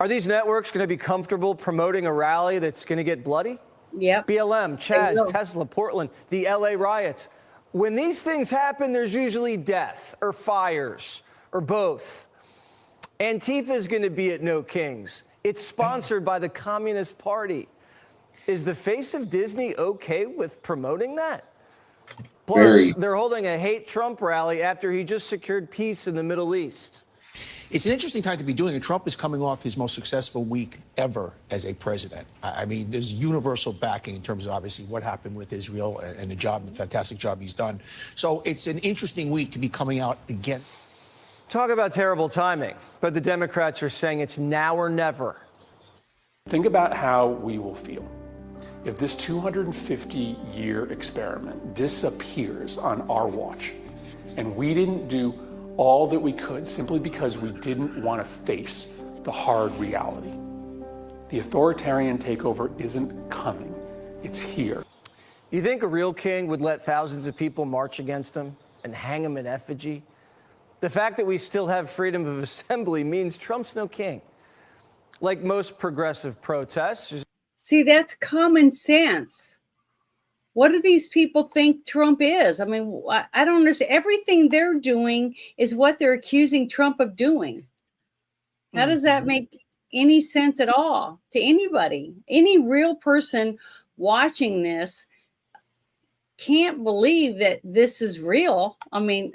Are these networks going to be comfortable promoting a rally that's going to get bloody? Yep. BLM, Chaz, Tesla, Portland, the LA riots. When these things happen, there's usually death or fires or both. Antifa is going to be at No Kings. It's sponsored by the Communist Party. Is the face of Disney okay with promoting that? Plus, they're holding a hate Trump rally after he just secured peace in the Middle East. It's an interesting time to be doing it. Trump is coming off his most successful week ever as a president. I mean, there's universal backing in terms of obviously what happened with Israel and the fantastic job he's done. So it's an interesting week to be coming out again. Talk about terrible timing, but the Democrats are saying it's now or never. Think about how we will feel if this 250-year experiment disappears on our watch and we didn't do all that we could simply because we didn't want to face the hard reality. The authoritarian takeover isn't coming, it's here. You think a real king would let thousands of people march against him and hang him in effigy? The fact that we still have freedom of assembly means Trump's no king. Like most progressive protests. See, that's common sense. What do these people think Trump is? I mean, I don't understand. Everything they're doing is what they're accusing Trump of doing. How does that make any sense at all to anybody? Any real person watching this can't believe that this is real. I mean,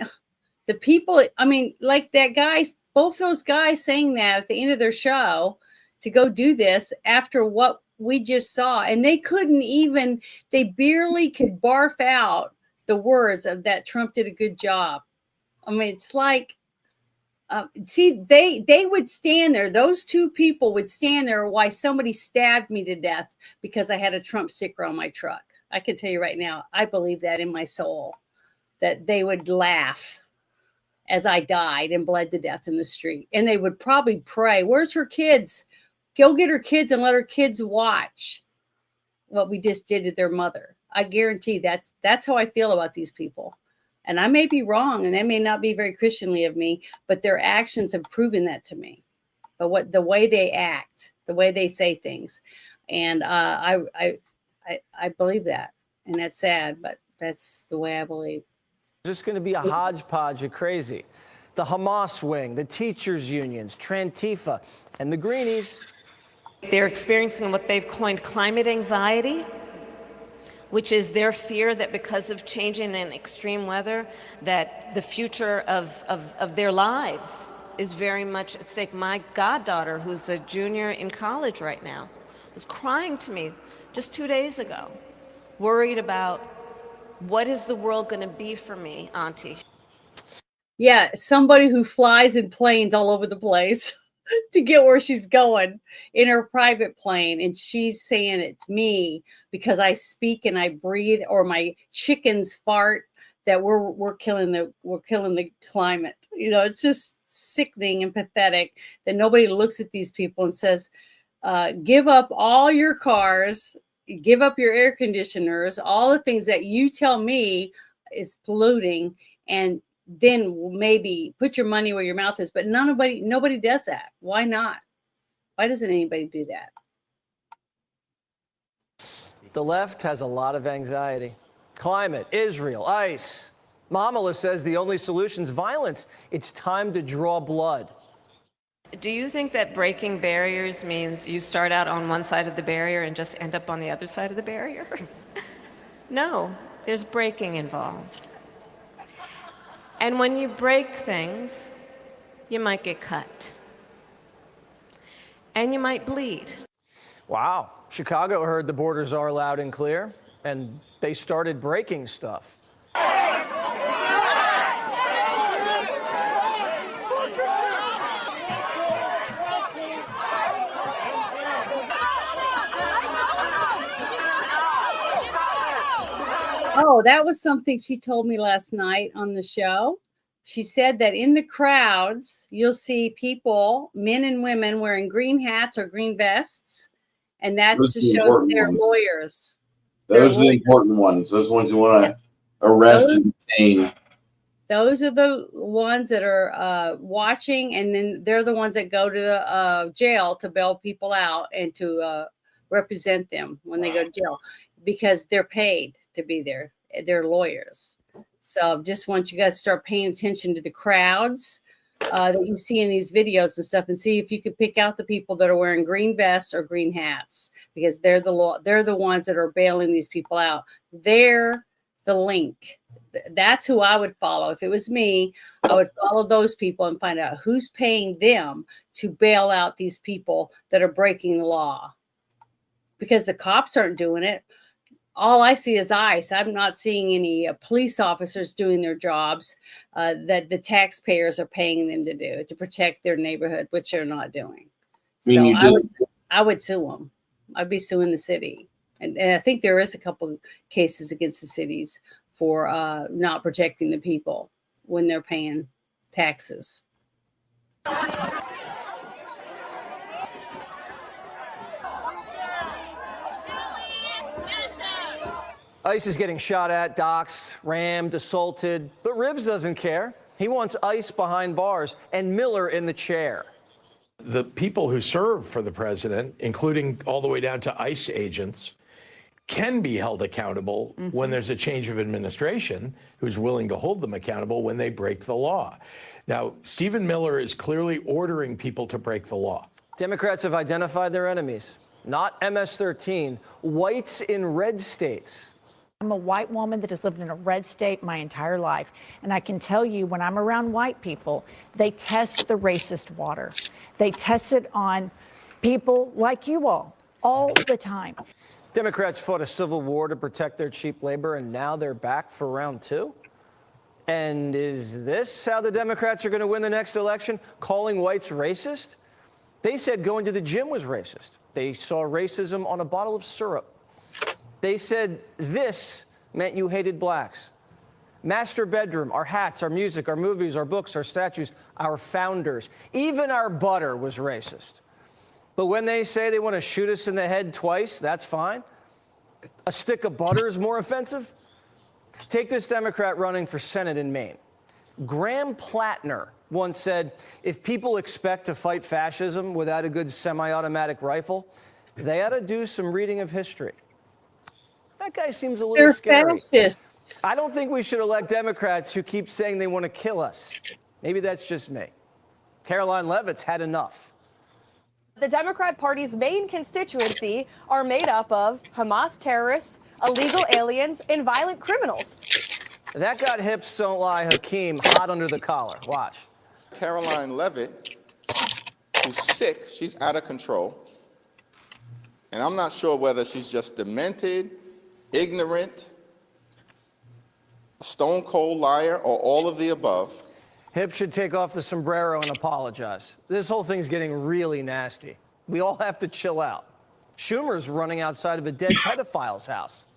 the people, I mean, like that guy, both those guys saying that at the end of their show to go do this after what we just saw. And they couldn't even, they barely could barf out the words of that Trump did a good job. I mean, it's like, see, they would stand there. Those two people would stand there while somebody stabbed me to death because I had a Trump sticker on my truck. I can tell you right now, I believe that in my soul, that they would laugh as I died and bled to death in the street. And they would probably pray, where's her kids? Go get her kids and let her kids watch what we just did to their mother. I guarantee that's how I feel about these people. And I may be wrong, and that may not be very Christianly of me, but their actions have proven that to me. But the way they act, the way they say things, and I believe that, and that's sad, but that's the way I believe. Just going to be a hodgepodge of crazy. The Hamas wing, the teachers' unions, Trantifa, and the Greenies. They're experiencing what they've coined climate anxiety, which is their fear that because of changing and extreme weather, that the future of their lives is very much at stake. My goddaughter, who's a junior in college right now, was crying to me just 2 days ago, worried about what is the world going to be for me, Auntie? Yeah, somebody who flies in planes all over the place to get where she's going in her private plane. And she's saying it's me because I speak and I breathe, or my chickens fart, that we're killing the climate. You know, it's just sickening and pathetic that nobody looks at these people and says, give up all your cars, give up your air conditioners, all the things that you tell me is polluting, and then maybe put your money where your mouth is. But nobody does that. Why not? Why doesn't anybody do that? The left has a lot of anxiety. Climate, Israel, ICE. Mamala says the only solution is violence. It's time to draw blood. Do you think that breaking barriers means you start out on one side of the barrier and just end up on the other side of the barrier? No, there's breaking involved. And when you break things, you might get cut. And you might bleed. Wow. Chicago heard the borders are loud and clear, and they started breaking stuff. Oh, that was something she told me last night on the show. She said that in the crowds, you'll see people, men and women, wearing green hats or green vests. And that's to show that they're lawyers. Those are the important ones. Those ones you want to arrest and detain. Those are the ones that are watching, and then they're the ones that go to jail to bail people out and to represent them when they go to jail, because they're paid to be there. They're lawyers. So just want you guys to start paying attention to the crowds that you see in these videos and stuff, and see if you can pick out the people that are wearing green vests or green hats, because they're the ones that are bailing these people out. They're the link. That's who I would follow. If it was me, I would follow those people and find out who's paying them to bail out these people that are breaking the law, because the cops aren't doing it. All I see is ICE. I'm not seeing any police officers doing their jobs that the taxpayers are paying them to do to protect their neighborhood, which they're not doing. I would sue them. I'd be suing the city. And I think there is a couple of cases against the cities for not protecting the people when they're paying taxes. ICE is getting shot at, doxxed, rammed, assaulted, but Ribs doesn't care. He wants ICE behind bars and Miller in the chair. The people who serve for the president, including all the way down to ICE agents, can be held accountable when there's a change of administration who's willing to hold them accountable when they break the law. Now, Stephen Miller is clearly ordering people to break the law. Democrats have identified their enemies, not MS-13, whites in red states. I'm a white woman that has lived in a red state my entire life. And I can tell you, when I'm around white people, they test the racist water. They test it on people like you all the time. Democrats fought a civil war to protect their cheap labor, and now they're back for round two? And is this how the Democrats are going to win the next election, calling whites racist? They said going to the gym was racist. They saw racism on a bottle of syrup. They said this meant you hated blacks. Master bedroom, our hats, our music, our movies, our books, our statues, our founders, even our butter was racist. But when they say they want to shoot us in the head twice, that's fine. A stick of butter is more offensive? Take this Democrat running for Senate in Maine. Graham Plattner once said, if people expect to fight fascism without a good semi-automatic rifle, they ought to do some reading of history. That guy seems a little They're scary. fascists. I don't think we should elect Democrats who keep saying they want to kill us. Maybe that's just me. Caroline Leavitt's had enough. The Democrat Party's main constituency are made up of Hamas terrorists, illegal aliens, and violent criminals. That got hips don't lie Hakeem hot under the collar. Watch. Caroline Leavitt, who's sick, she's out of control. And I'm not sure whether she's just demented, ignorant, a stone cold liar, or all of the above. Hips should take off the sombrero and apologize. This whole thing's getting really nasty. We all have to chill out. Schumer's running outside of a dead pedophile's house.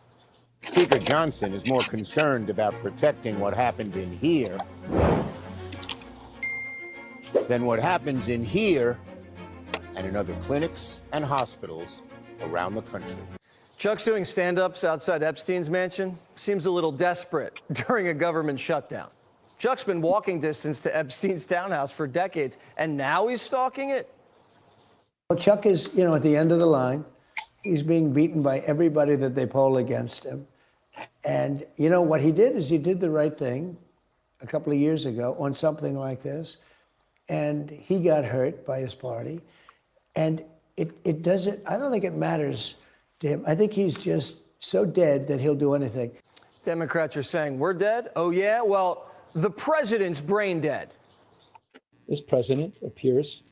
Speaker Johnson is more concerned about protecting what happened in here than what happens in here and in other clinics and hospitals around the country. Chuck's doing stand-ups outside Epstein's mansion. Seems a little desperate during a government shutdown. Chuck's been walking distance to Epstein's townhouse for decades, and now he's stalking it? Well, Chuck is, at the end of the line. He's being beaten by everybody that they poll against him. And, what he did is he did the right thing a couple of years ago on something like this. And he got hurt by his party. And it doesn't, I don't think it matters to him. I think he's just so dead that he'll do anything. Democrats are saying, we're dead? Oh, yeah? Well, the president's brain dead. This president appears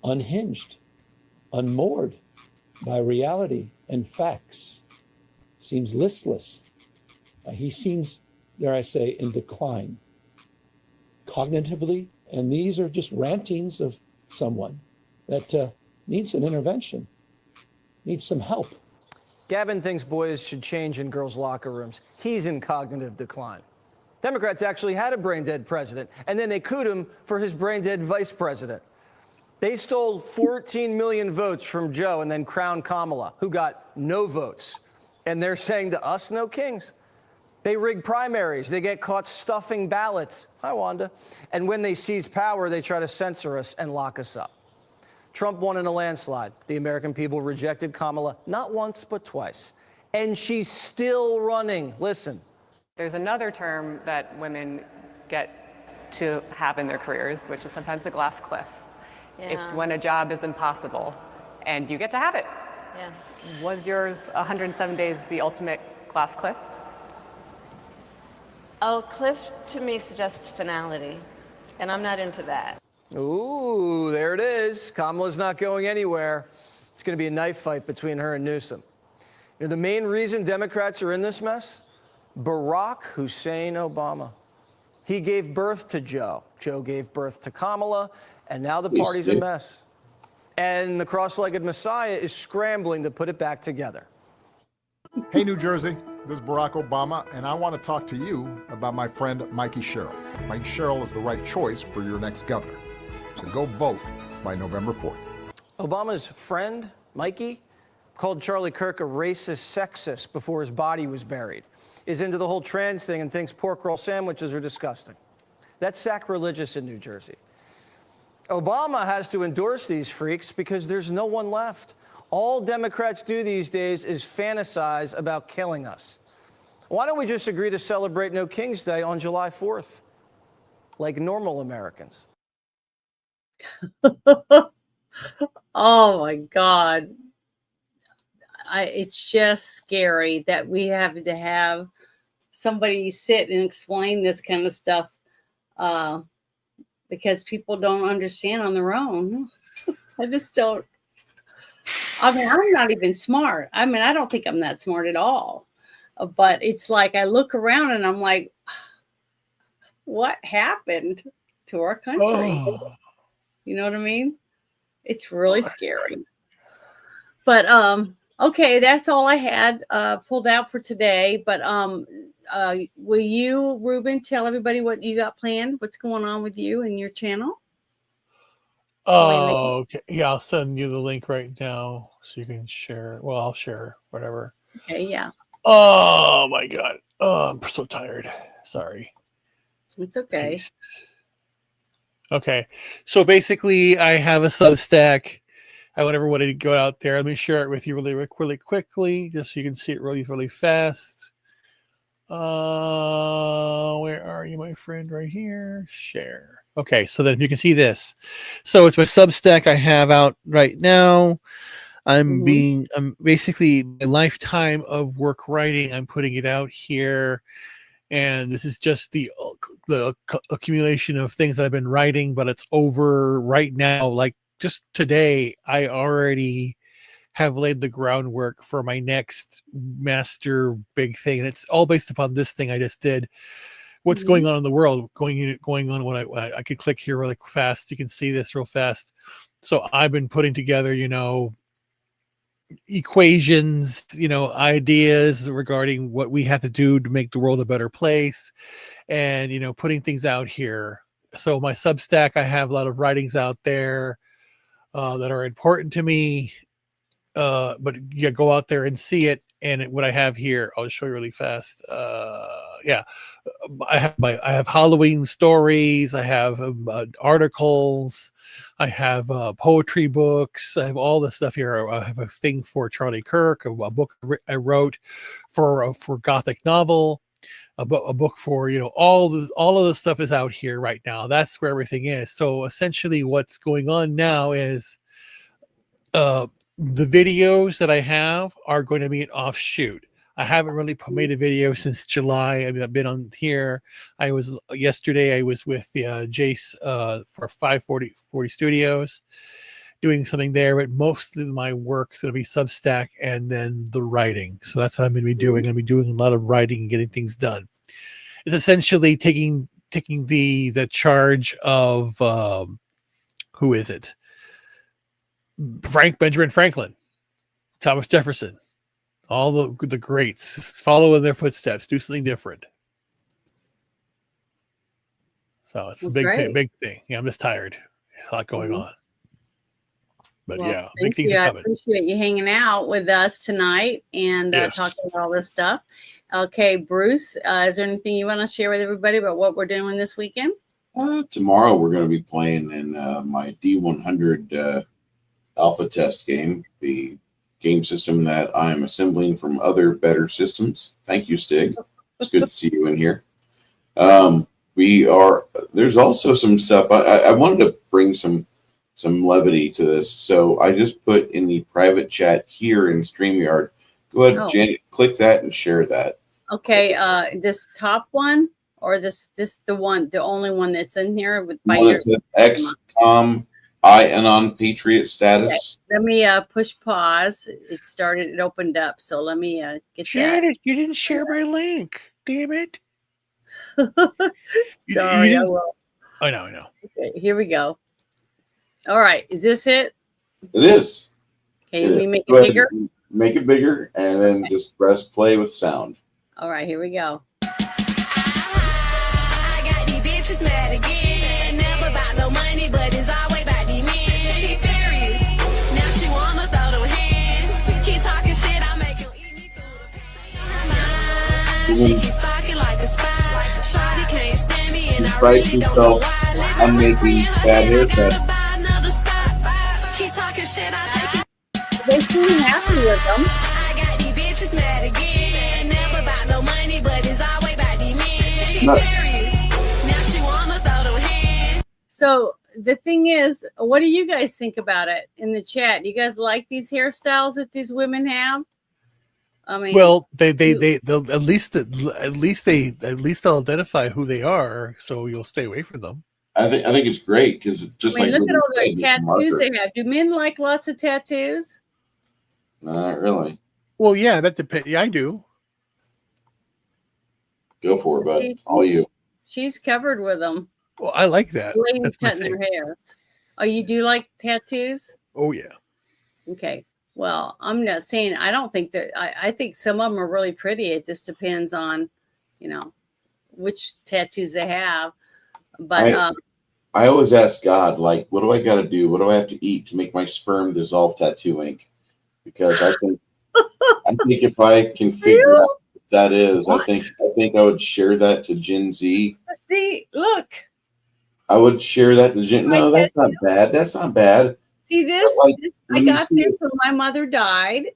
unhinged, unmoored by reality and facts, seems listless. He seems, dare I say, in decline cognitively. And these are just rantings of someone that needs an intervention, needs some help. Gavin thinks boys should change in girls' locker rooms. He's in cognitive decline. Democrats actually had a brain-dead president, and then they cooed him for his brain-dead vice president. They stole 14 million votes from Joe and then crowned Kamala, who got no votes. And they're saying to us, no kings. They rig primaries. They get caught stuffing ballots. Hi, Wanda. And when they seize power, they try to censor us and lock us up. Trump won in a landslide. The American people rejected Kamala not once, but twice. And she's still running. Listen. There's another term that women get to have in their careers, which is sometimes a glass cliff. Yeah. It's when a job is impossible and you get to have it. Yeah. Was yours 107 days the ultimate glass cliff? Oh, cliff to me suggests finality, and I'm not into that. Ooh, there it is. Kamala's not going anywhere. It's going to be a knife fight between her and Newsom. The main reason Democrats are in this mess? Barack Hussein Obama. He gave birth to Joe. Joe gave birth to Kamala, and now the party's a mess. And the cross-legged Messiah is scrambling to put it back together. Hey, New Jersey, this is Barack Obama, and I want to talk to you about my friend Mikey Sherrill. Mike Sherrill is the right choice for your next governor. So go vote by November 4th. Obama's friend, Mikey, called Charlie Kirk a racist sexist before his body was buried, is into the whole trans thing and thinks pork roll sandwiches are disgusting. That's sacrilegious in New Jersey. Obama has to endorse these freaks because there's no one left. All Democrats do these days is fantasize about killing us. Why don't we just agree to celebrate No King's Day on July 4th, like normal Americans? Oh my God. It's just scary that we have to have somebody sit and explain this kind of stuff because people don't understand on their own. I just don't. I mean, I'm not even smart. I mean, I don't think I'm that smart at all. But it's like I look around and I'm like, what happened to our country? Oh. You know what I mean? It's really scary. But okay, that's all I had pulled out for today. But will you, Ruben, tell everybody what you got planned? What's going on with you and your channel? Oh, okay. Yeah, I'll send you the link right now so you can share. Well, I'll share whatever. Okay, yeah. Oh my God. Oh, I'm so tired. Sorry. It's okay. Paste. Okay. So basically, I have a Substack. I want everybody to go out there. Let me share it with you really quickly, just so you can see it really fast. Where are you, my friend? Right here. Share. Okay, so then if you can see this. So it's my Substack I have out right now. I'm basically my lifetime of work writing. I'm putting it out here. And this is just the accumulation of things that I've been writing, but it's over right now. Like just today, I already have laid the groundwork for my next master big thing. And it's all based upon this thing I just did. What's going on in the world, going on when I could click here really fast. You can see this real fast. So I've been putting together, equations, ideas regarding what we have to do to make the world a better place, and putting things out here. So my Substack, I have a lot of writings out there that are important to me, but yeah, go out there and see it. And what I have here, I'll show you really fast. Yeah, I have Halloween stories, I have articles, I have poetry books, I have all this stuff here. I have a thing for Charlie Kirk, a book I wrote for Gothic novel, a book for all of the stuff is out here right now. That's where everything is. So essentially, what's going on now is the videos that I have are going to be an offshoot. I haven't really made a video since July. I mean, I've been on here. Yesterday I was with the Jace for 540 Studios doing something there, but mostly my work is going to be Substack and then the writing. So that's what I'm going to be doing. I'm going to be doing a lot of writing and getting things done. It's essentially taking the charge of who is it? Benjamin Franklin, Thomas Jefferson, all the greats. Just follow in their footsteps, do something different. So it's a big thing. Yeah, I'm just tired. There's a lot going on. But yeah, big things are coming. I appreciate you hanging out with us tonight and talking about all this stuff. Okay, Bruce, is there anything you want to share with everybody about what we're doing this weekend? Tomorrow we're going to be playing in my D100 alpha test game, the game system that I'm assembling from other better systems. Thank you, Stig. It's good to see you in here. There's also some stuff. I wanted to bring some levity to this. So I just put in the private chat here in StreamYard. Go ahead, Janet, click that and share that. Okay, this top one or this the only one that's in here with by your XCOM Anon Patriot status. Okay. Let me push pause. It opened up. So let me get Janet, that. You didn't share my link. Damn it. Sorry, I will. I know. Okay, here we go. All right. Is this it? It is. Okay, let me make it bigger. Make it bigger and then just press play with sound. All right, here we go. I got these bitches mad again. Never about no money, but it's always about these men. She furious. Now she wanna throw them hands. Keep talking shit, I make you eat me through the pain. She keep stalking like a spy. Shawty can't stand me and I really don't know why. I'm making bad haircut. Keep talking shit, I take it. They see be happy with them. I got these bitches mad again. Never about no money, but it's always about these men. She No. furious. Now she wanna throw them hands. So the thing is, what do you guys think about it in the chat? Do you guys like these hairstyles that these women have? I mean, Well, they'll at least they'll identify who they are, so you'll stay away from them. I think it's great because just I mean, like look at Ruben all the said, it's a tattoos marker. they have. Do men like lots of tattoos? Not really. Well, yeah, that depends. Yeah, I do. Go for it, bud. See, All you. She's covered with them. Well, I like that. Ladies That's my cutting thing. their hairs. Oh, you do like tattoos? Oh yeah. Okay. Well, I'm not saying I don't think that I think some of them are really pretty. It just depends on, which tattoos they have. But I always ask God, like, what do I got to do? What do I have to eat to make my sperm dissolve tattoo ink? Because I think if I can figure out what that is, I think I would share that to Gen Z. see, look. I would share that to Gen. No, that's not bad. That's not bad. See this? Like, I when you got see this it- when my mother died,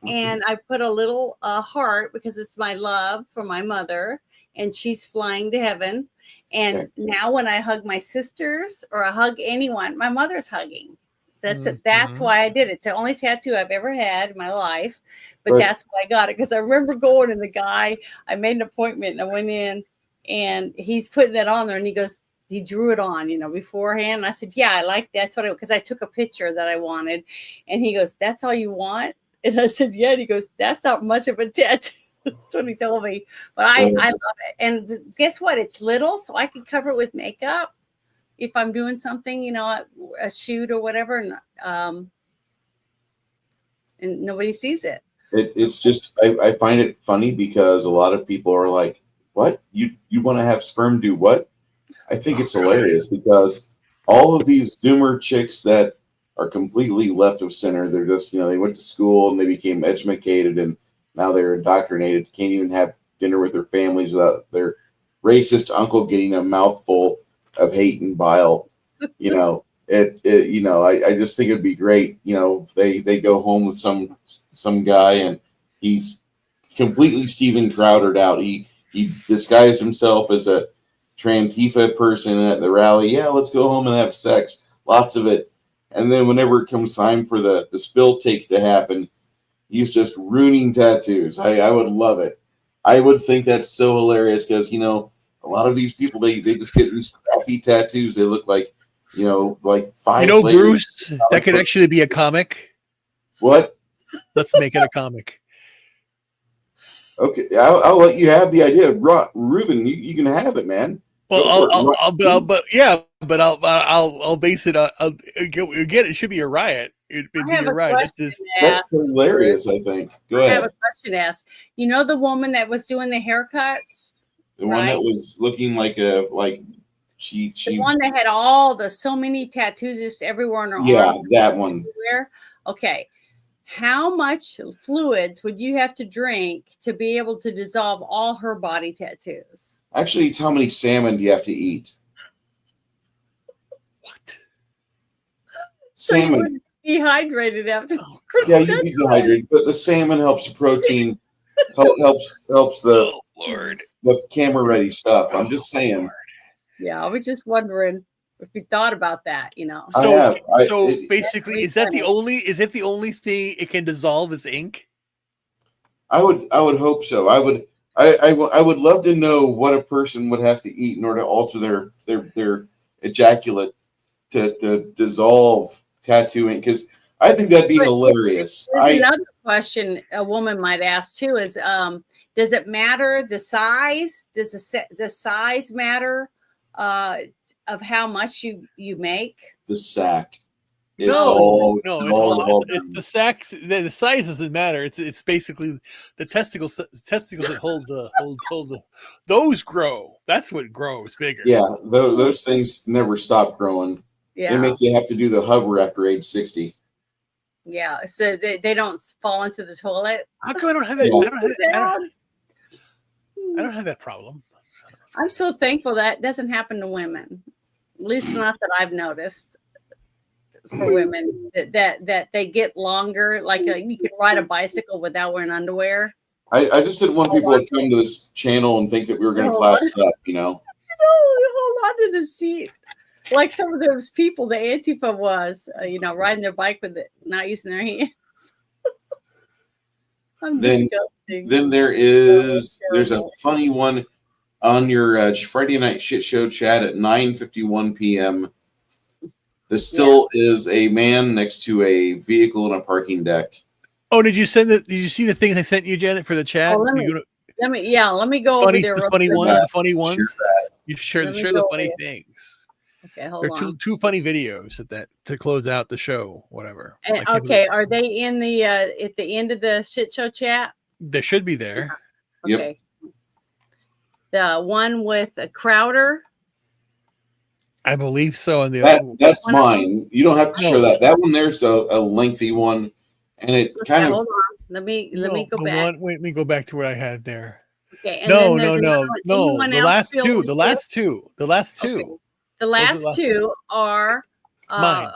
and I put a little heart because it's my love for my mother, and she's flying to heaven. And now when I hug my sisters or I hug anyone, my mother's hugging. That's it. That's why I did it. It's the only tattoo I've ever had in my life, but Right. that's why I got it because I remember going and the guy. I made an appointment and I went in, and he's putting that on there, and he goes. He drew it on, beforehand. And I said, yeah, I like that's what because I took a picture that I wanted. And he goes, that's all you want? And I said, yeah. And he goes, that's not much of a tattoo. That's what he told me. But I love it. And guess what? It's little, so I can cover it with makeup if I'm doing something, a shoot or whatever, and nobody sees it. It's just I find it funny because a lot of people are like, what? You want to have sperm do what? I think it's hilarious because all of these Zoomer chicks that are completely left of center, they're just, they went to school and they became educated and now they're indoctrinated, can't even have dinner with their families without their racist uncle getting a mouthful of hate and bile. I just think it'd be great. They go home with some guy and he's completely Steven Crowdered out. He disguised himself as a Trantifa person at the rally. Yeah, let's go home and have sex. Lots of it. And then whenever it comes time for the spill take to happen, he's just ruining tattoos. I would love it. I would think that's so hilarious because, a lot of these people, they just get these crappy tattoos. They look like, like 5 layers. Bruce, that could actually be a comic. What? Let's make it a comic. Okay, I'll let you have the idea. Ruben, you can have it, man. Well, I'll base it on. Again, it should be a riot. It'd be a riot. That's hilarious. I think. Go ahead. I have a question to ask. The woman that was doing the haircuts, the one that was looking like the one that had so many tattoos just everywhere on her arms. Yeah, that one. Everywhere. Okay. How much fluids would you have to drink to be able to dissolve all her body tattoos? Actually, it's how many salmon do you have to eat? What? Salmon. So you would be dehydrated after. Yeah, you'd be dehydrated, but the salmon helps the protein, helps the the camera ready stuff. I'm just saying. Yeah, I was just wondering if you thought about that. So basically, is that the only thing it can dissolve is ink? I would hope so. I would love to know what a person would have to eat in order to alter their ejaculate to dissolve tattooing, because I think that'd be hilarious. Another question a woman might ask too is, does it matter the size? Does the size matter of how much you make? The sack. It's the sack. The size doesn't matter. It's basically the testicles. The testicles that hold those grow. That's what grows bigger. Yeah, those things never stop growing. Yeah, they make you have to do the hover after age 60. Yeah, so they don't fall into the toilet. How come I don't have that? I don't have that problem. I'm so thankful that doesn't happen to women. At least not that I've noticed. for women that they get longer. Like you can ride a bicycle without wearing underwear. I just didn't want people to come to this channel and think that we were going to class it up, you know. No, you hold on to the seat. Like some of those people, the Antifa was, riding their bike with it, not using their hands. Then there's a funny one on your Friday night shit show chat at 9:51 p.m. There still is a man next to a vehicle in a parking deck. Oh, did you see the things I sent you, Janet, for the chat? Oh, let me go funny, over there. The funny ones, the funny ones. You share Let me the go funny over things. Okay, hold There are on. two funny videos that to close out the show, whatever. And, okay, are they in the at the end of the shit show chat? They should be there. Okay. The one with Crowder. I believe so. And that's mine. You don't have to show that. That one there's a lengthy one, and it kind of. Hold on. Let me go back. Let me go back to what I had there. Okay. And No. The last two. The last two. Okay. The last two are. Mine.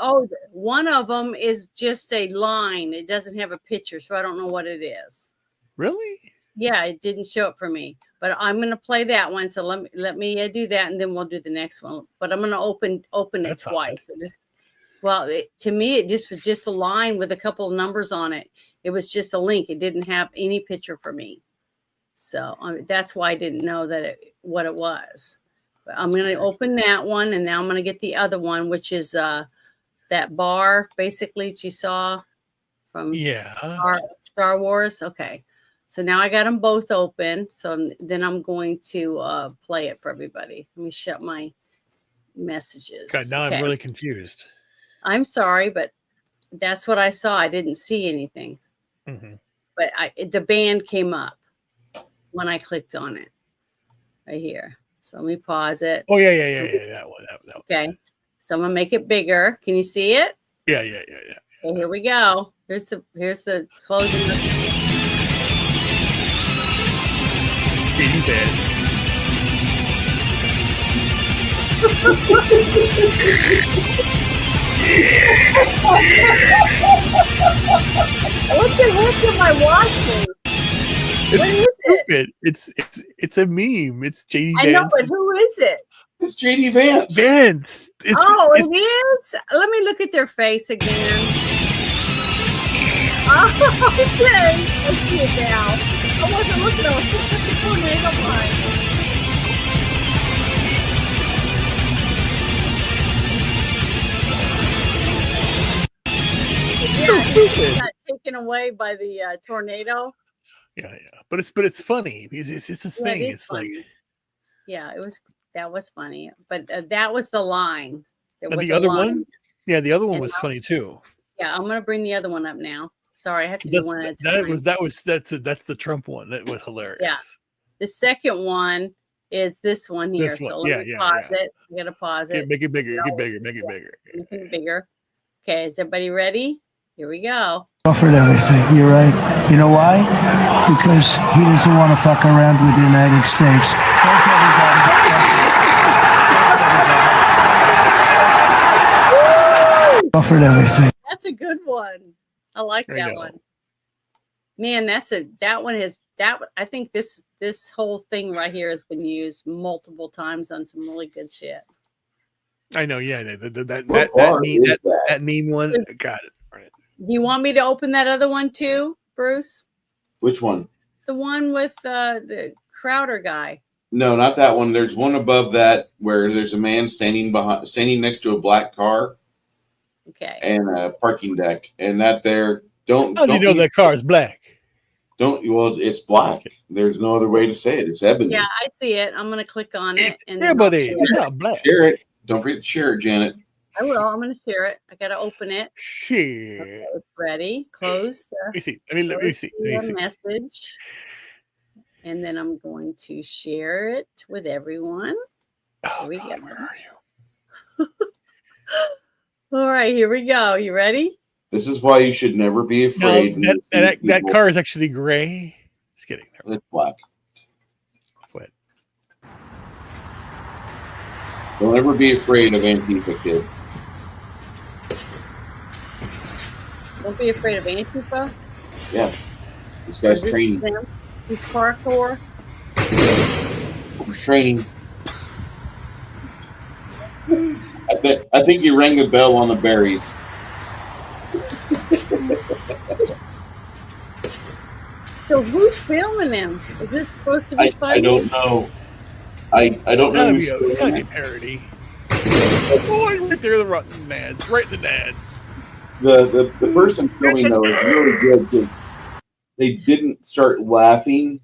One of them is just a line. It doesn't have a picture, so I don't know what it is. Really? Yeah, it didn't show it for me. But I'm going to play that one. So let me do that, and then we'll do the next one. But I'm going to open it twice. To me, it just was just a line with a couple of numbers on it. It was just a link. It didn't have any picture for me. So that's why I didn't know what it was. But I'm going to open that one, and now I'm going to get the other one, which is that bar, basically, that you saw from Star Wars. Okay. So now I got them both open. So then I'm going to play it for everybody. Let me shut my messages. God, now I'm really confused. I'm sorry, but that's what I saw. I didn't see anything. Mm-hmm. But the band came up when I clicked on it right here. So let me pause it. Oh, yeah. That one. Okay. So I'm going to make it bigger. Can you see it? Yeah. Okay, here we go. Here's the closing. What am I watching? What is stupid. It's a meme. It's JD Vance. I know, but who is it? It's JD Vance. Vance. It is? Let me look at their face again. Oh, okay. I see it now. I wasn't looking at the tornado line. He got taken away by the tornado. Yeah. But it's funny because it's a thing. It's funny. That was funny. But that was the line. The other one? Yeah, the other one was funny too. Yeah, I'm gonna bring the other one up now. Sorry, I have to do one at a time. That's the Trump one. That was hilarious. Yeah. The second one is this one here. This one. So let me pause it. I gotta pause it. Make it bigger. Make it bigger. Make it bigger. Okay, is everybody ready? Here we go. Offered everything. You're right. You know why? Because he doesn't want to fuck around with the United States. Offered everything. That's a good one. I like that one. Man, I think this whole thing right here has been used multiple times on some really good shit. I know, yeah. That meme one. Got it. Right. Do you want me to open that other one too, Bruce? Which one? The one with the Crowder guy. No, not that one. There's one above that where there's a man standing next to a black car. Okay. And a parking deck, and that there don't. How do you know that car is black? It's black. There's no other way to say it. It's ebony. Yeah, I see it. I'm gonna click on it. It's not black. Share it. Don't forget to share it, Janet. I will. I'm gonna share it. I gotta open it. Share. Okay, it's ready. Close the. Let me see. Let me see. Message. And then I'm going to share it with everyone. Oh, God, where are you? All right, here we go. You ready? This is why you should never be afraid. No, that car is actually gray. Just kidding. It's black. What? Don't ever be afraid of Antifa kids. Don't be afraid of Antifa. Yeah, this guy's This is training. them. He's parkour. He's training. I think you rang the bell on the berries. So who's filming him? Is this supposed to be funny? I don't know. I don't know who's It's gotta be a filming it. parody. Oh, right there, the rotten nads, right in the nads. The person filming though is really good because they didn't start laughing.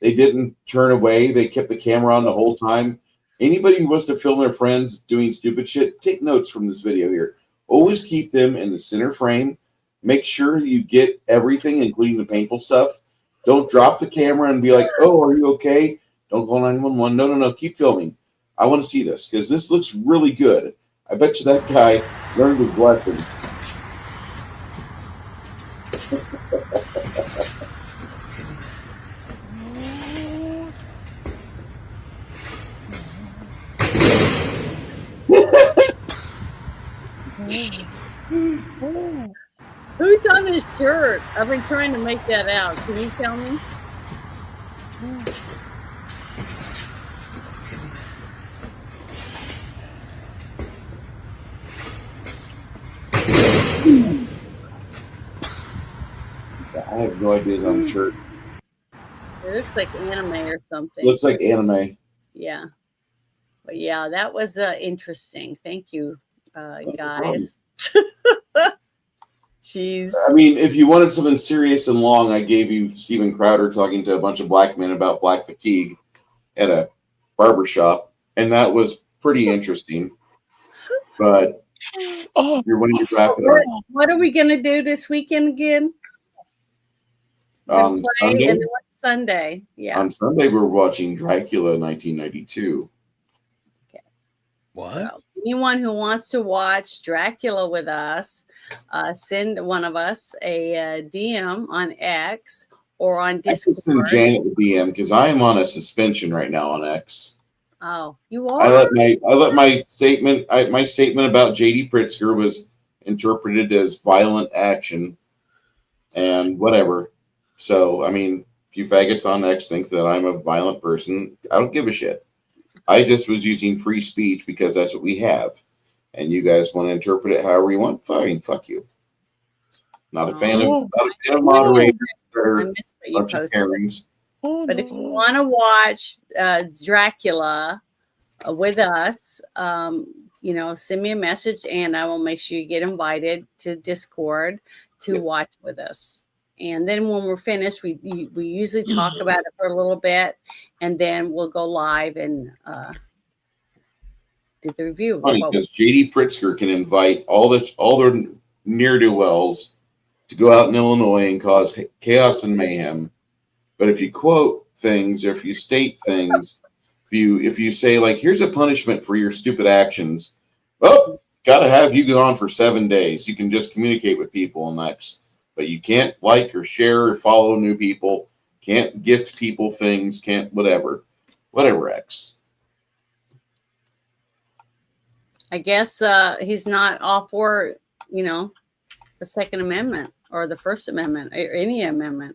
They didn't turn away. They kept the camera on the whole time. Anybody who wants to film their friends doing stupid shit, take notes from this video here. Always keep them in the center frame. Make sure you get everything, including the painful stuff. Don't drop the camera and be like, "Oh, are you okay?" Don't call 911. No. Keep filming. I want to see this because this looks really good. I bet you that guy learned his lesson. Who's on his shirt? I've been trying to make that out. Can you tell me? I have no idea who's on the shirt. It looks like anime or something. Looks like anime. Yeah. But yeah, that was interesting. Thank you, guys. Jeez. I mean, if you wanted something serious and long, I gave you Steven Crowder talking to a bunch of black men about black fatigue at a barber shop, and that was pretty interesting. But you're wanting to wrap it up. What are we gonna do this weekend again? On Sunday? And then what's Sunday? Yeah. On Sunday, we're watching Dracula 1992. What? So anyone who wants to watch Dracula with us, send one of us a DM on X or on I Discord. could send Janet the DM because I am on a suspension right now on X. Oh, you are. I let my statement about JD Pritzker was interpreted as violent action and whatever. So I mean, if you faggots on X think that I'm a violent person, I don't give a shit. I just was using free speech because that's what we have. And you guys want to interpret it however you want, fine, fuck you. Not a fan of moderators that are a bunch of Karens. But if you want to watch Dracula with us, send me a message and I will make sure you get invited to Discord to watch with us. And then when we're finished, we usually talk about it for a little bit, and then we'll go live and do the review. Funny because JD Pritzker can invite all their ne'er-do-wells to go out in Illinois and cause chaos and mayhem. But if you quote things, if you state things, if you say like, "Here's a punishment for your stupid actions," well, gotta have you go on for 7 days. You can just communicate with people on X. But you can't like or share or follow new people, can't gift people things, can't whatever X. I guess he's not all for, the Second Amendment or the First Amendment or any amendment.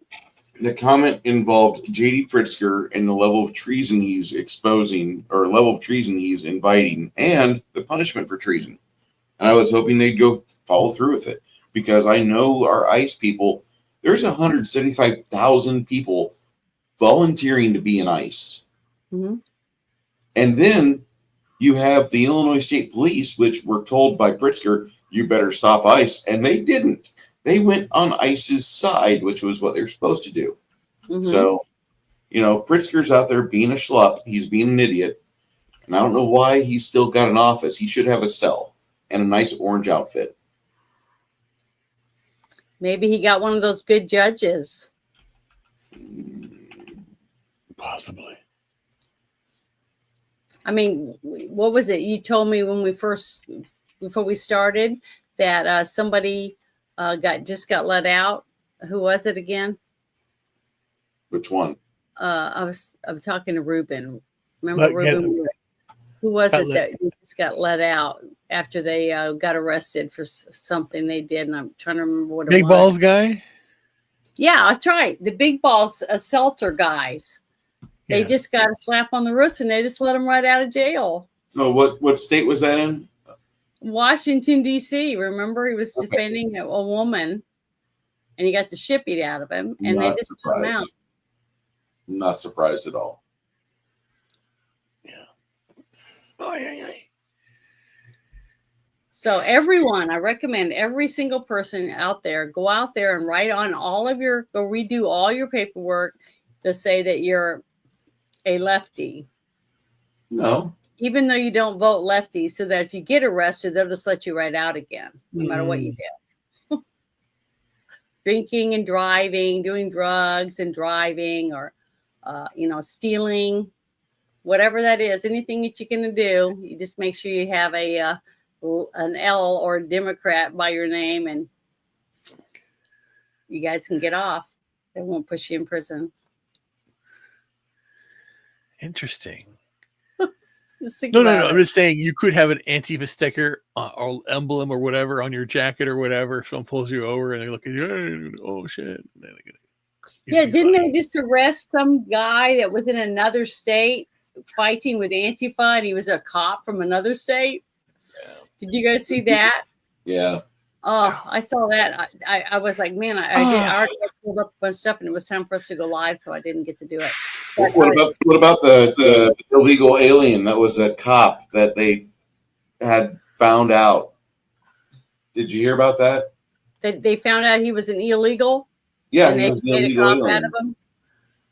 The comment involved JD Pritzker and the level of treason he's exposing or level of treason he's inviting and the punishment for treason. And I was hoping they'd go follow through with it. Because I know our ICE people, there's 175,000 people volunteering to be in ICE. Mm-hmm. And then you have the Illinois State Police, which were told by Pritzker, you better stop ICE. And they didn't. They went on ICE's side, which was what they're supposed to do. Mm-hmm. So, Pritzker's out there being a schlup. He's being an idiot. And I don't know why he's still got an office. He should have a cell and a nice orange outfit. Maybe he got one of those good judges. Possibly. I mean, what was it? You told me before we started, that somebody got let out. Who was it again? Which one? I'm talking to Ruben. Remember Ruben? Who was it that just got let out? after they got arrested for something they did, and I'm trying to remember what it Big was. balls guy. Yeah, that's right. The big balls assaulter guys. They just got a slap on the wrist and they just let him right out of jail. Oh, what state was that in? Washington, D.C. Remember, he was defending a woman, and he got the shit beat out of him, and they just let him out. Not surprised at all. So everyone, I recommend every single person out there, go out there and write on go redo all your paperwork to say that you're a lefty. No. Even though you don't vote lefty, so that if you get arrested, they'll just let you right out again, no matter what you do. Drinking and driving, doing drugs and driving, or, stealing, whatever that is, anything that you're going to do, you just make sure you have an L or a Democrat by your name, and you guys can get off. They won't push you in prison. Interesting. No. I'm just saying you could have an Antifa sticker or emblem or whatever on your jacket or whatever. If someone pulls you over and they look at you, oh shit. Yeah, didn't they just arrest some guy that was in another state fighting with Antifa, and he was a cop from another state? Yeah. Did you guys see that? Yeah. Oh, I saw that. I was like, man, I already pulled up a bunch of stuff, and it was time for us to go live, so I didn't get to do it. What about the illegal alien that was a cop that they had found out? Did you hear about that? They found out he was an illegal. Yeah, and he they was an made a illegal cop alien. out of him.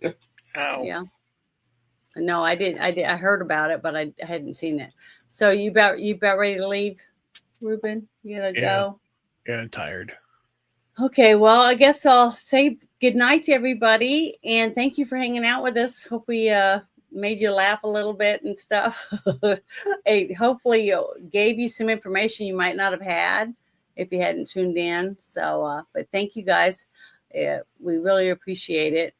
Yep. Ow. Yeah. No, I did. I heard about it, but I hadn't seen it. So you about ready to leave, Ruben? You gotta go. Yeah, I'm tired. Okay, well, I guess I'll say good night to everybody, and thank you for hanging out with us. Hope we made you laugh a little bit and stuff. Hey, hopefully gave you some information you might not have had if you hadn't tuned in. So, but thank you guys. We really appreciate it,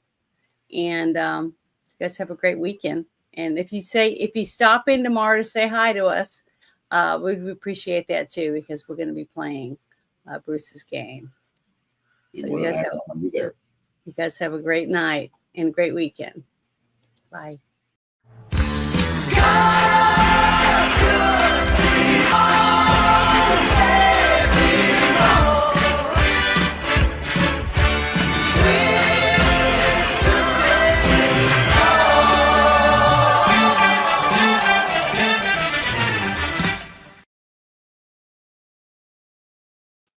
and you guys have a great weekend. And if you stop in tomorrow to say hi to us, we'd appreciate that too, because we're going to be playing Bruce's game. So you guys have a great night and a great weekend. Bye.